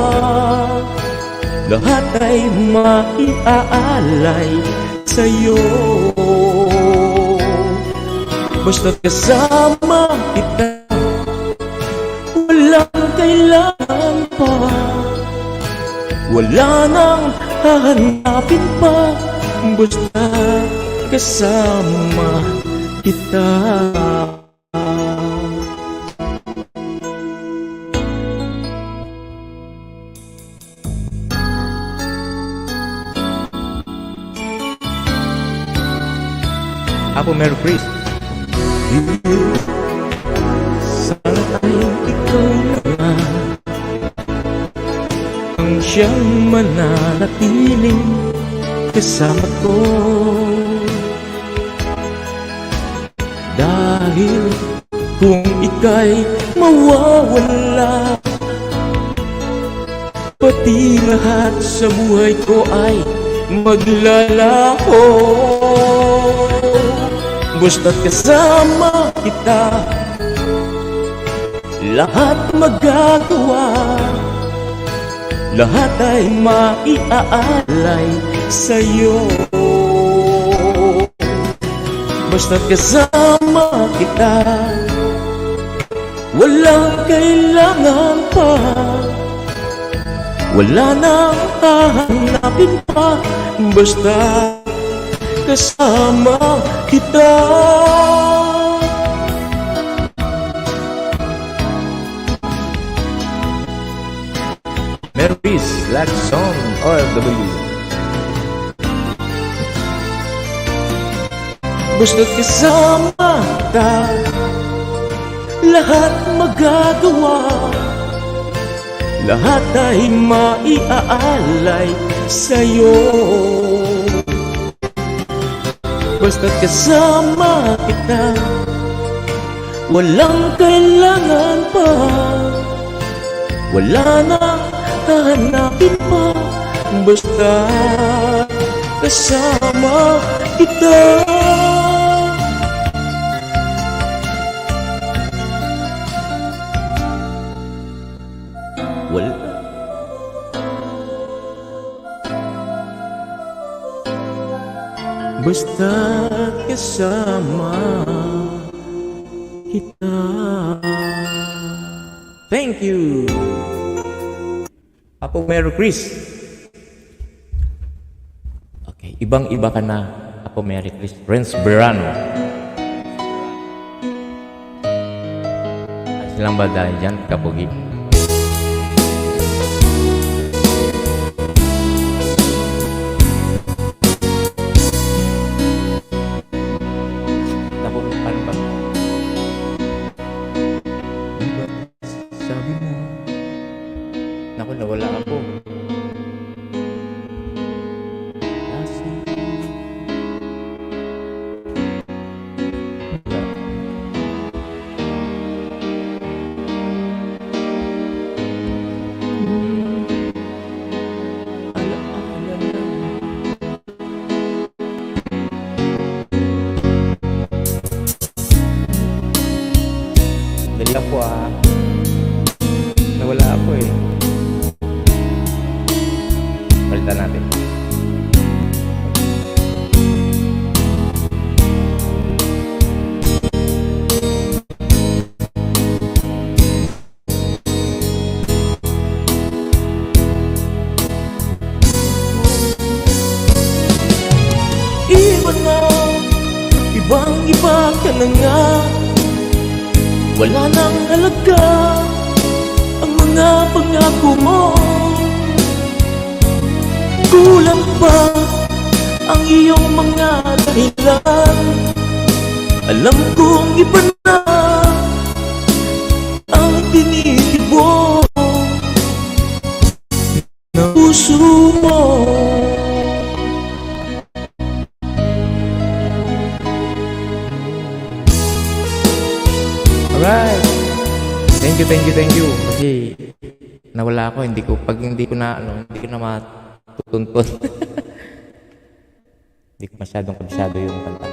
lahat ay maiaalay sa'yo. Basta't kasama kita, walang kailangan pa, wala nang hahanapin pa. Basta kasama kita. Apo Mary Chris. Sana ay ikaw na ang siyang mananatiling kasama ko. Dahil kung ika'y mawawala, pati lahat sa buhay ko ay maglalaho. Basta't kasama kita, lahat magagawa, lahat ay maiaalay sa'yo. Basta't kasama kita, walang kailangan pa, wala nang hahanapin pa. Basta kasama kita. Mervis Lacson OFW. Basta't kasama kita, lahat magagawa, lahat ay maiaalay sa'yo. Basta't kasama kita, walang kailangan pa, wala nang hahanapin pa. Basta kasama kita. Wala. Basta kasama kita. Thank you. Apo Mary Chris. Okay, ibang-iba ka na, Apo Mary Chris. Renz Berano. Silang ba dahil dyan, Kapogi? Naku, paano ba? Diba, sabi mo. Naku, nawala ako. Dali lang po ah. Nawala ako eh. Palitan natin. Iba na, ibang-iba ka na nga, wala nang halaga ang mga pangako mo. Kulang pa ang iyong mga dahilan. Alam kong iba na ang tinigibo ng puso mo. Alright. Thank you. Kasi nawala ako, hindi ko na matutuntun. Hindi ko masyadong kabisado yung kanta.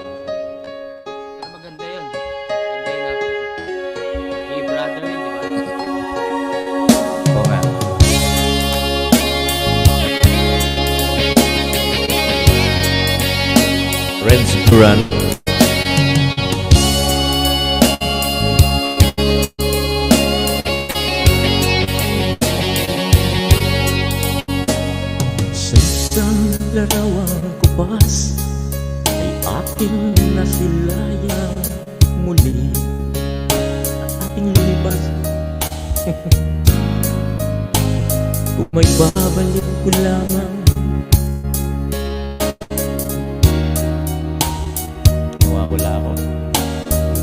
Maganda yun. Maganda yun na. Hey, brother yun, di ba? Oo nga. Renz Berano. Sa isang larawang kubas ay aking nasilayang muli at ating lumibas. Kung may babalik ko lamang, Wala ako.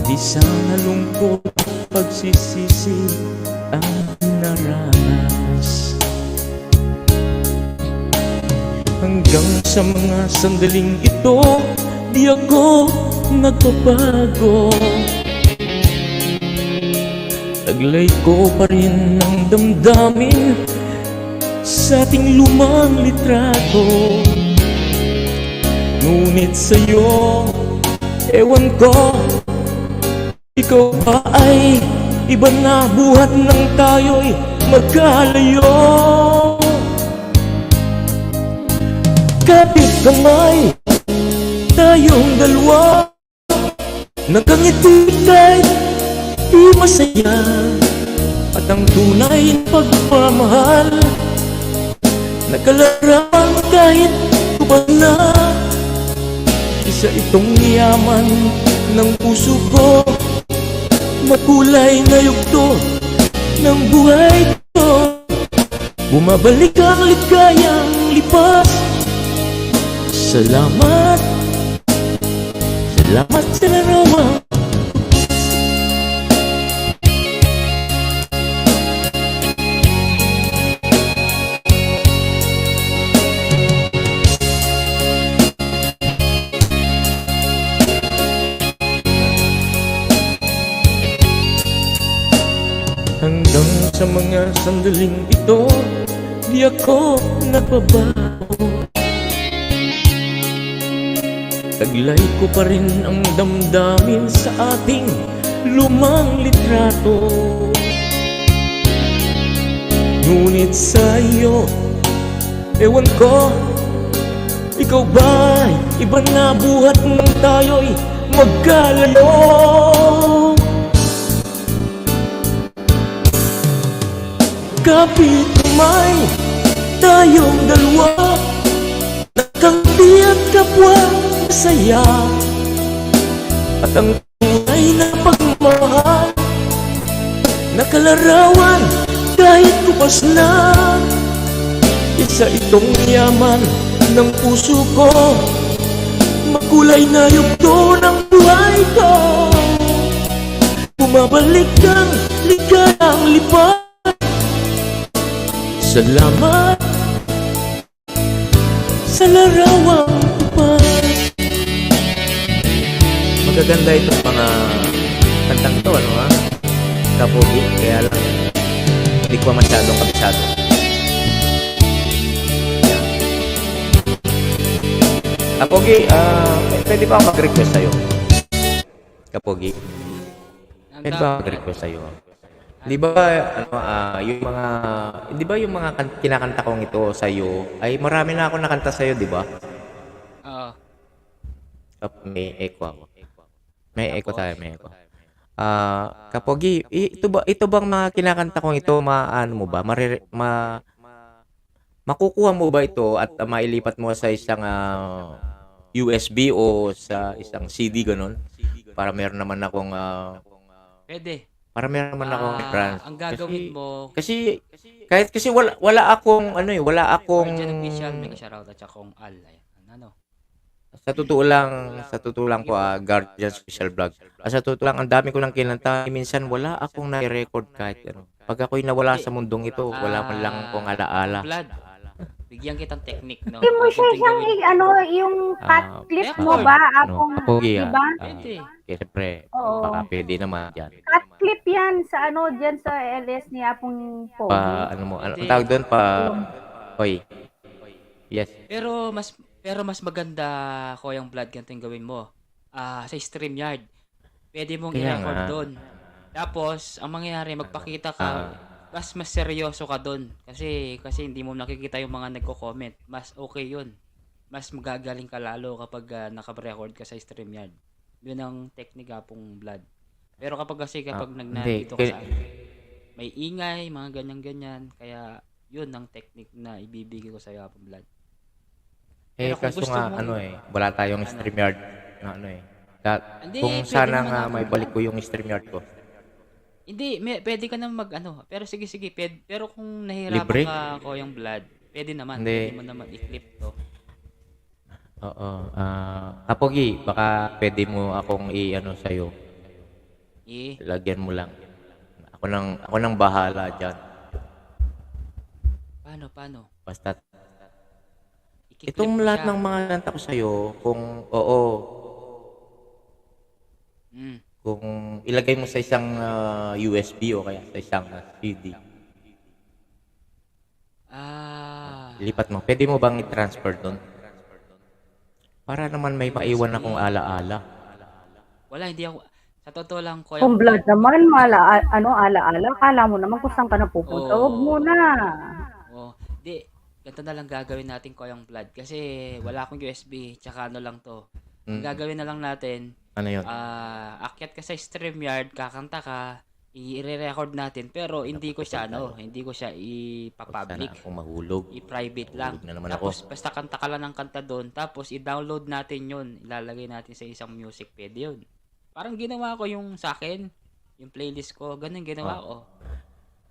di sana lungkot pagsisisi ang naranas. Hanggang sa mga sandaling ito, di ako nagbabago. Taglay ko pa rin ang damdamin sa ating lumang litrato. Ngunit sa'yo, ewan ko, ikaw ba ay iba na buhat ng tayo'y magkalayo. Kapit kamay, tayong dalawa, nakangiti kahit di masaya. At ang tunay na pagmamahal, nagkalarawan kahit kubad na. Isa itong yaman ng puso ko, makulay na yugto ng buhay ko. Bumabalik ang ligayang lipas. Salamat, salamat sa larawan. Hanggang sa mga sandaling ito, di ako nababago. Taglay ko pa rin ang damdamin sa ating lumang litrato. Ngunit sa iyo, ewan ko, ikaw ba'y iba na buhat ng tayo'y magkalayo? Kapit kamay, tayong dalawa, nakangiti at kapwa masaya. At ang tunay na pagmamahal, nakalarawan kahit kupas na. Isa itong yaman ng puso ko, makulay na yugto ng buhay ko. Bumabalik ang ligayang lipas. Salamat sa larawang tupad. Magaganda itong mga kantang to, ano ha? Kapogi, kaya lang hindi ko masyadong kabisado. Yan. Kapogi, pwede ba ako mag-request sa'yo? Kapogi, pwede ba ako mag-request sa'yo? Di ba yung mga kinakanta kong ito sa iyo ay marami na ako nakanta sa iyo, di ba? Oo. May echo ako. May echo tayo, may echo. Kapogi, ito bang mga kinakanta kong ito, maano mo ba? Makukuha mo ba ito at mailipat mo sa isang USB o sa isang CD ganun? Para meron naman akong Pwede. para meron naman akong reference. Ang gagawin mo, Kasi wala akong wala akong Guardian Official, may shoutout at saka kung Al. Ayan. Ano? sa totoo lang po Guardian's Official Vlog. Sa totoo lang ang dami ko lang kinanta, minsan wala akong na-record kahit ano. Pag ako'y nawala sa mundong ito, wala man lang akong alaala. Vlad, bigyan kitang technique, no? Hindi mo siya Pwedeng siyang, gawin. yung cut clip mo record. ba? Ano, Apong, Pogi, diba? Pwede. Siyempre, Oo. baka pwede naman yan. Cut clip yan sa dyan sa LS ni Apong Pogi. Ang tawag doon Hoy. Yes. Pero mas maganda ko yung Vlad, ganito yung gawin mo. Sa StreamYard. Pwede mong Kaya i-record nga. doon. Tapos, ang mangyayari, magpakita ka, mas seryoso ka doon. Kasi hindi mo nakikita yung mga nagko-comment. Mas okay yun. Mas magagaling ka lalo kapag naka-record ka sa StreamYard. Yun ang technique pong Vlad. Pero kapag nandito ka hindi. sa may ingay, mga ganyan-ganyan. Kaya, yun ang technique na ibibigay ko sa iyo, Apong Vlad. Pero kung Kaso gusto nga, mo, wala tayong StreamYard na Hindi, kung pwede sana naman nga ako. may balik ko yung StreamYard ko. Hindi, pwede ka naman pero sige, pero kung nahihirapan Libre? ka ko yung Vlad, pwede naman, Hindi. pwede mo naman i-clip to. Oo. Kapogi, baka pwede mo akong sa'yo. Lagyan mo lang. Ako nang bahala dyan. Paano? Basta I-clip itong mo lahat siya. ng mga kanta ko sa'yo, kung oo, Mm. kung ilagay mo sa isang USB o kaya sa isang CD, lipat mo. Pwede mo bang i-transfer doon? Para naman may maiwan akong alaala. Wala, hindi ako. Sa totoo lang, Kuya Kung blood Vlad, naman, ala-ala, kala mo naman kung saan ka napupunta. Huwag oo, muna. oo. Di, ganito na lang gagawin natin, Kuya Vlad. Kasi wala akong USB, tsaka ano lang to. Ang Mm. gagawin na lang natin, Ano yun? akyat ka sa StreamYard, kakanta ka, i-re-record natin, pero hindi ko siya Sana ipapublic. akong mahulog. I-private lang. Mahulog na naman ako. Tapos, basta kanta ka lang ng kanta doon. Tapos, i-download natin yun. Ilalagay natin sa isang music ped yun. Parang ginawa ko yung sa akin. Yung playlist ko. Ganun ginawa ko.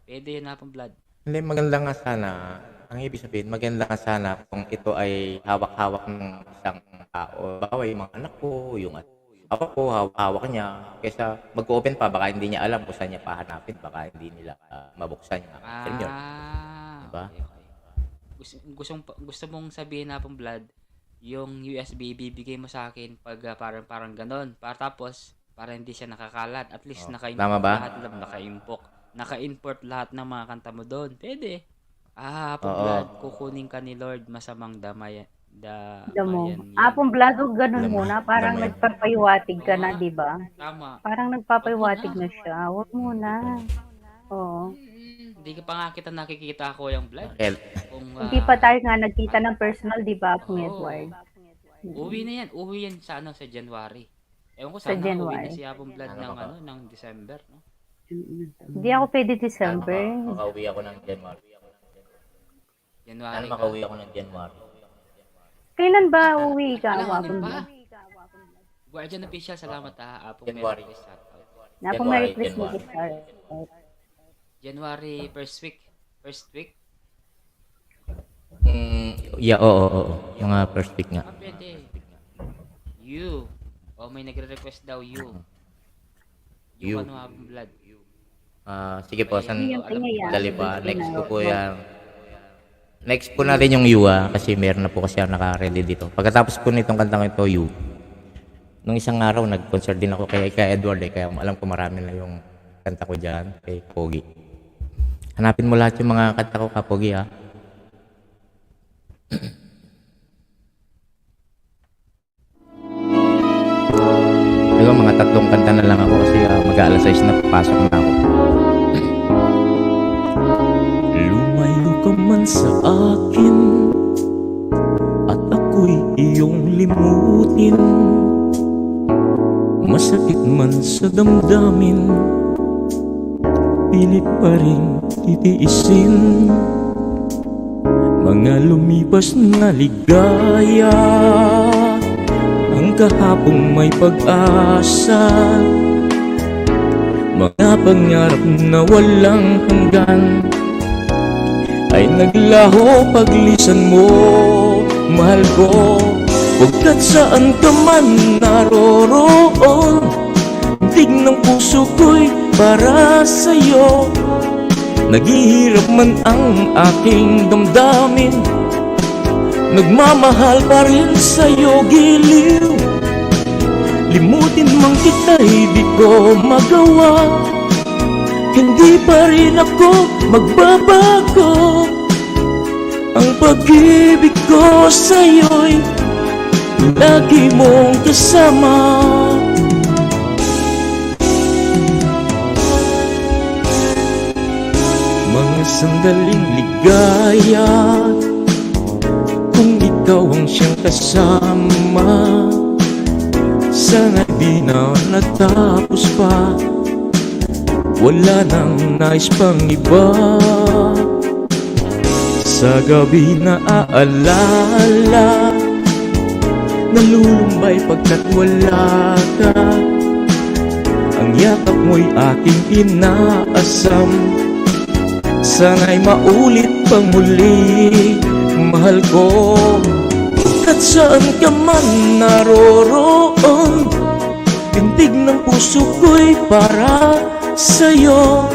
Pwede yun na pang blood. Hindi, maganda nga sana. Ang ibig sabihin, maganda nga sana kung ito ay hawak-hawak ng isang tao. Baka yung mga anak ko, yung ako ko, hawak niya. Kaysa mag-open pa, baka hindi niya alam kung saan niya pahanapin. Baka hindi nila mabuksan niya. Ganyan yun. Diba? Okay, okay. Gusto mong sabihin na pang blood, yung USB, bibigay mo sa akin pag parang ganon. Para hindi siya nakakalat. At least Oh, naka-import tama ba? lahat lang. Naka-import lahat ng mga kanta mo doon. Pwede. Oo. Blood, kukunin ka ni Lord, masamang Damo. damayan yan. Apong blood, huwag ganun Damo. muna. Parang Damo yan. nagpapahiwatig ka na, Oo nga. di ba? Tama. Parang nagpapahiwatig na siya. Huwag muna. Oo. Hindi ka pa nga kita nakikita ko yung blood. Bakit? Kung, Hindi pa tayo nga nagkita ng personal, di ba, Apong oo. Edward? Uwi na yan. Uwi yan sa January. Ewan ko, Sa sana uwi na January. si Apong Blood Ano ba? ng December. No? Hindi ako pwede December. Makauwi ako ng January. January ka. Makauwi ako ng January. Kailan ba uwi ka, Alanganin Apong pa. Blood? Guardian official, salamat Apong January. Merry Christmas. Apong Merry January, Christmas, January. sir. January first week. Yeah, oo. Yung first week nga. Pwede. You. May nagre-request daw you. You. Yung Apong Blood. Sige po, san Yung tingay yan. dali pa. Next ko po yan. Next po natin yung You kasi meron na po kasi ako naka-ready dito. Pagkatapos po nitong kantang ito, You. Nung isang araw, nag-concert din ako kay Edward kaya alam ko marami na yung kanta ko dyan kay Pogi. Hanapin mo lahat yung mga kanta ko ka Pogi ha. Diba, mga 3 kanta na lang ako kasi mag-aalas 6 na papasok na ako. Lumayo ka man sa akin at ako'y iyong limutin. Masakit man sa damdamin, pilit pa rin titiisin. Mga lumipas na ligaya, ang kahapong may pag-asa. Mga pangarap na walang hanggan ay naglaho paglisan mo, mahal ko. Pagkat saan ka man naroroon, tig ng puso ko'y para sa'yo. Naghihirap man ang aking damdamin, nagmamahal pa rin sa'yo, giliw. Limutin man kita'y di ko magawa, hindi pa rin ako magbabago. Ang pag-ibig ko sa'yo'y lagi mong kasama. Mga sandaling ligaya, kung ikaw ang siyang kasama, sana di na natapos pa, wala nang nais pang iba. Sa gabi na aalala, nalulumbay pagkat wala ka. Ang yakap mo'y aking inaasam, sana'y maulit pang muli, mahal ko. At saan ka man naroroon, tindig ng puso ko'y para sa'yo.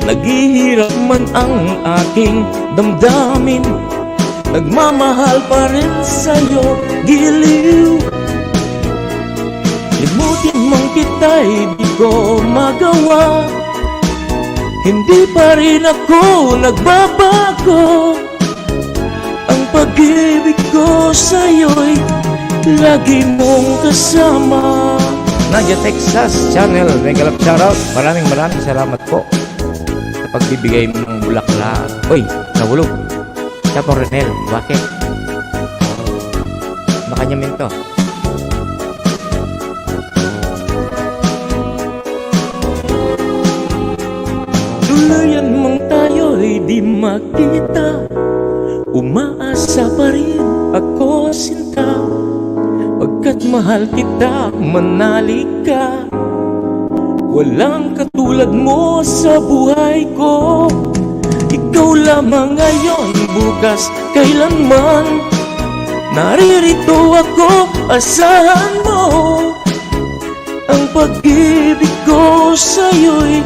Naghihirap man ang aking damdamin, nagmamahal pa rin sa'yo, giliw. Limutin man kita'y di ko magawa, hindi pa rin ako nagbabago. Ang pag-ibig ko sa'yo'y lagi mong kasama. Nadia Texas Channel, mega love shoutout. Maraming salamat po sa pagbibigay mo ng bulaklak. Uy, nahulog. Siya po Renel, bakit? Baka niya minto. Tuluyan mong tayo'y di makita, umaasa pa rin ako sinta. Pagkat mahal kita, manali ka. Walang katulad mo sa buhay ko. Ikaw lamang ngayon, bukas, kailanman. Naririto ako, asahan mo. Ang pag-ibig ko sa'yo'y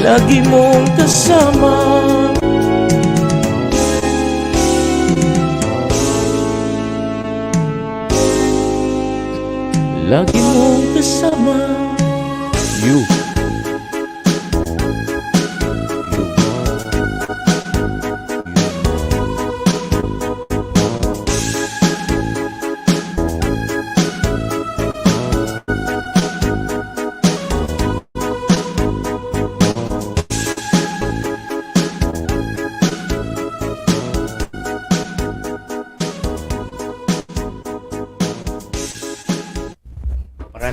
lagi mong kasama. Lagi mong kasama. You.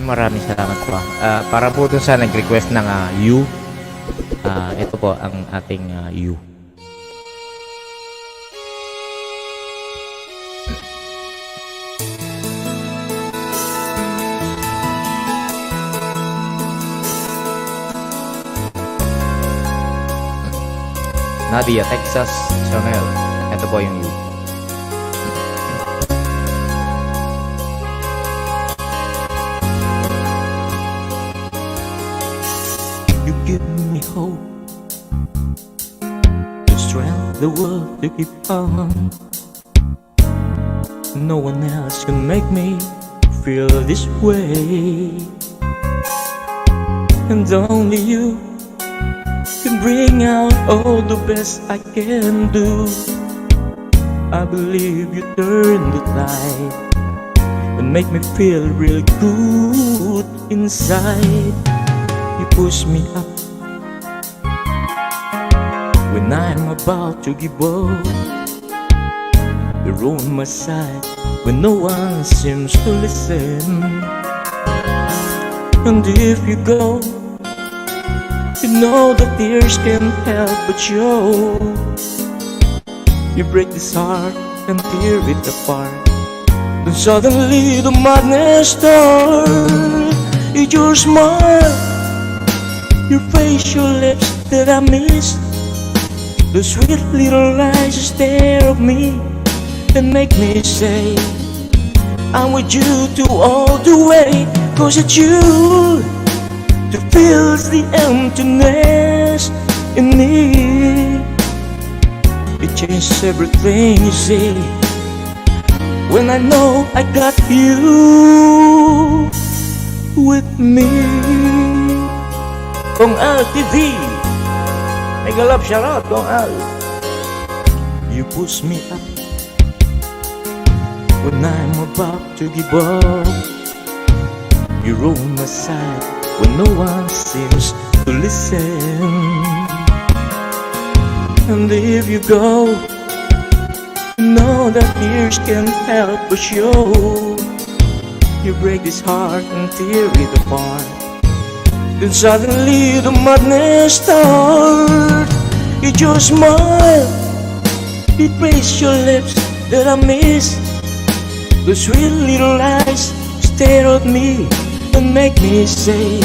Maraming salamat po. Para po dun sa nag-request ng You, ito po ang ating You. Nadia Texas Channel, ito po yung You. Give me hope, the strength, the will to keep on. No one else can make me feel this way, and only you can bring out all the best I can do. I believe you turn the tide and make me feel real good inside. You push me up when I'm about to give up. You're on my side when no one seems to listen. And if you go, you know that tears can't help but show. You break this heart and tear it apart. Then suddenly the madness starts. It's your smile, your face, your lips that I miss. The sweet little eyes you stare at me and make me say I'm with you to all the way. Cause it's you that fills the emptiness in me. It changes everything you see when I know I got you with me. Kong Al TV, mega love shoutout Kong Al. You push me up when I'm about to give up. You're on my side when no one seems to listen. And if you go, you know that tears can't help but show. You break this heart and tear it apart. Then suddenly the madness starts. It's your smile, it breaks your lips that I miss. The sweet little eyes stare at me and make me say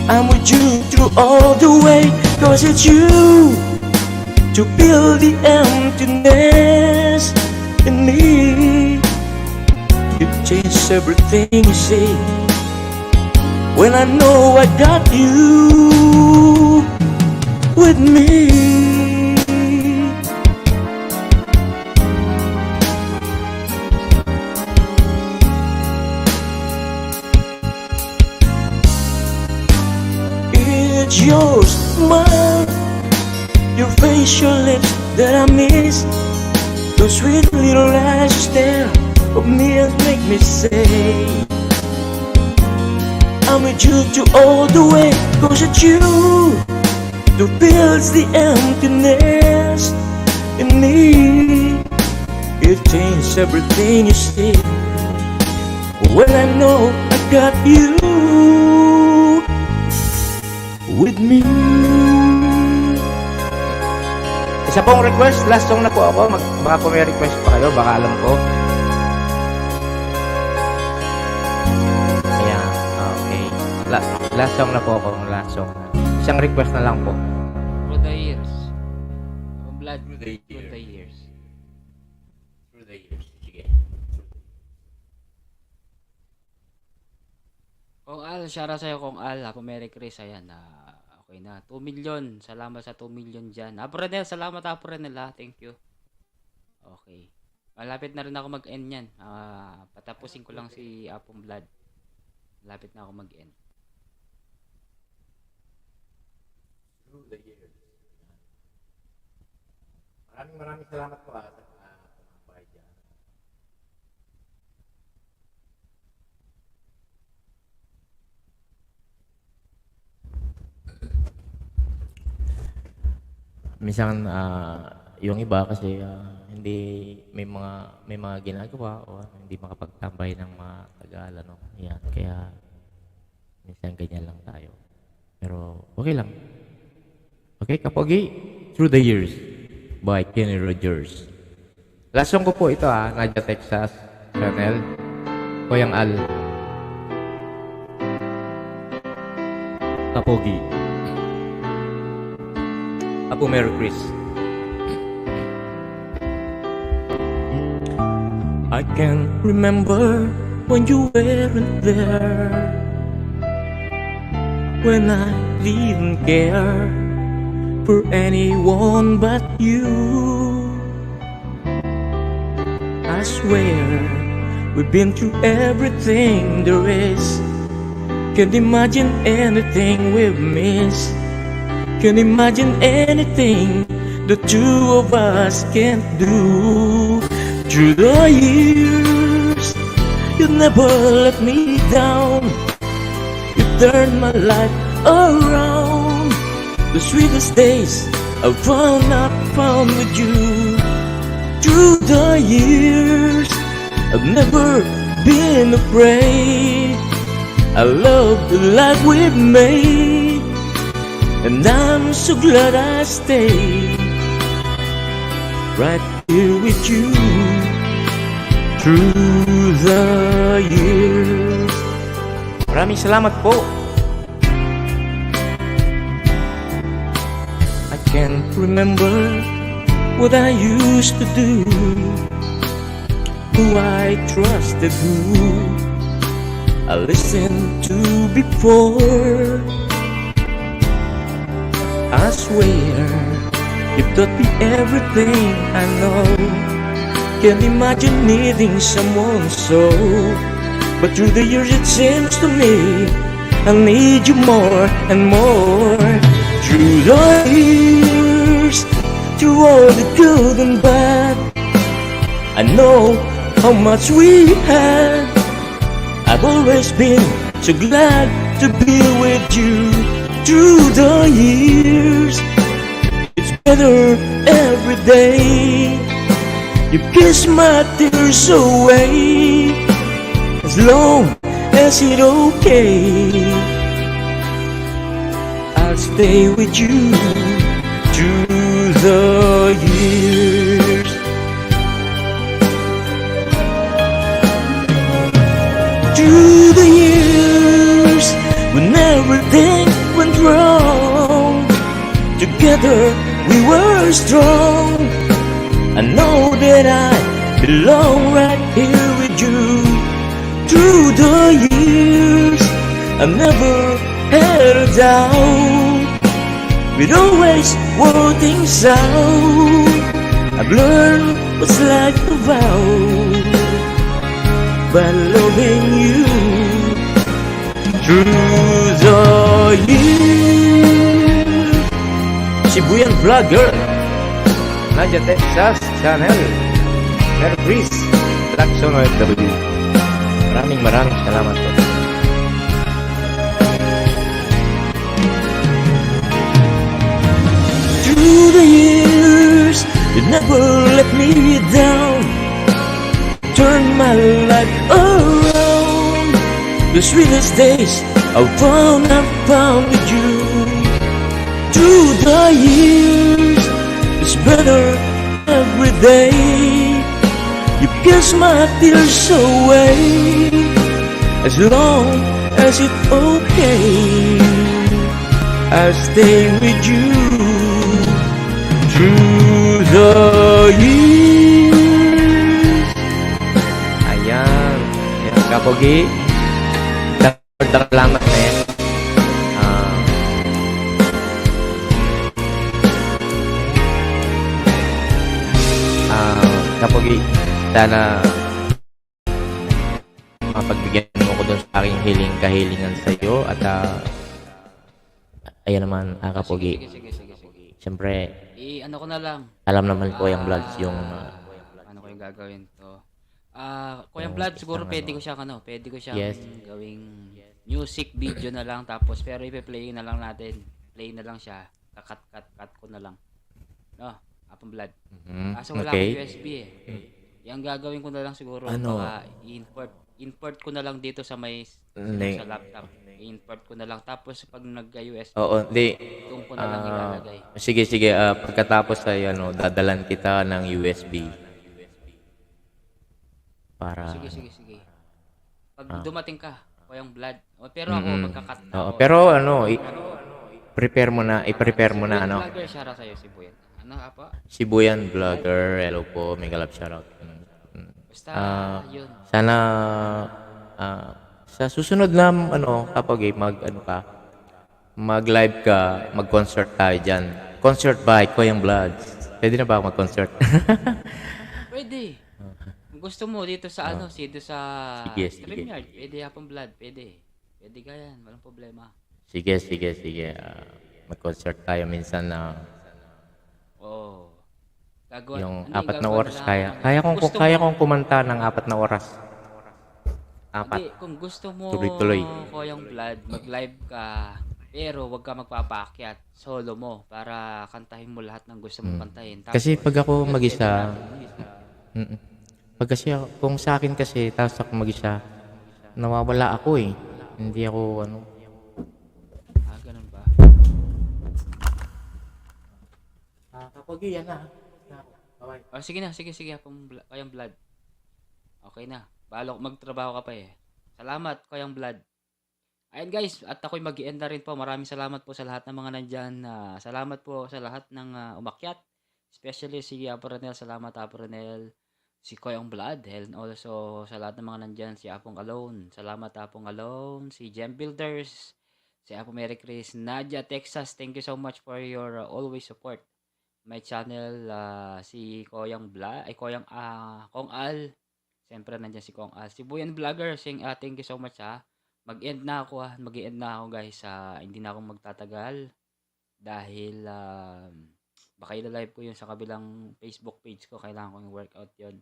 I'm with you through all the way. Cause it's you to fill the emptiness in me. You change everything you say when I know I got you with me. It's your smile, your face, your lips that I miss. Those sweet little eyes you stare at me and make me say I'm with you to all the way, 'cause it's you who fills the emptiness in me. It changed everything you say. Well, I know I got you with me. Isa pong request, last song na po ako. Baka po may request pa kayo, baka alam ko. Ayan, okay. Last song na po ako, last song. Isang request na lang po. Through the years. Blood. Through the Through the years. Through the years. Sige. Kung Al, shara sa'yo kung Al. Ako Mary Chris. Ayan. Okay na. 2 million. Salamat sa 2 million dyan. Aprenel. Salamat Aprenel ha. Thank you. Okay. Malapit na rin ako mag-end yan. Patapusin ko lang si Apong Blood. Malapit na ako mag-end. Through the years. Maraming salamat po sa pagpapay dyan. Minsan yung iba kasi hindi may mga ginagawa o hindi makapagtambay ng mga tagal ano. Yan kaya minsan ganyan lang tayo. Pero okay lang. Okay, Kapogi, Through the Years by Kenny Rogers. Last song ko po ito Nadia Texas Chanel, Koyang Al. Kapogi. Apo Mary Chris. I can't remember when you weren't there, when I didn't care for anyone but you. I swear we've been through everything there is. Can't imagine anything we've missed. Can't imagine anything the two of us can't do. Through the years, you never let me down. You turned my life around. The sweetest days I've found with you. Through the years, I've never been afraid. I love the life we've made, and I'm so glad I stayed right here with you through the years. Maraming salamat po. I can't remember what I used to do, who I trusted, who I listened to before. I swear you taught me everything I know. Can't imagine needing someone so, but through the years it seems to me I need you more and more. Through the years, through all the good and bad, I know how much we had. I've always been so glad to be with you. Through the years, it's better every day. You kiss my tears away, as long as it's okay. I'll stay with you through the years. Through the years, when everything went wrong, together we were strong. I know that I belong right here with you. Through the years, I never had a doubt. We'd always work things out. I've learned what's like to vow by loving you through the years. Shibuyan Vlogger, Nadia Texas Channel, Mary Chris, Traction OFW. Maraming salamat po. never let me down. Turn my life around. The sweetest days I found with you. Through the years, it's better every day. You kiss my tears away. As long as it's okay, I'll stay with you through the years. Ayan. Ayan, Kapogi. Salamat na yan. Kapogi, sana mapagbigyan mo ko dun sa aking kahilingan sa iyo at ayan naman, Kapogi. Sige. Siyempre, Ano ko na lang. alam naman ko yung vlogs yung Ano ko yung gagawin to? Kuyang Vlad, siguro pwede ko siya Yes. gawing music video na lang, tapos pero ipe-play na lang natin. Play na lang siya. Cut ko na lang. No, Apong Vlad. Kaso wala okay. akong USB eh. Yung gagawin ko na lang siguro, Ano? baka import ko na lang dito sa Hindi. sa laptop. I-import ko na lang, tapos pag nagka-USB, Oo, hindi. doon ko na lang ilalagay. Sige. Pagkatapos ay dadalan kita ng USB. Para Sige. Pag dumating ka, Kuyang Vlad. Pero ako magka-cut na Oo, ako. pero i-prepare mo na ano. Vlogger, shoutout sa'yo si Buyan. Ano ka pa? Shibuyan Vlogger, hello po, mega love shoutout. Basta, yun. Sana sa susunod na kapag mag-live ka, mag-concert tayo diyan. Concert by Koyang Vlogs. Pwede na ba ako mag-concert? Pwede. Kung gusto mo dito sa dito sa Sige. StreamYard, pwede Apong Vlad, pwede. Pwede ka yan, walang problema. Sige. Mag-concert tayo minsan na Oo. Gagawa, yung hindi, 4 na gagawa oras na kaya. lang. Kaya Kung gusto kaya mo- kong kumanta ng 4 na oras. 4. Hindi, kung gusto mo, Tuloy-tuloy. Kuyang Vlad, mag-live ka, pero wag ka magpapaakyat. Solo mo, para kantahin mo lahat ng gusto mong kantahin. Kasi pag ako pwede mag-isa, natin. pag kasi kung sa akin kasi, tapos ako mag-isa, nawawala ako eh. Hindi ako Ganun ba? kapag yan na. Sige na, sige, Kuyang Vlad. Okay na. Balo magtrabaho ka pa eh. Salamat, Kuyang Vlad. Ayun guys, at ako'y mag-i-end na rin po. Maraming salamat po sa lahat ng mga nandyan. Salamat po sa lahat ng umakyat. Especially si Apo Ranel. Salamat Apo Ranel. Si Kuyang Vlad. And also sa lahat ng mga nandyan. Si Apong Alone. Salamat Apong Alone. Si Gem Builders. Si Apo Mary Chris. Nadia, Texas. Thank you so much for your always support. My channel. Si Koyang Vlad. Kong Al. Siyempre nandiyan si Kong Al. Si Buyan Vlogger. Thank you so much Mag-end na ako Mag-end na ako guys. Hindi na ako magtatagal. Dahil baka i-live ko yun sa kabilang Facebook page ko. Kailangan ko yung workout yun.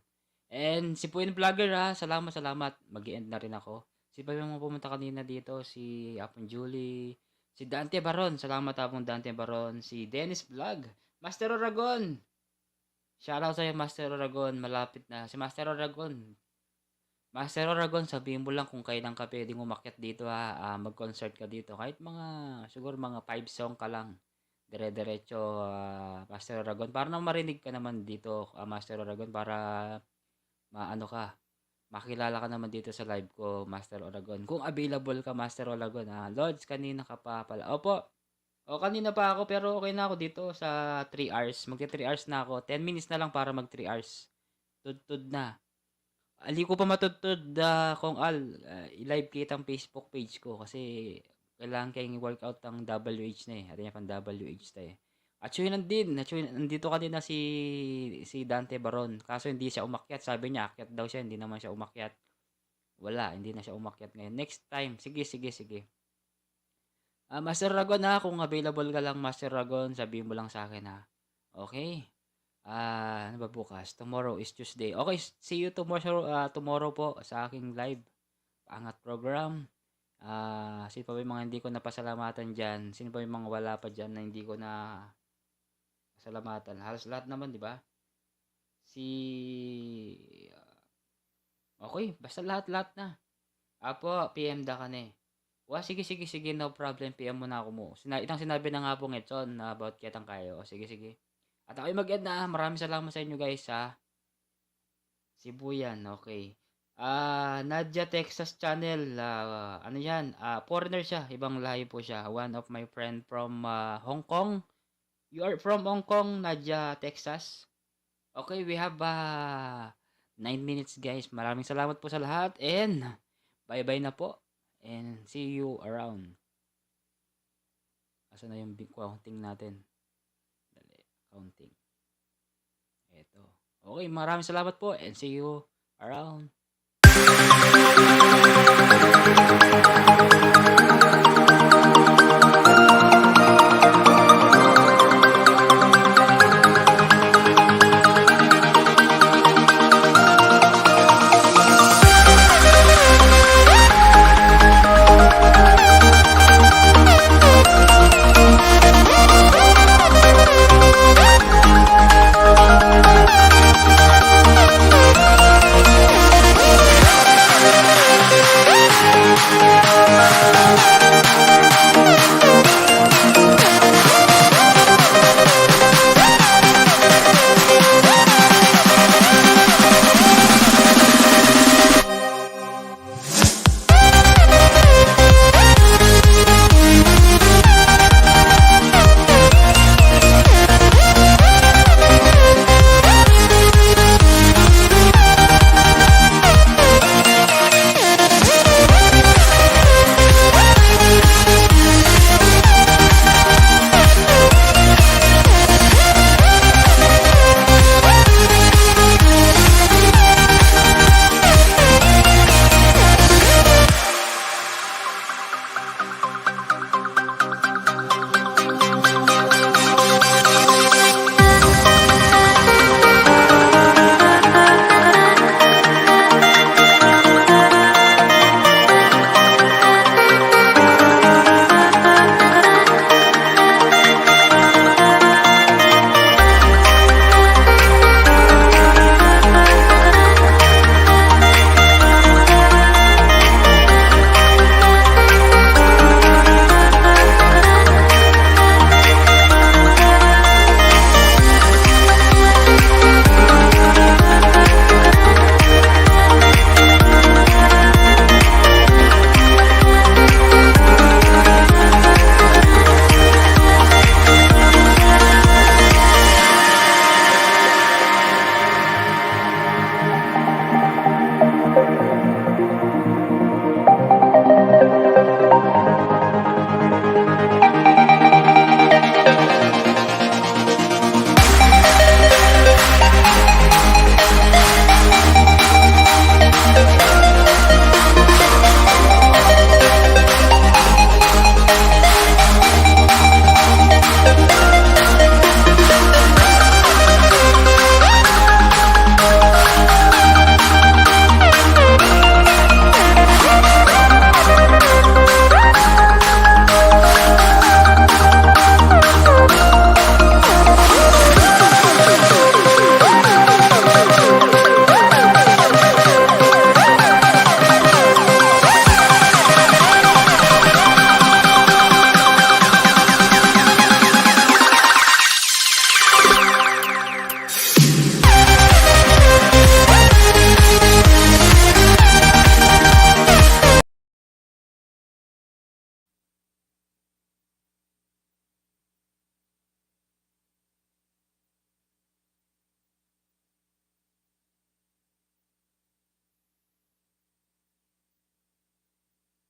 And si Buyan Vlogger Salamat. Mag-end na rin ako. Si pa yung mga pumunta kanina dito. Si Apong Julie. Si Dante Baron. Salamat Apong Dante Baron. Si Dennis Vlog. Master Oragon. Shoutout sa'yo, Master Oragon. Malapit na. Si Master Oragon. Master Oragon, sabihin mo lang kung kailan ka pwedeng umakyat dito mag-concert ka dito. Kahit siguro mga 5 song ka lang. Dire-diretso, Master Oragon. Para nang marinig ka naman dito, Master Oragon. Para makilala ka naman dito sa live ko, Master Oragon. Kung available ka, Master Oragon. Lods, kanina ka pa pala. Opo. Kanina pa ako pero okay na ako dito sa 3 hours. Magti 3 hours na ako. 10 minutes na lang para mag 3 hours. Tudtud na. Ali ko pa matudtud kung i-live kita ang Facebook page ko kasi kailangan kayong i-workout ang WH na eh. Atin niya pang WH na eh. At yun nandito kanina si Dante Baron. Kaso hindi siya umakyat. Sabi niya akyat daw siya. Hindi naman siya umakyat. Wala. Hindi na siya umakyat ngayon. Next time. Sige. Master Ragon kung available ka lang Master Ragon, sabihin mo lang sa akin Okay? Ano ba bukas? Tomorrow is Tuesday. Okay, see you tomorrow po sa aking live. Angat program. Sino pa ba yung mga hindi ko napasalamatan dyan? Sino pa yung mga wala pa dyan na hindi ko na pasalamatan? Halos lahat naman, di ba? Si okay, basta lahat-lahat na. Apo, PM da ka na eh. Sige, no problem. PM mo na ako mo. Itang sinabi na nga po Ngetson na about kitang kayo. Sige. At ako'y mag-end na. Maraming salamat sa inyo guys ha. Sibuyan, okay. Nadia Texas channel. Ano yan? Foreigner siya. Ibang lahi po siya. One of my friend from Hong Kong. You are from Hong Kong, Nadia Texas. Okay, we have 9 minutes guys. Maraming salamat po sa lahat. And bye-bye na po. And see you around. Asa na yung big counting natin? Dali, counting. Ito. Okay, maraming salamat po. And see you around.